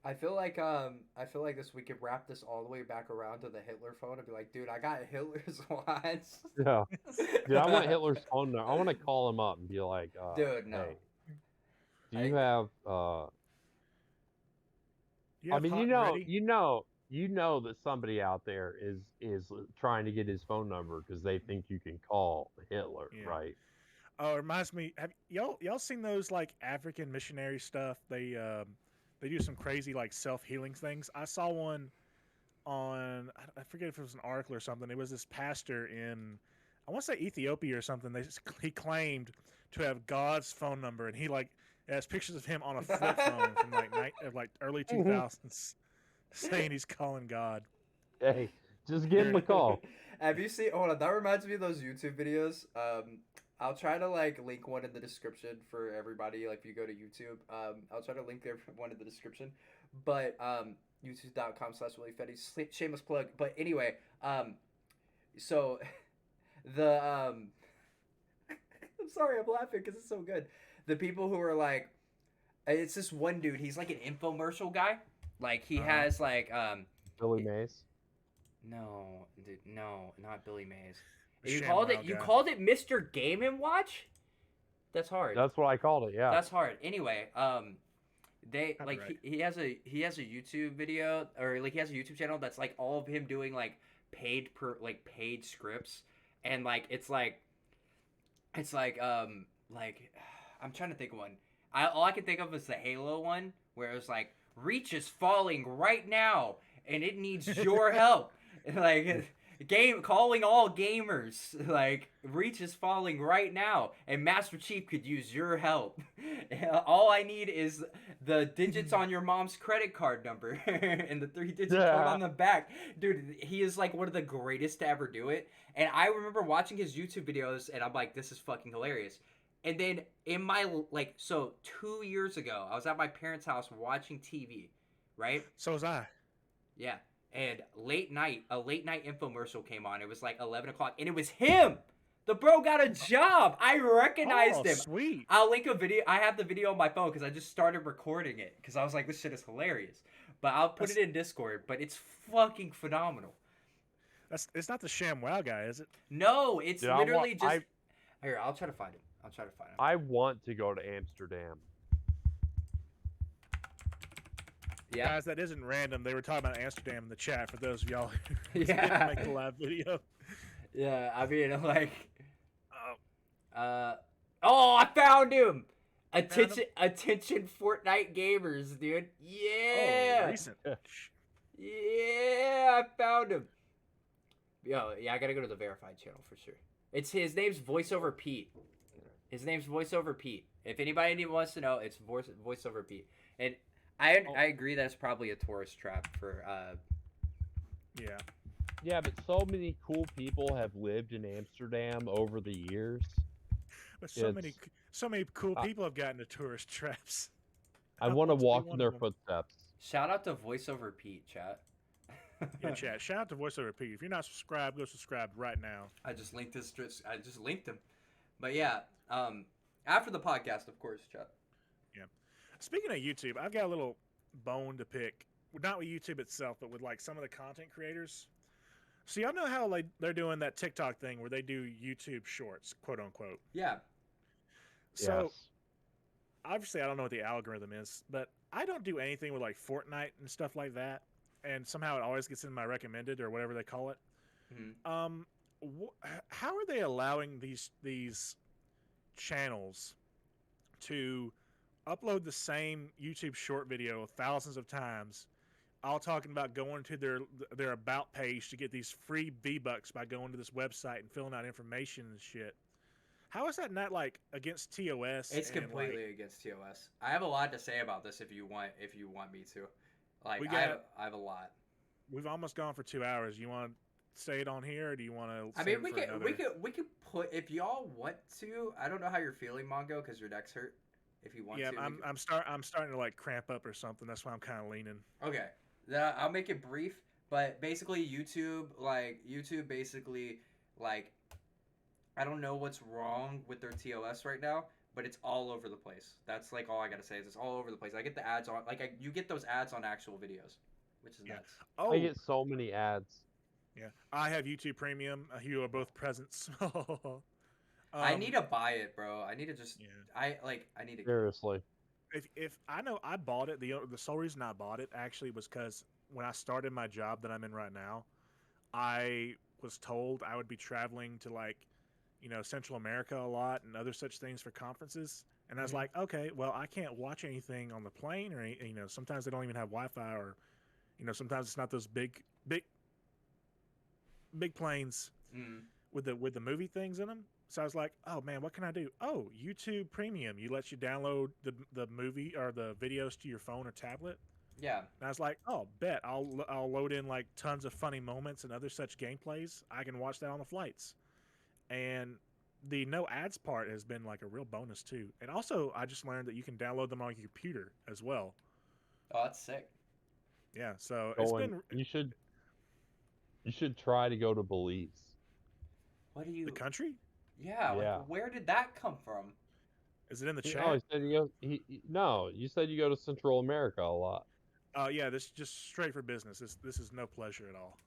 I feel like this we could wrap this all the way back around to the Hitler phone and be like, dude, I got Hitler's watch. Yeah. Dude, I want Hitler's phone number. I want to call him up and be like, Dude, no. hey, do you have You I have mean, hot and ready? you know that somebody out there is trying to get his phone number because they think you can call Hitler, Yeah. right? Oh, it reminds me. Have y'all seen those like African missionary stuff? They do some crazy like self healing things. I saw one on I forget if it was an article or something. It was this pastor in I want to say Ethiopia or something. He claimed to have God's phone number, and he like it has pictures of him on a flip phone from like early 2000s, saying he's calling God. Hey, just give him a call. Have you seen? Hold on, that reminds me of those YouTube videos. I'll try to like link one in the description for everybody. Like if you go to YouTube, I'll try to link there one in the description. But youtube.com/WillyFetty. Shameless plug. But anyway, so the I'm sorry, I'm laughing because it's so good. The people who are like, it's this one dude. He's like an infomercial guy. Like he has like Billy Mays. No, dude, no, not Billy Mays. The You ShamWow guy. called it Mr. Game and Watch? That's hard. That's what I called it. Yeah. That's hard. Anyway, they like Copyright. he has a YouTube video or like he has a YouTube channel that's like all of him doing like paid scripts and like it's like like I'm trying to think of one. All I can think of is the Halo one where it was like Reach is falling right now and it needs your help. Like calling all gamers, like Reach is falling right now and Master Chief could use your help. All I need is the digits on your mom's credit card number and the 3-digit code on the back. Dude, he is like one of the greatest to ever do it. And I remember watching his YouTube videos and I'm like, this is fucking hilarious. And then in my 2 years ago, I was at my parents' house watching TV, right? So was I. Yeah. And a late night infomercial came on. It was like 11 o'clock, and it was him. The bro got a job. I recognized him. Sweet. I'll link a video. I have the video on my phone because I just started recording it because I was like, this shit is hilarious. But I'll put it in Discord. But it's fucking phenomenal. It's not the ShamWow guy, is it? No, it's Dude, literally just. Here, I'll try to find him. I want to go to Amsterdam. Yeah. Guys, that isn't random. They were talking about Amsterdam in the chat for those of y'all who Yeah. didn't make the live video. Yeah, I mean, like. Oh, Oh, I found him! found Attention, Fortnite gamers, dude. Yeah. oh, recent. Yeah, I found him. Yo, yeah, I gotta go to the verified channel for sure. His name's VoiceOver Pete. If anybody wants to know, it's VoiceOver Pete. And I agree that's probably a tourist trap for Yeah. Yeah, but so many cool people have lived in Amsterdam over the years. But so many cool I- people have gotten to tourist traps. I I'd want to love to be walk one in their of them. footsteps. shout out to VoiceOver Pete, chat. Yeah, chat. Shout out to VoiceOver P. If you're not subscribed, go subscribe right now. I just linked him. But yeah, after the podcast, of course, chat. Speaking of YouTube, I've got a little bone to pick. Not with YouTube itself, but with like some of the content creators. So y'all know how they're doing that TikTok thing where they do YouTube shorts, quote unquote. Yeah. So Yes. obviously I don't know what the algorithm is, but I don't do anything with like Fortnite and stuff like that, and somehow it always gets in my recommended or whatever they call it. Mhm. How are they allowing these channels to upload the same YouTube short video thousands of times, all talking about going to their about page to get these free V-Bucks by going to this website and filling out information and shit? How is that not like against TOS It's and like completely against TOS. I have a lot to say about this if you want me to. Like we got I have a lot. we've almost gone for 2 hours. You want to say it on here, or do you want to I mean, save it for another? we could put if y'all want to. I don't know how you're feeling, Mongo, because your neck's hurt. If you want Yeah, to, we could. I'm starting to like cramp up or something. That's why I'm kind of leaning. Okay, I'll make it brief. But basically, YouTube basically like I don't know what's wrong with their TOS right now, but it's all over the place. That's like all I gotta say is it's all over the place. I get the ads on you get those ads on actual videos, which is Yeah. nuts. I Oh, get so many ads. yeah. I have YouTube Premium. You are both presents. I need to buy it, bro. I need to just yeah. I need to get it. Seriously. If I know I bought it, the sole reason I bought it actually was because when I started my job that I'm in right now, I was told I would be traveling to like, Central America a lot and other such things for conferences. And I was Mhm. like, okay, well, I can't watch anything on the plane or sometimes they don't even have Wi-Fi or sometimes it's not those big planes Mm. with the movie things in them. So I was like, oh man, what can I do? Oh, YouTube Premium. You let you download the movie or the videos to your phone or tablet. Yeah. And I was like, oh, bet I'll load in like tons of funny moments and other such gameplays. I can watch that on the flights. And the no ads part has been like a real bonus too. And also, I just learned that you can download them on your computer as well. Oh, that's sick. Yeah, so it's Going been you should try to go to Belize. What do the you? country. Yeah. Like, Yeah. where did that come from? Is it in the Oh, chat? he said you go. No, you said you go to Central America a lot. Yeah, this is just straight for business. This is no pleasure at all.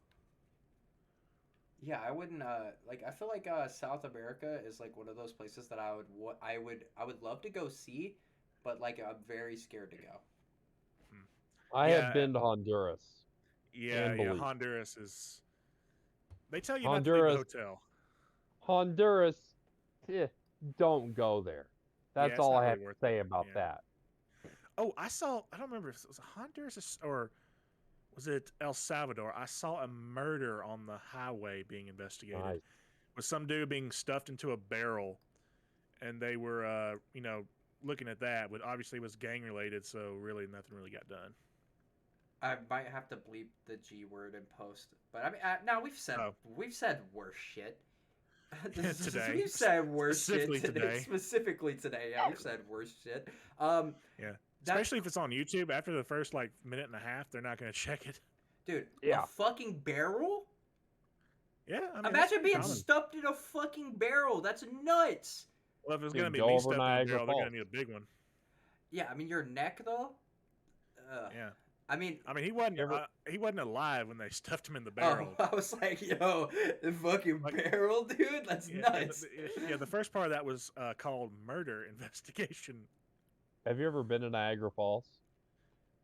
Yeah, I wouldn't. Like, I feel like South America is like one of those places that I would love to go see, but like I'm very scared to go. Hmm. I have Yeah, been to Honduras and yeah. Belize. Honduras is. They tell you not to leave the Honduras, hotel. Honduras, eh, don't go there. Yeah, That's it's all not I really have to worth it. say about Yeah. that. Oh, I saw. I don't remember if it was Honduras or was it El Salvador. I saw a murder on the highway being investigated Nice. with some dude being stuffed into a barrel, and they were, looking at that. But obviously, it was gang related, so really nothing really got done. I might have to bleep the G word in post, but I mean, now Oh, we've said worse shit. today, We've said worse shit specifically today, today. specifically today. Yeah, we've said worse shit. Um, Yeah, that's especially if it's on YouTube. After the first like minute and a half, they're not going to check it. dude, a Yeah. fucking barrel. Yeah, I mean that's Imagine pretty being common. stuffed in a fucking barrel. That's nuts. Well, if it's going to Dude, be go me over stuffed in a Niagara barrel, they're going Falls. to need a big one. Yeah, I mean your neck though. Ugh. Yeah. I mean, I mean, You ever, he wasn't alive when they stuffed him in the oh, barrel. I was like, yo, the fucking Like, barrel, dude. That's nuts. yeah, the first part of that was called murder investigation. have you ever been to Niagara Falls?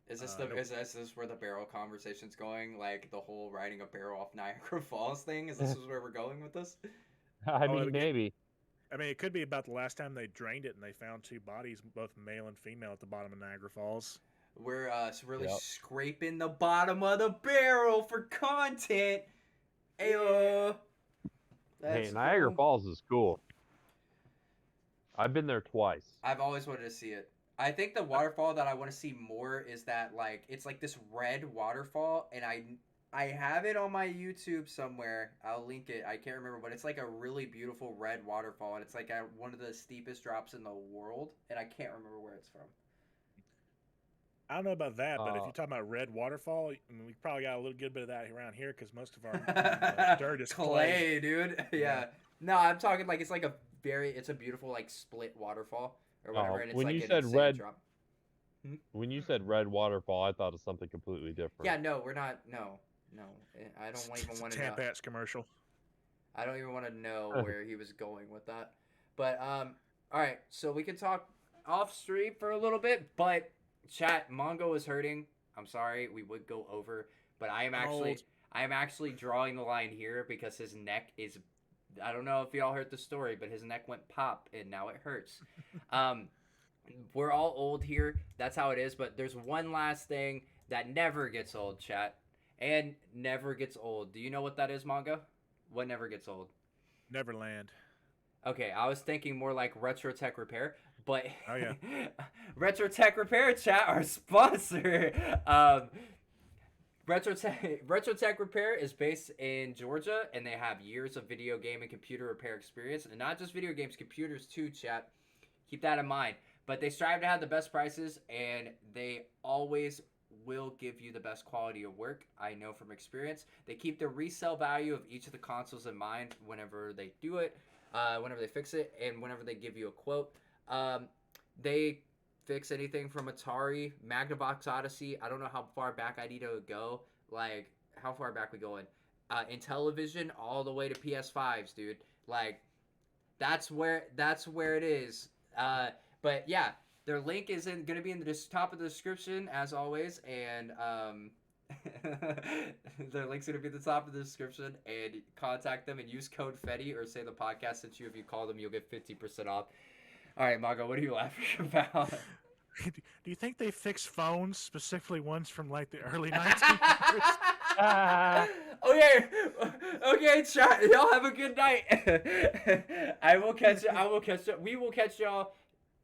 Nope. Is this where the barrel conversation's going? Like the whole riding a barrel off Niagara Falls thing? Is this where we're going with this? I Oh, mean, maybe. I mean, it could be about the last time they drained it and they found two bodies, both male and female, at the bottom of Niagara Falls. We're really Yep. scraping the bottom of the barrel for content. Ayo. Hey, That's Niagara cool. Falls is cool. I've been there twice. I've always wanted to see it. I think the waterfall that I want to see more is that like it's like this red waterfall, and I have it on my YouTube somewhere. I'll link it. I can't remember, but it's like a really beautiful red waterfall, and it's like at one of the steepest drops in the world, and I can't remember where it's from. I don't know about that, but if Uh, you're talking about red waterfall, I mean, we probably got a little good bit of that around here because most of our dirt is clay. Clay, dude. Yeah. Yeah. No, I'm talking like it's like it's a beautiful like split waterfall or whatever, and it's when like you an said insane red, drop. when you said red waterfall, I thought of something completely different. Yeah, no, we're not. No, no. I don't It's even a want to know. Tampats commercial. I don't even want to know where he was going with that. But all right. So we can talk off stream for a little bit, but chat Mongo is hurting. I'm sorry. We would go over, but Old. I am actually drawing the line here because his neck is. I don't know if y'all heard the story, but his neck went pop and now it hurts. Um, we're all old here. That's how it is. But there's one last thing that never gets old, chat, and never gets old. Do you know what that is, Mongo? What never gets old? Neverland. Okay, I was thinking more like Retro Tech Repair, but Oh yeah. Retro Tech Repair chat, our sponsor. Retro Tech Repair is based in Georgia, and they have years of video game and computer repair experience, and not just video games, computers too. Chat, keep that in mind. But they strive to have the best prices, and they always will give you the best quality of work. I know from experience. They keep the resale value of each of the consoles in mind whenever they do it, whenever they fix it, and whenever they give you a quote. They fix anything from Atari, Magnavox Odyssey. I don't know how far back I need to go. Like, how far back we going? In television, all the way to PS5s, dude. Like, that's where it is. But yeah, their link is going to be in the top of the description as always, and their link's going to be at the top of the description. And contact them and use code Fetty or say the podcast sent you. If you call them, you'll get 50% off. All right, Mago, what are you laughing about? Do you think they fix phones, specifically ones from like the early 1900s? Okay, okay, chat. Y'all have a good night. I will catch you. We will catch y'all.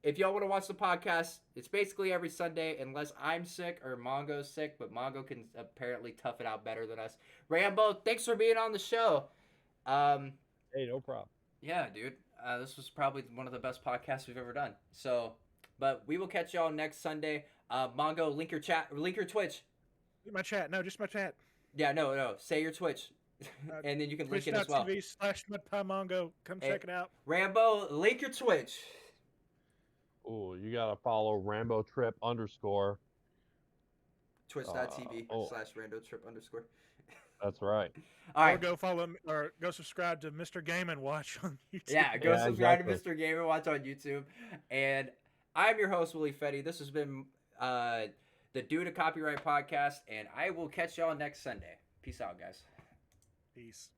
If y'all want to watch the podcast, it's basically every Sunday, unless I'm sick or Mongo's sick. But Mongo can apparently tough it out better than us. Rambo, thanks for being on the show. Hey, no problem. Yeah, dude. This was probably one of the best podcasts we've ever done. So, but we will catch y'all next Sunday. Mongo, link your Twitch. My chat. No, just my chat. Yeah, no. Say your Twitch, and then you can link it as well. Twitch.tv/MudPieMongo. Come check it out. Rambo, link your Twitch. Oh, you gotta follow Rambo Trip _. Twitch.tv/RandoTrip_. That's right. All right. Or go follow or go subscribe to Mr. Game and Watch on YouTube. Yeah, go subscribe exactly. to Mr. Game and Watch on YouTube. And I'm your host, Willie Fetty. This has been the Due to Copyright podcast, and I will catch y'all next Sunday. Peace out, guys. Peace.